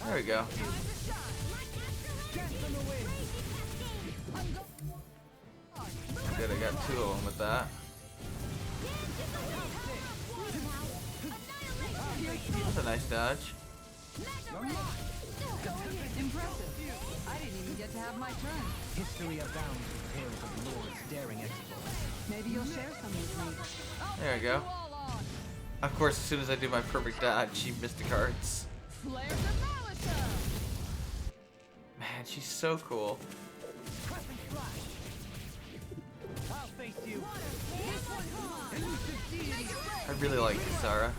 There we go. Good, I got 2 of them with that. That's a nice dodge. Impressive. I didn't even get to have my turn. History abounds with tales of lords daring exploits. Maybe you'll share some with me. There we go. Of course, as soon as I do my perfect dodge, she missed the cards. Man, she's so cool. I really like Kisara.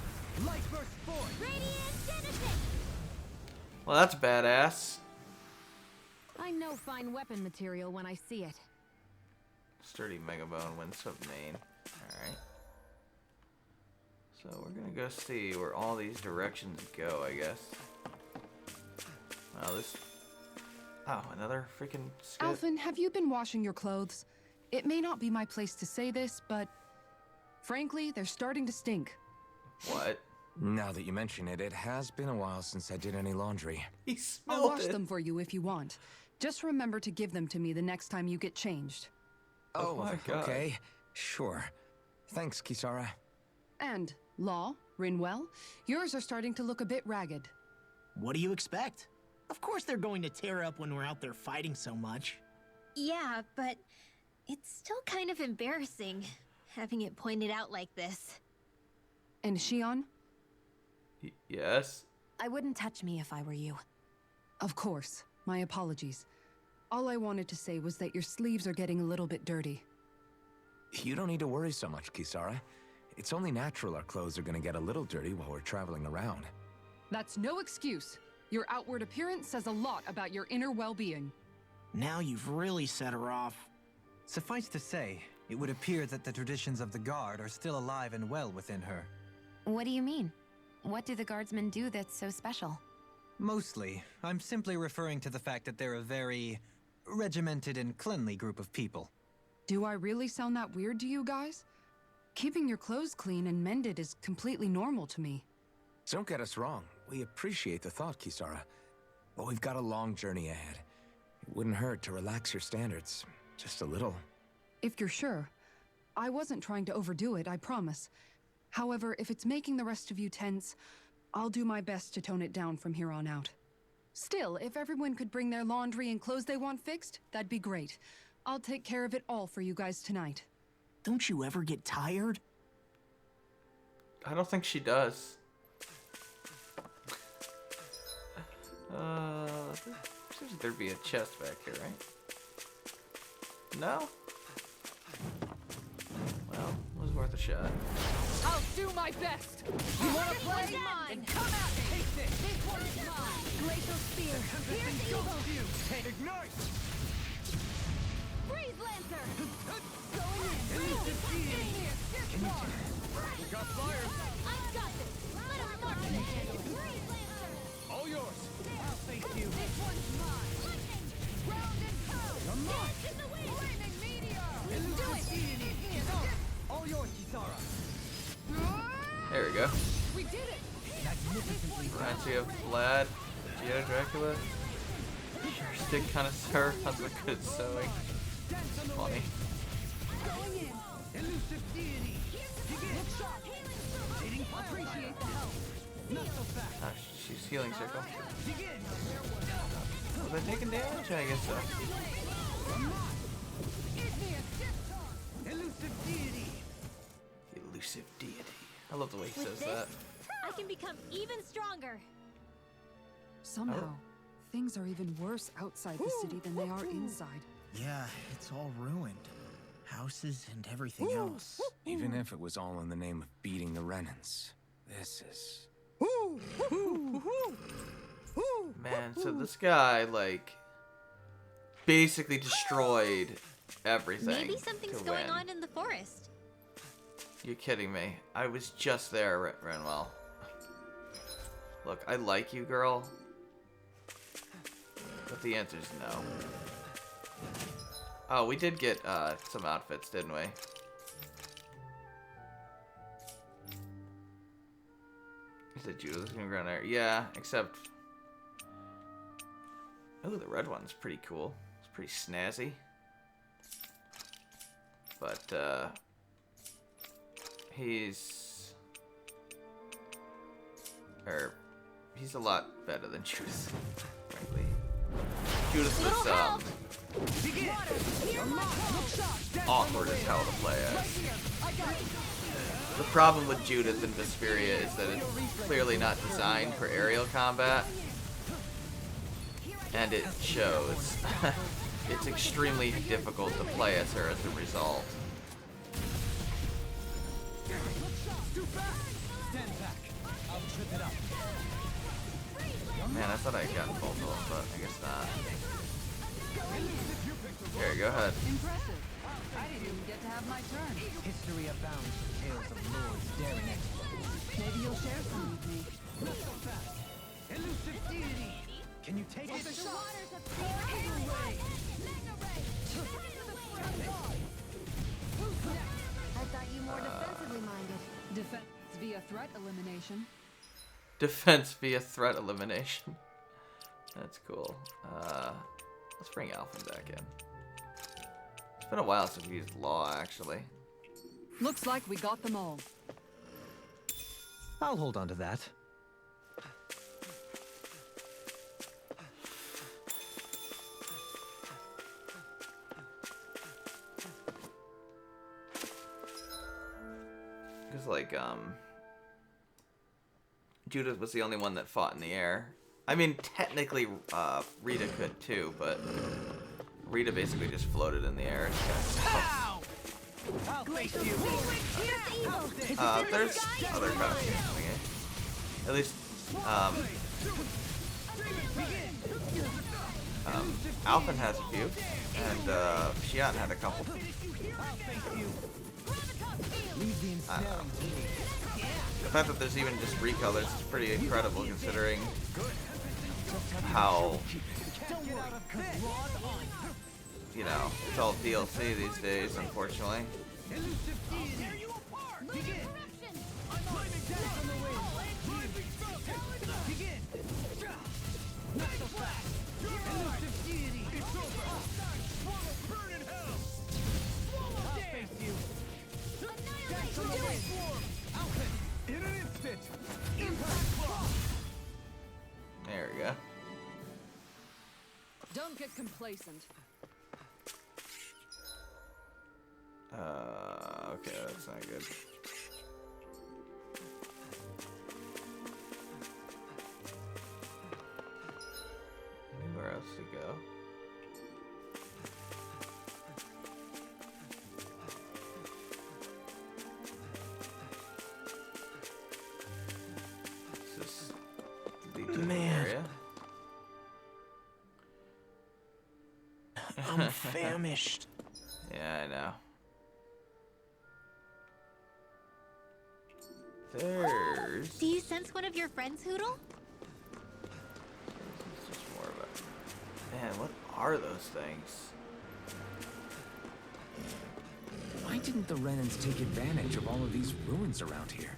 Well, that's badass. I know fine weapon material when I see it. Sturdy Megabone wins some main. Alright. So we're gonna go see where all these directions go, I guess. Wow, this... Oh, another freaking skip. Alphen, have you been washing your clothes? It may not be my place to say this, but... frankly, they're starting to stink. What? Now that you mention it, it has been a while since I did any laundry. He I'll smelled wash it. them for you if you want. Just remember to give them to me the next time you get changed. Oh my God. Okay. Sure. Thanks, Kisara. And, Law, Rinwell, yours are starting to look a bit ragged. What do you expect? Of course they're going to tear up when we're out there fighting so much. Yeah, but it's still kind of embarrassing having it pointed out like this. And Shion? Yes? I wouldn't touch me if I were you. Of course. My apologies. All I wanted to say was that your sleeves are getting a little bit dirty. You don't need to worry so much, Kisara. It's only natural our clothes are gonna get a little dirty while we're traveling around. That's no excuse. Your outward appearance says a lot about your inner well-being. Now you've really set her off. Suffice to say, it would appear that the traditions of the Guard are still alive and well within her. What do you mean? What do the guardsmen do that's so special? Mostly, I'm simply referring to the fact that they're a very regimented and cleanly group of people. Do I really sound that weird to you guys? Keeping your clothes clean and mended is completely normal to me. Don't get us wrong. We appreciate the thought, Kisara. But we've got a long journey ahead. It wouldn't hurt to relax your standards. Just a little. If you're sure. I wasn't trying to overdo it, I promise. However, if it's making the rest of you tense, I'll do my best to tone it down from here on out. Still, if everyone could bring their laundry and clothes they want fixed, that'd be great. I'll take care of it all for you guys tonight. Don't you ever get tired? I don't think she does. Seems like there'd be a chest back here, right? No? Well, it was worth a shot. I'll do my best! You wanna play? Then come at me! Take this! This one is mine! Glacial Spear! Here's you! Ignite! Freeze Lancer! We got fire! I got this! Let him mark the handle! Freeze Lancer! All yours! I'll face you! This one's mine! Lightning! Ground and pound! You're mine! In the wind! Flaming meteor! Let's do it! All yours, Reminds me of Vlad, Vegeta, Dracula. Sure, stick connoisseur has a good sewing. It's funny. Ah, she's healing circle. Was I taking damage? I guess so. Elusive deity. I love the way he With says this, that. I can become even stronger. Somehow, things are even worse outside the city than they are inside. Yeah, it's all ruined. Houses and everything else. Even if it was all in the name of beating the Renans, this is... Man, so this guy, like, basically destroyed everything. Maybe something's to going win. on in the forest. You're kidding me. I was just there, Renwell. Look, I like you, girl. But the answer's no. Oh, we did get some outfits, didn't we? Is it Judith's gonna go there? Yeah, except... Oh, the red one's pretty cool. It's pretty snazzy. But, he's a lot better than Judith, frankly. Judith was awkward as hell to play as. The problem with Judith and Vesperia is that it's clearly not designed for aerial combat, and it shows. It's extremely difficult to play as her as a result. Man, I thought I got both of them, but I guess not. Here, go ahead. Impressive. I didn't even get to have my turn. History abounds with tales of lords daring exploits. Maybe you'll share some with me. Elusive deity! Can you take it? I thought you more defensively minded. Defense via threat elimination. Defense via threat elimination. That's cool. Let's bring Alphen back in. It's been a while since we used Law, actually. Looks like we got them all. I'll hold on to that. Because, like, Judith was the only one that fought in the air. I mean, technically, Rita could too, but Rita basically just floated in the air. There's other costumes in the game. At least, Alphen has a few, and Xion had a couple. I don't know. The fact that there's even just recolors is pretty incredible, considering how, you know, it's all DLC these days, unfortunately. There we go. Don't get complacent. Okay, that's not good. Anywhere else to go? Is this lead to the area? I'm famished. Yeah, I know. There's Do you sense one of your friends, Hootle? just more of a... Man, what are those things? Why didn't the Renans take advantage of all of these ruins around here?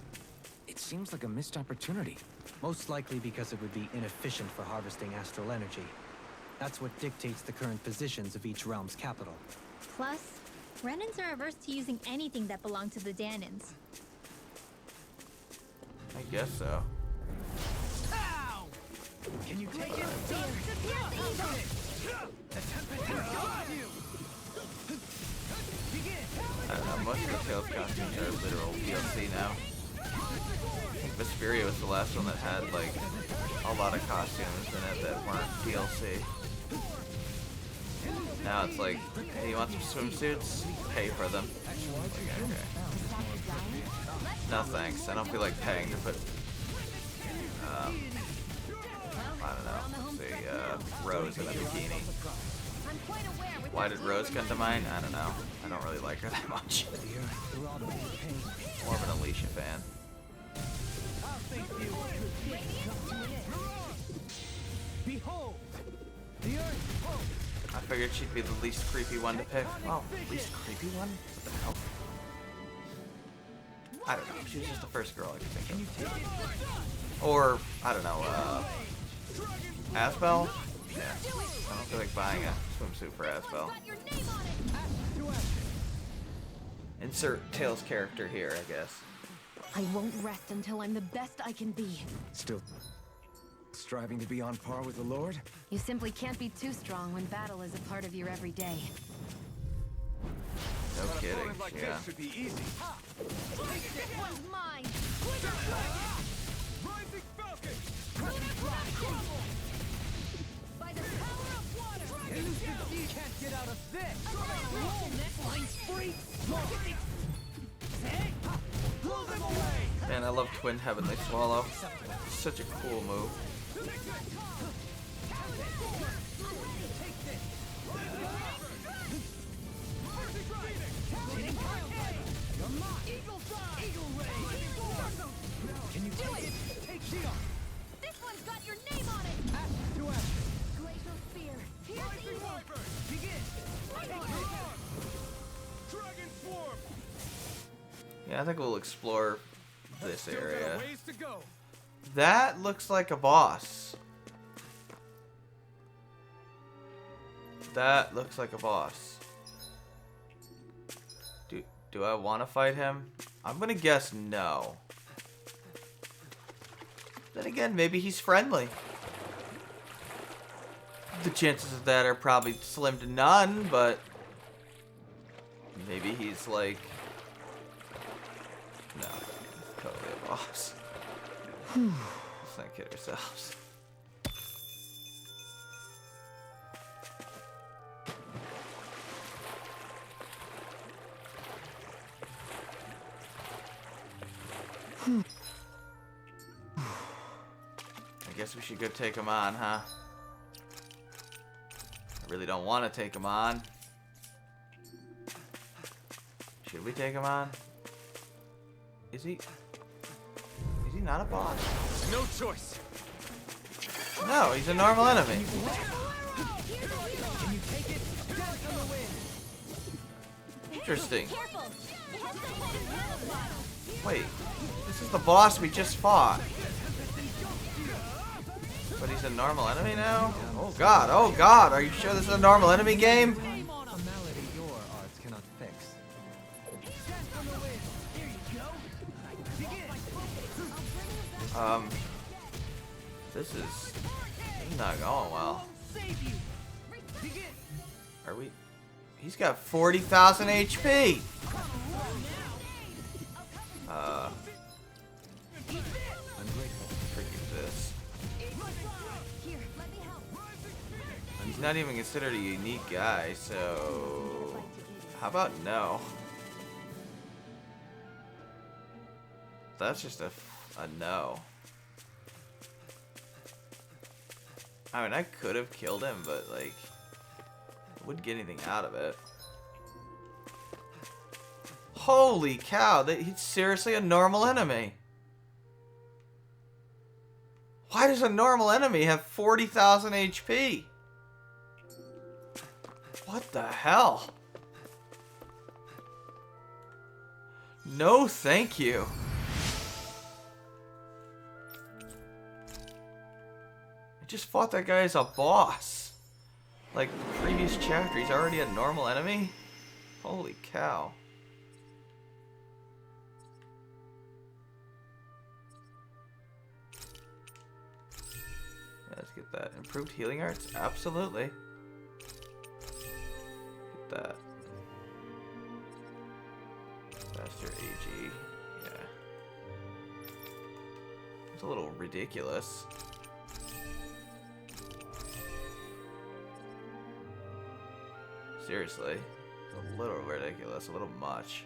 It's seems like a missed opportunity. Most likely because it would be inefficient for harvesting astral energy. That's what dictates the current positions of each realm's capital. Plus, Renans are averse to using anything that belonged to the Danans. I guess so. Can you take it? I don't know, most of the Tales costumes are literal DLC now. I think Vesperia was the last one that had, like, a lot of costumes in it that weren't DLC. Now it's like, hey, you want some swimsuits? Pay for them. Like, okay. No thanks, I don't feel like paying to put, I don't know, say, Rose in a bikini. Why did Rose come to mind? I don't know. I don't really like her that much. More of an Alicia fan. Behold, the earth. I figured she'd be the least creepy one to pick. Oh, least creepy one? What the hell? I don't know. She was just the first girl I could think of. Or, I don't know, Asbel? Yeah. I don't feel like buying a swimsuit for Asbel. Insert Tails character here, I guess. I won't rest until I'm the best I can be. Still striving to be on par with the Lord? You simply can't be too strong when battle is a part of your everyday. No kidding, yeah. Should be easy. This one's mine! Rising Falcon! By the power of water! You can't get out of this! Roll, neckline spree! Blow them away! Man, I love Twin Heavenly Swallow. Such a cool move. Can you take it? Take Shion! This one's got your name on it! Ash to action! Glacial Spear! Here's Rising evil! Wyvern! Begin! Dragon Swarm! Yeah, I think we'll explore this Still got a area. ways to go. That looks like a boss. That looks like a boss. Do I want to fight him? I'm gonna guess no. Then again, maybe he's friendly. The chances of that are probably slim to none, but maybe he's like, no, he's totally a boss. Let's not kid ourselves. I guess we should go take him on, huh? I really don't want to take him on. Should we take him on? Is he not a boss? No choice! No, he's a normal enemy. Can you take it? Death on the wind! Interesting. Careful! It has the head of Manapod. Wait, this is the boss we just fought. But he's a normal enemy now? Oh god, are you sure this is a normal enemy game? A malady your arts cannot fix. This is not going well. Are we? He's got 40,000 HP. Freaking this. He's not even considered a unique guy, so how about no? That's just a no. I mean, I could have killed him, but like, I wouldn't get anything out of it. Holy cow, he's seriously a normal enemy. Why does a normal enemy have 40,000 HP? What the hell? No, thank you. just fought that guy as a boss. Like, previous chapter, he's already a normal enemy? Holy cow. Yeah, let's get that. Improved healing arts? Absolutely. Get that. Faster AG. Yeah. It's a little ridiculous. Seriously. It's a little ridiculous, a little much.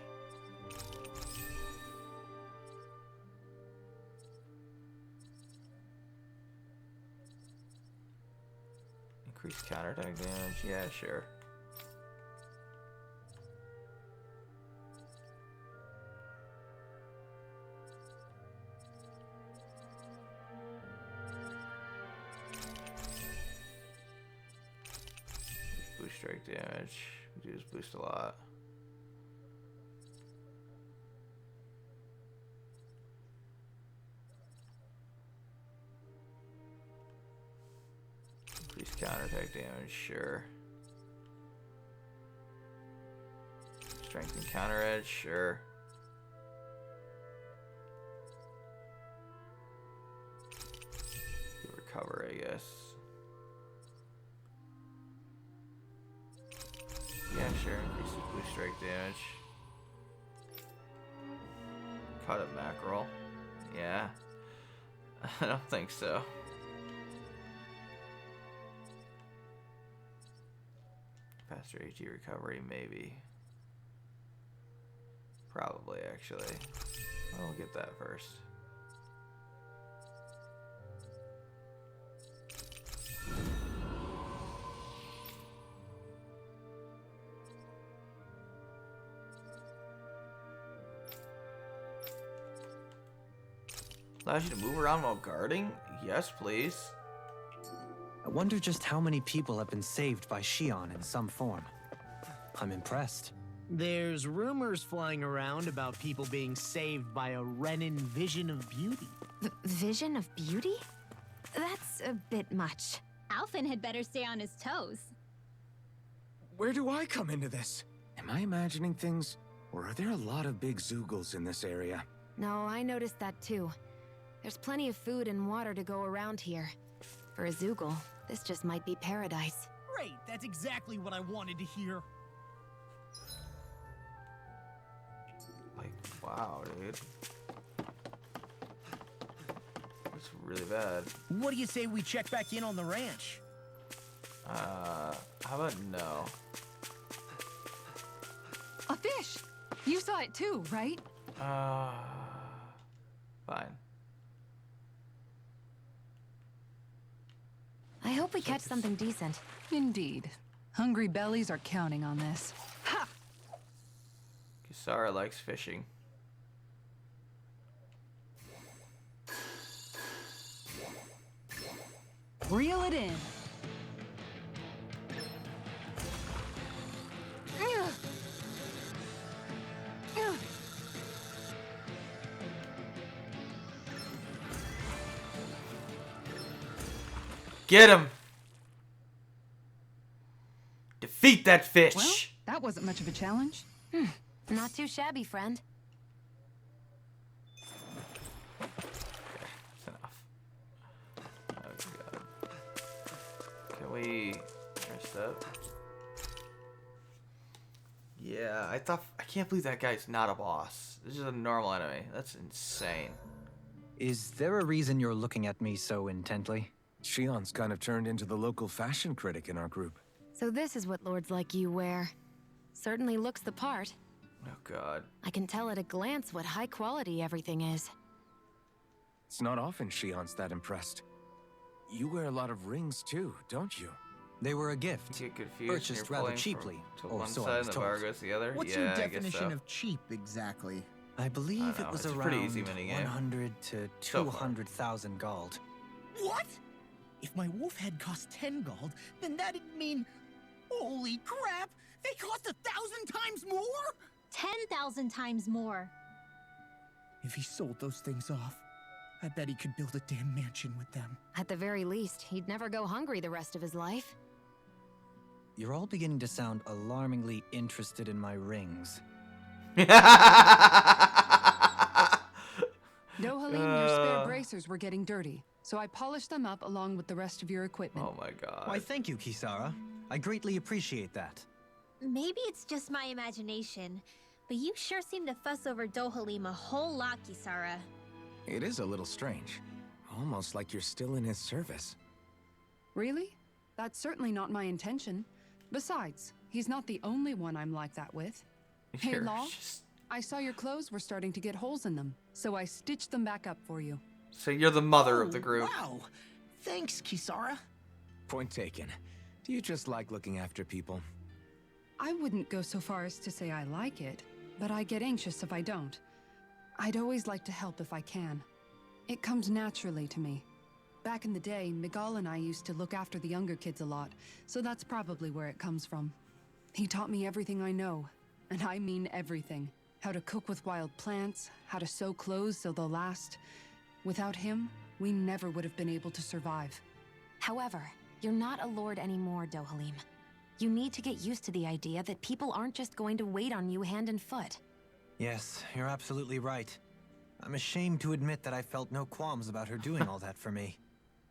Increased counterattack damage, yeah, sure. Boost strike damage. We do just boost a lot. Increase counterattack damage, sure. Strength and counter edge, sure. Recover, I guess. Yeah, sure. Increases boost strike damage. Cut up mackerel. Yeah. I don't think so. Faster AG recovery, maybe. Probably, actually. I'll get that first. Allows you to move around while guarding? Yes, please. I wonder just how many people have been saved by Shion in some form. I'm impressed. There's rumors flying around about people being saved by a Renin vision of beauty. Vision of beauty? That's a bit much. Alphen had better stay on his toes. Where do I come into this? Am I imagining things? Or are there a lot of big Zoogles in this area? No, I noticed that too. There's plenty of food and water to go around here. For a Zoogle, this just might be paradise. Great, that's exactly what I wanted to hear. Like, wow, dude. That's really bad. What do you say we check back in on the ranch? How about no? A fish! You saw it too, right? Fine. I hope we catch something decent. Indeed. Hungry bellies are counting on this. Ha! Kisara likes fishing. Reel it in. Get him! Defeat that fish! Well, that wasn't much of a challenge. Not too shabby, friend. That's enough. Oh god. Can we rest up? Yeah, I can't believe that guy's not a boss. This is a normal enemy. That's insane. Is there a reason you're looking at me so intently? Shion's kind of turned into the local fashion critic in our group. So this is what lords like you wear. Certainly looks the part. Oh god. I can tell at a glance what high quality everything is. It's not often Shion's that impressed. You wear a lot of rings too, don't you? They were a gift. You get confused. Purchased you're rather pulling cheaply, To or one so I side was and the told. bar goes to the other. What's yeah, your I guess definition so. of cheap exactly? I believe I it was it's a around pretty easy minigame. 100 to So far. 200,000 gold. What? If my wolf head cost 10 gold, then that'd mean... Holy crap! They cost 1,000 times more? 10,000 times more. If he sold those things off, I bet he could build a damn mansion with them. At the very least, he'd never go hungry the rest of his life. You're all beginning to sound alarmingly interested in my rings. Dohalim, your spare bracers were getting dirty, so I polished them up along with the rest of your equipment. Oh my god. Why, thank you, Kisara. I greatly appreciate that. Maybe it's just my imagination, but you sure seem to fuss over Dohalim a whole lot, Kisara. It is a little strange. Almost like you're still in his service. Really? That's certainly not my intention. Besides, he's not the only one I'm like that with. Hey, You're Law, just- I saw your clothes were starting to get holes in them, so I stitched them back up for you. So you're the mother of the group. Wow. Thanks, Kisara. Point taken. Do you just like looking after people? I wouldn't go so far as to say I like it, but I get anxious if I don't. I'd always like to help if I can. It comes naturally to me. Back in the day, Miguel and I used to look after the younger kids a lot, so that's probably where it comes from. He taught me everything I know, and I mean everything. How to cook with wild plants, how to sew clothes so they'll last. Without him, we never would have been able to survive. However, you're not a lord anymore, Dohalim. You need to get used to the idea that people aren't just going to wait on you hand and foot. Yes, you're absolutely right. I'm ashamed to admit that I felt no qualms about her doing all that for me.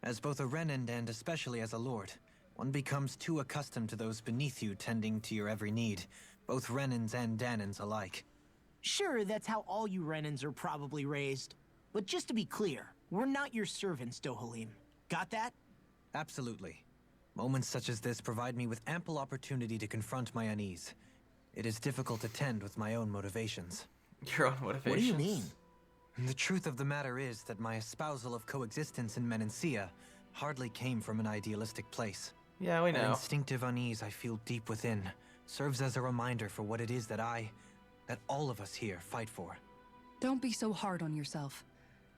As both a Renan and especially as a lord, one becomes too accustomed to those beneath you tending to your every need, both Renans and Danans alike. Sure, that's how all you Renans are probably raised. But just to be clear, we're not your servants, Dohalim. Got that? Absolutely. Moments such as this provide me with ample opportunity to confront my unease. It is difficult to tend with my own motivations. Your own motivations. What do you mean? The truth of the matter is that my espousal of coexistence in Menancia hardly came from an idealistic place. Yeah, we That know. instinctive unease I feel deep within serves as a reminder for what it is that all of us here fight for. Don't be so hard on yourself.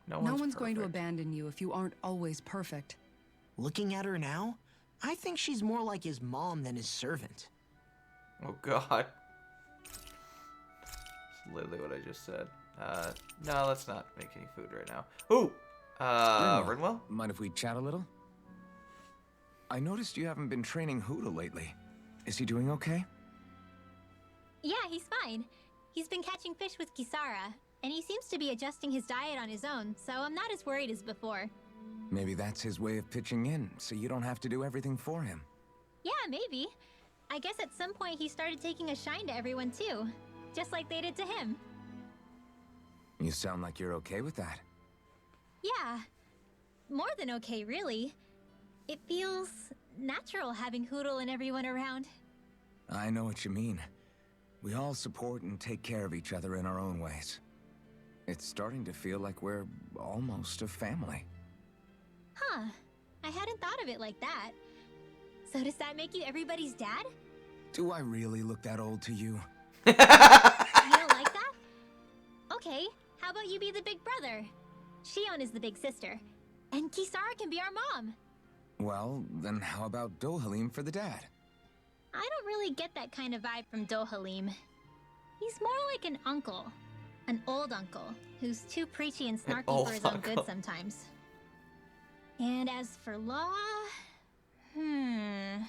No No one's one's going to perfect. abandon you if you aren't always perfect. Looking at her now, I think she's more like his mom than his servant. Oh god. That's literally what I just said. No, let's not make any food right now. Ooh! Rinwell? Mind if we chat a little? I noticed you haven't been training Huda lately. Is he doing okay? Yeah, he's fine. He's been catching fish with Kisara, and he seems to be adjusting his diet on his own, so I'm not as worried as before. Maybe that's his way of pitching in, so you don't have to do everything for him. Yeah, maybe. I guess at some point he started taking a shine to everyone too, just like they did to him. You sound like you're okay with that. Yeah. More than okay, really. It feels natural having Hoodle and everyone around. I know what you mean. We all support and take care of each other in our own ways. It's starting to feel like we're almost a family. Huh. I hadn't thought of it like that. So does that make you everybody's dad? Do I really look that old to you? You don't like that? Okay, how about you be the big brother? Shion is the big sister. And Kisara can be our mom. Well, then how about Dohalim for the dad? I don't really get that kind of vibe from Dohalim. He's more like an uncle. An old uncle, who's too preachy and snarky old for his own uncle. good sometimes. And as for Law... Well,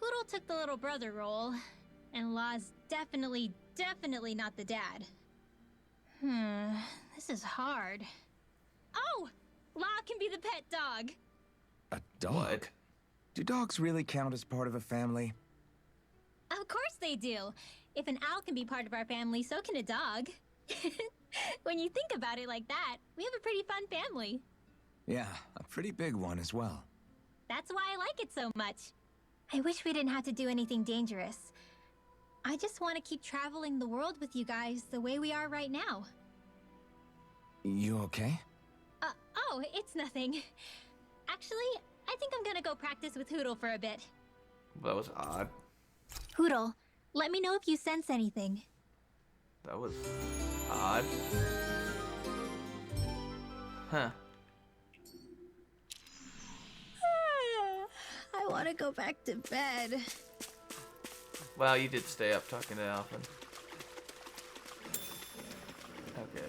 Hoodle took the little brother role, and Law's definitely not the dad. This is hard. Oh! Law can be the pet dog! A dog? What? Do dogs really count as part of a family? Of course they do! If an owl can be part of our family, so can a dog. When you think about it like that, we have a pretty fun family. Yeah, a pretty big one as well. That's why I like it so much. I wish we didn't have to do anything dangerous. I just want to keep traveling the world with you guys the way we are right now. You okay? Oh, it's nothing. Actually, I think I'm gonna go practice with Hoodle for a bit. That was odd. Hoodle, let me know if you sense anything. That was odd. Huh. I want to go back to bed. Well, you did stay up talking to Alphen. Okay.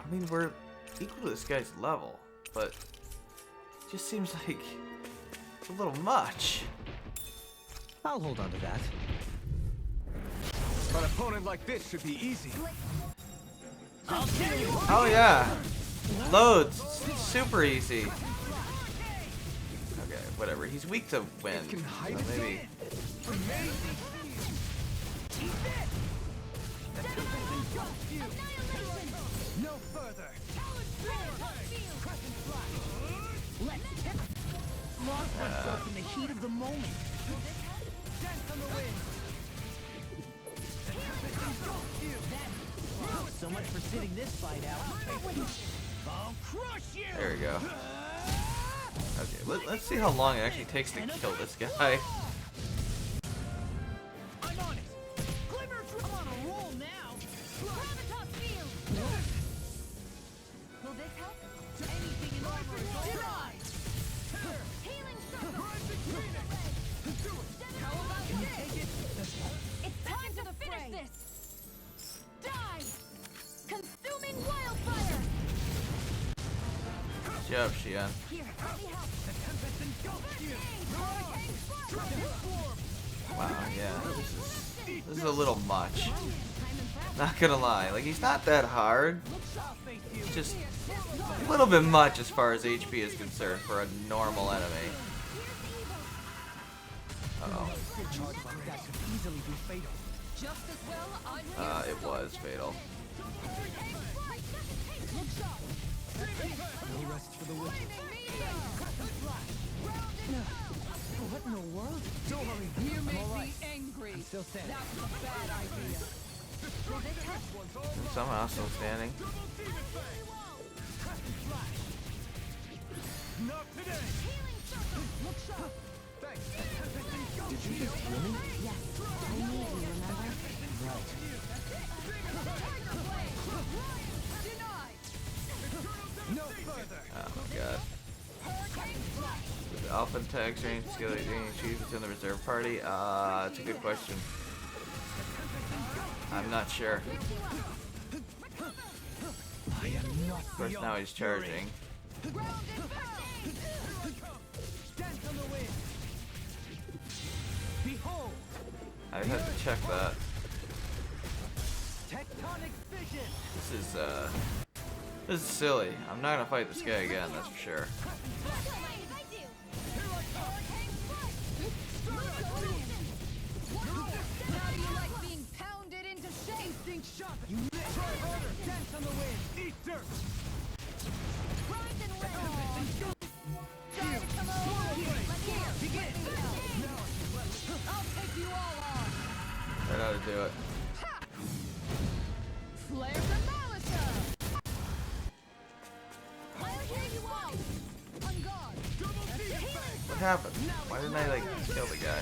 I mean, we're equal to this guy's level, but it just seems like it's a little much. I'll hold on to that. An opponent like this should be easy. Oh yeah, loads, super easy. Okay, whatever. He's weak to wind. So maybe. No further. Lost myself in the heat of the moment. So much for sitting this fight out. I'll crush you. There we go. Okay, let's see how long it actually takes to kill this guy. I'm on it. Glimmer, I'm on a roll now. Will this help? Anything in armor. Try. Healing circle! How about this? It's time to finish this! Die! Consuming wildfire! Good job, Xion. Here, let me help. Wow, yeah, this is a little much. Not gonna lie, like he's not that hard. It's just a little bit much as far as HP is concerned for a normal enemy. Uh-oh. It was fatal. No rest for the wicked. What in the world? Don't worry. You made me angry. Still standing. That's a bad idea. Somehow still standing. Not today. Did you just heal me? Yes, I need you, remember? No further. Oh my god. With Alpha tag exchange skill achieved within the reserve party? It's a good question. I'm not sure. I am not Of course, now he's charging. Dance on the wind. Behold, I have to check that. tectonic fission. This is silly. I'm not gonna fight this guy again, that's for sure. How do you like being pounded into shape? Think sharp. You try harder. Dance on the wind. Eat dirt. Grind and win! Try to come over! Begin! I'll take you all on. Right how to do it. Flare the Malisa. I'll hear you all! On guard! What happened? Why didn't I like kill the guy?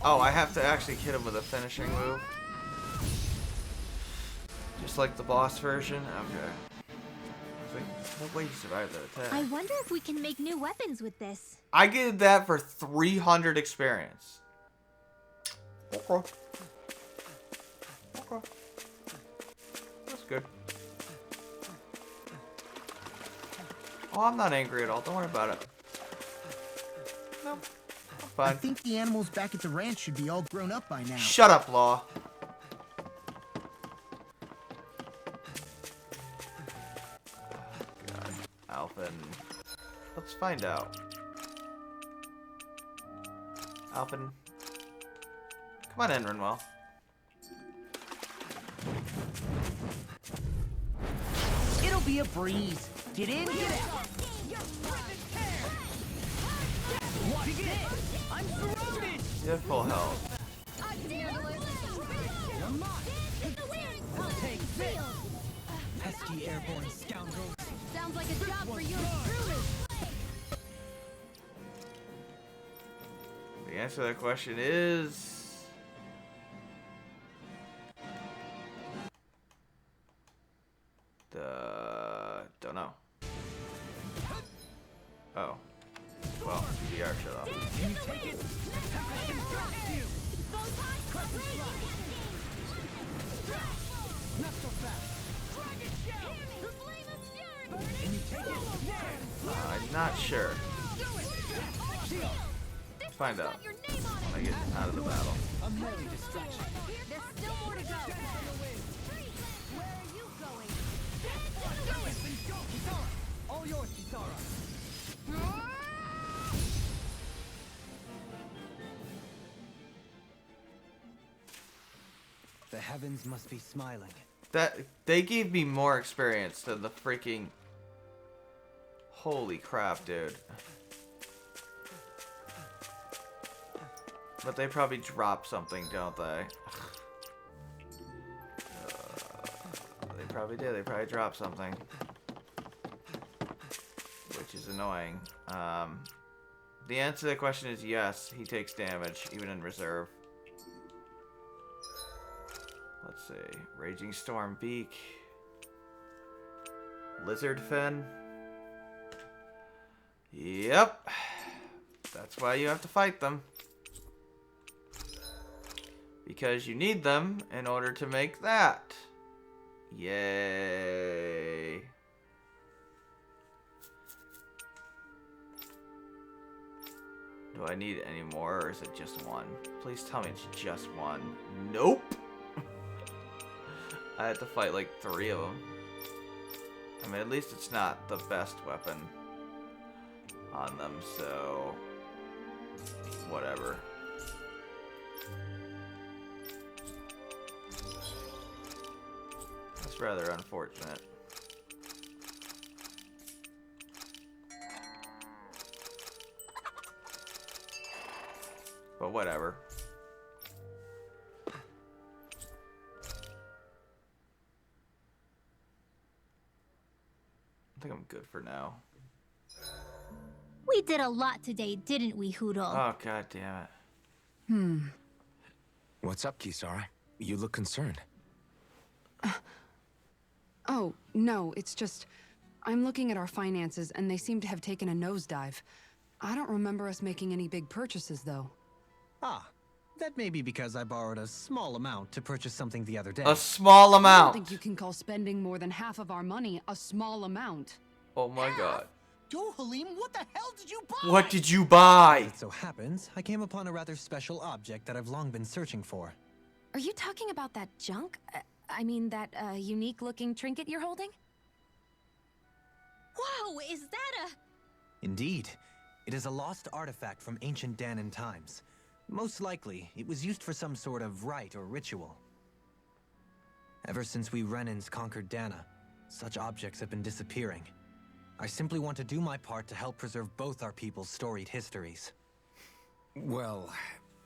Oh, I have to actually hit him with a finishing move. Just like the boss version? Okay. I was like, no way you survived that attack. I wonder if we can make new weapons with this. I did that for 300 experience. Okay. Okay. That's good. Oh, I'm not angry at all. Don't worry about it. No, I'm I fine. think the animals back at the ranch should be all grown up by now. Shut up, Law. God. Alphen. Let's find out. Alphen. Come on in, Renwell. It'll be a breeze. Get in, get out. Watch this. I'm surrounded. You have full health. Take this. Pesky airborne scoundrels. Sounds like a job for you truly. The answer to that question is... don't know. Oh. Well, VR shut off. Can you take it? Not so fast. Not sure. Let's find out when I get out of the battle. There's still more to go. Where are you going? All yours, Kisara. The heavens must be smiling. That they gave me more experience than the freaking. Holy crap, dude. But they probably drop something, don't they? They probably do. They probably drop something. Which is annoying. The answer to the question is yes, he takes damage, even in reserve. Let's see. Raging Storm Beak. Lizard Fin. Yep. That's why you have to fight them. Because you need them in order to make that. Yay. Do I need any more, or is it just one? Please tell me it's just one. Nope. I had to fight like 3 of them. I mean, at least it's not the best weapon on them, so whatever. That's rather unfortunate. But whatever. I think I'm good for now. We did a lot today, didn't we, Hootle? Oh, god damn it. What's up, Kisara? You look concerned. Oh, no, it's just... I'm looking at our finances, and they seem to have taken a nosedive. I don't remember us making any big purchases, though. Ah, that may be because I borrowed a small amount to purchase something the other day. A small I amount. don't think you can call spending more than half of our money a small amount. Oh my god. Dohalim, what the hell did you buy? What did you buy? It so happens, I came upon a rather special object that I've long been searching for. Are you talking about that junk? I mean, that unique-looking trinket you're holding? Whoa, is that a... Indeed. It is a lost artifact from ancient Dahnan times. Most likely, it was used for some sort of rite or ritual. Ever since we Renans conquered Dahna, such objects have been disappearing. I simply want to do my part to help preserve both our people's storied histories. Well,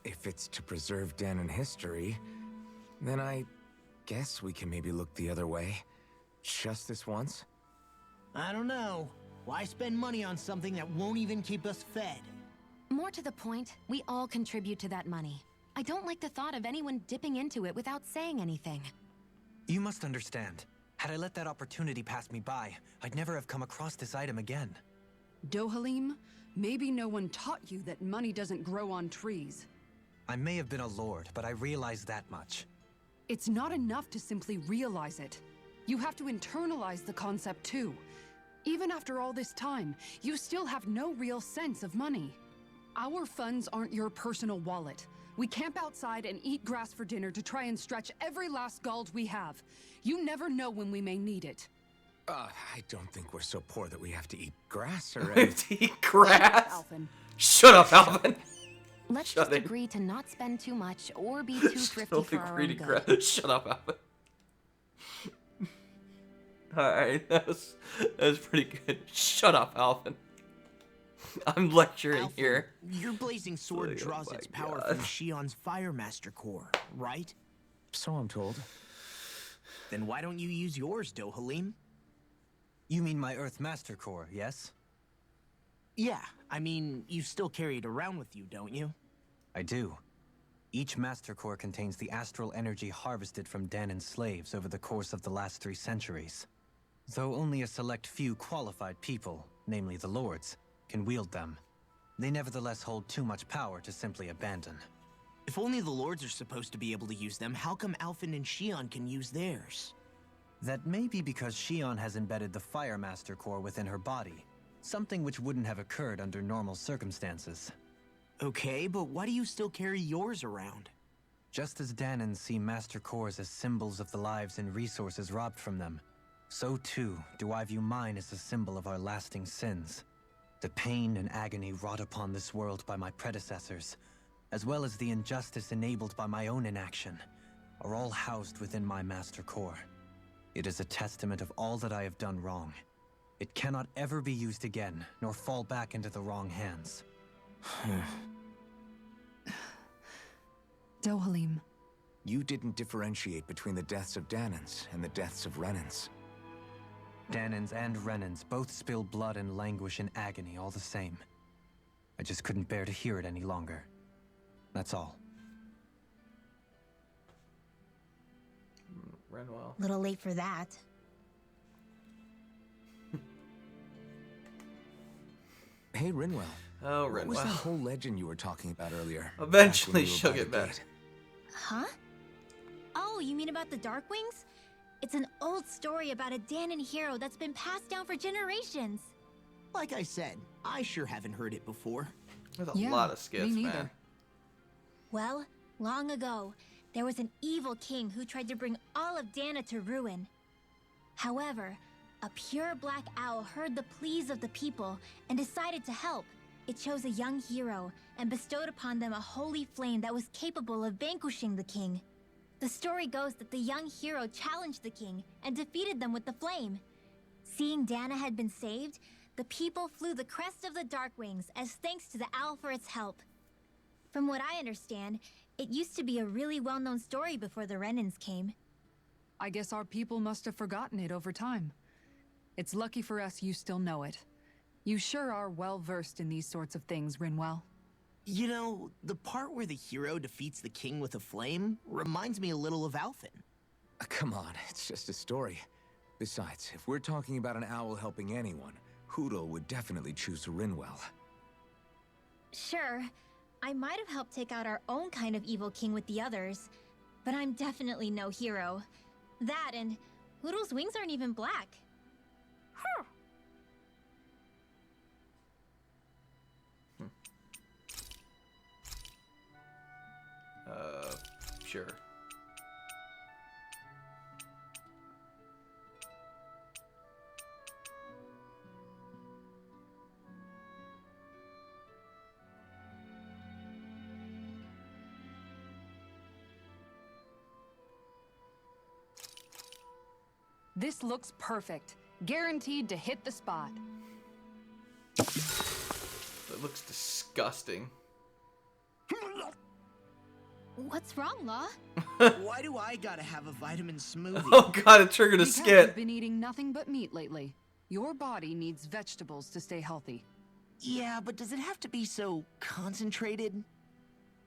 if it's to preserve Dahnan history, then I guess we can maybe look the other way. Just this once? I don't know. Why spend money on something that won't even keep us fed? More to the point, we all contribute to that money. I don't like the thought of anyone dipping into it without saying anything. You must understand. Had I let that opportunity pass me by, I'd never have come across this item again. Dohalim, maybe no one taught you that money doesn't grow on trees. I may have been a lord, but I realize that much. It's not enough to simply realize it. You have to internalize the concept too. Even after all this time, you still have no real sense of money. Our funds aren't your personal wallet. We camp outside and eat grass for dinner to try and stretch every last gold we have. You never know when we may need it. I don't think we're so poor that we have to eat grass or We anything. have to eat grass. Alphen. Shut up, Alvin. Let's Shut just it. agree to not spend too much or be too thrifty Don't for our agree own to good. grass. Shut up, Alvin. Alright, that was pretty good. Shut up, Alvin. I'm lecturing Alpha, here. your blazing sword Oh draws my its power God. from Shion's Fire Master Core, right? So I'm told. Then why don't you use yours, Dohalim? You mean my Earth Master Core, yes? Yeah, I mean, you still carry it around with you, don't you? I do. Each Master Core contains the astral energy harvested from Dahnan's slaves over the course of the last 3 centuries. Though only a select few qualified people, namely the Lords, can wield them, they nevertheless hold too much power to simply abandon. If only the Lords are supposed to be able to use them, how come Alphen and Shion can use theirs? That may be because Shion has embedded the Fire Master Core within her body. Something which wouldn't have occurred under normal circumstances. Okay, but why do you still carry yours around? Just as Danans see Master Cores as symbols of the lives and resources robbed from them, so too do I view mine as a symbol of our lasting sins. The pain and agony wrought upon this world by my predecessors, as well as the injustice enabled by my own inaction, are all housed within my Master Core. It is a testament of all that I have done wrong. It cannot ever be used again, nor fall back into the wrong hands. Dohalim. You didn't differentiate between the deaths of Danans and the deaths of Renans. Danans and Renans both spill blood and languish in agony all the same. I just couldn't bear to hear it any longer. That's all. Rinwell. Little late for that. Hey, Rinwell. Oh, What was that Rinwell. whole legend you were talking about earlier? Eventually Back when we were she'll by get the back. gate? Huh? Oh, you mean about the Darkwings? It's an old story about a Danon hero that's been passed down for generations. Like I said, I sure haven't heard it before. There's a Yeah, lot of skits, me man. neither. Well, long ago, there was an evil king who tried to bring all of Dana to ruin. However, a pure black owl heard the pleas of the people and decided to help. It chose a young hero and bestowed upon them a holy flame that was capable of vanquishing the king. The story goes that the young hero challenged the king and defeated them with the flame. Seeing Dana had been saved, the people flew the crest of the Darkwings as thanks to the owl for its help. From what I understand, it used to be a really well-known story before the Renans came. I guess our people must have forgotten it over time. It's lucky for us you still know it. You sure are well-versed in these sorts of things, Rinwell. You know, the part where the hero defeats the king with a flame reminds me a little of Alphen. Come on, it's just a story. Besides, if we're talking about an owl helping anyone, Hootle would definitely choose Rinwell. Sure, I might have helped take out our own kind of evil king with the others, but I'm definitely no hero. That and Hoodle's wings aren't even black. Sure. This looks perfect. Guaranteed to hit the spot. It looks disgusting. What's wrong, Law? Why do I gotta have a vitamin smoothie? Oh god, it triggered a Because skit. you've been eating nothing but meat lately. Your body needs vegetables to stay healthy. Yeah, but does it have to be so concentrated?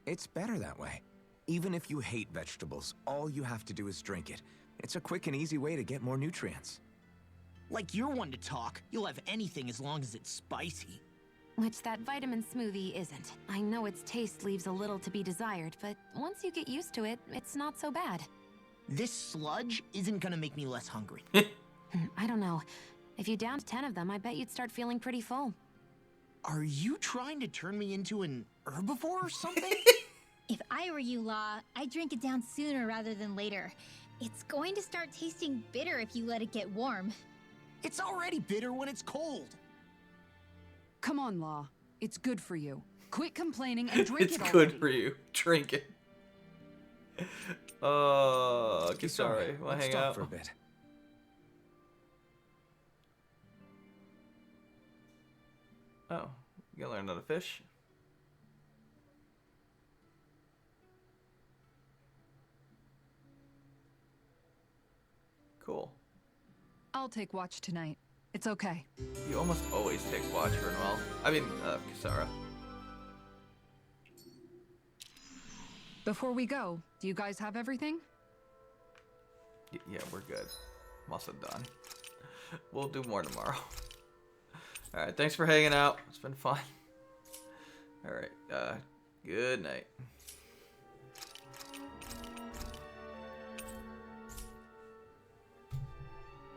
It's better that way. Even if you hate vegetables, all you have to do is drink it. It's a quick and easy way to get more nutrients. Like you're one to talk. You'll have anything as long as it's spicy. Which that vitamin smoothie isn't. I know its taste leaves a little to be desired, but once you get used to it, it's not so bad. This sludge isn't gonna make me less hungry. I don't know. If you downed 10 of them, I bet you'd start feeling pretty full. Are you trying to turn me into an herbivore or something? If I were you, Law, I'd drink it down sooner rather than later. It's going to start tasting bitter if you let it get warm. It's already bitter when it's cold. Come on, Law. It's good for you. Quit complaining and drink It's it already. good for you. Drink it. Okay, sorry. Wanna Let's hang talk out? for a bit. Oh, you gonna learn how to fish? Cool. I'll take watch tonight. It's okay. You almost always take watch, Rinwell. I mean, Kisara. Before we go, do you guys have everything? Yeah, we're good. I'm also done. We'll do more tomorrow. Alright, thanks for hanging out. It's been fun. Alright, good night.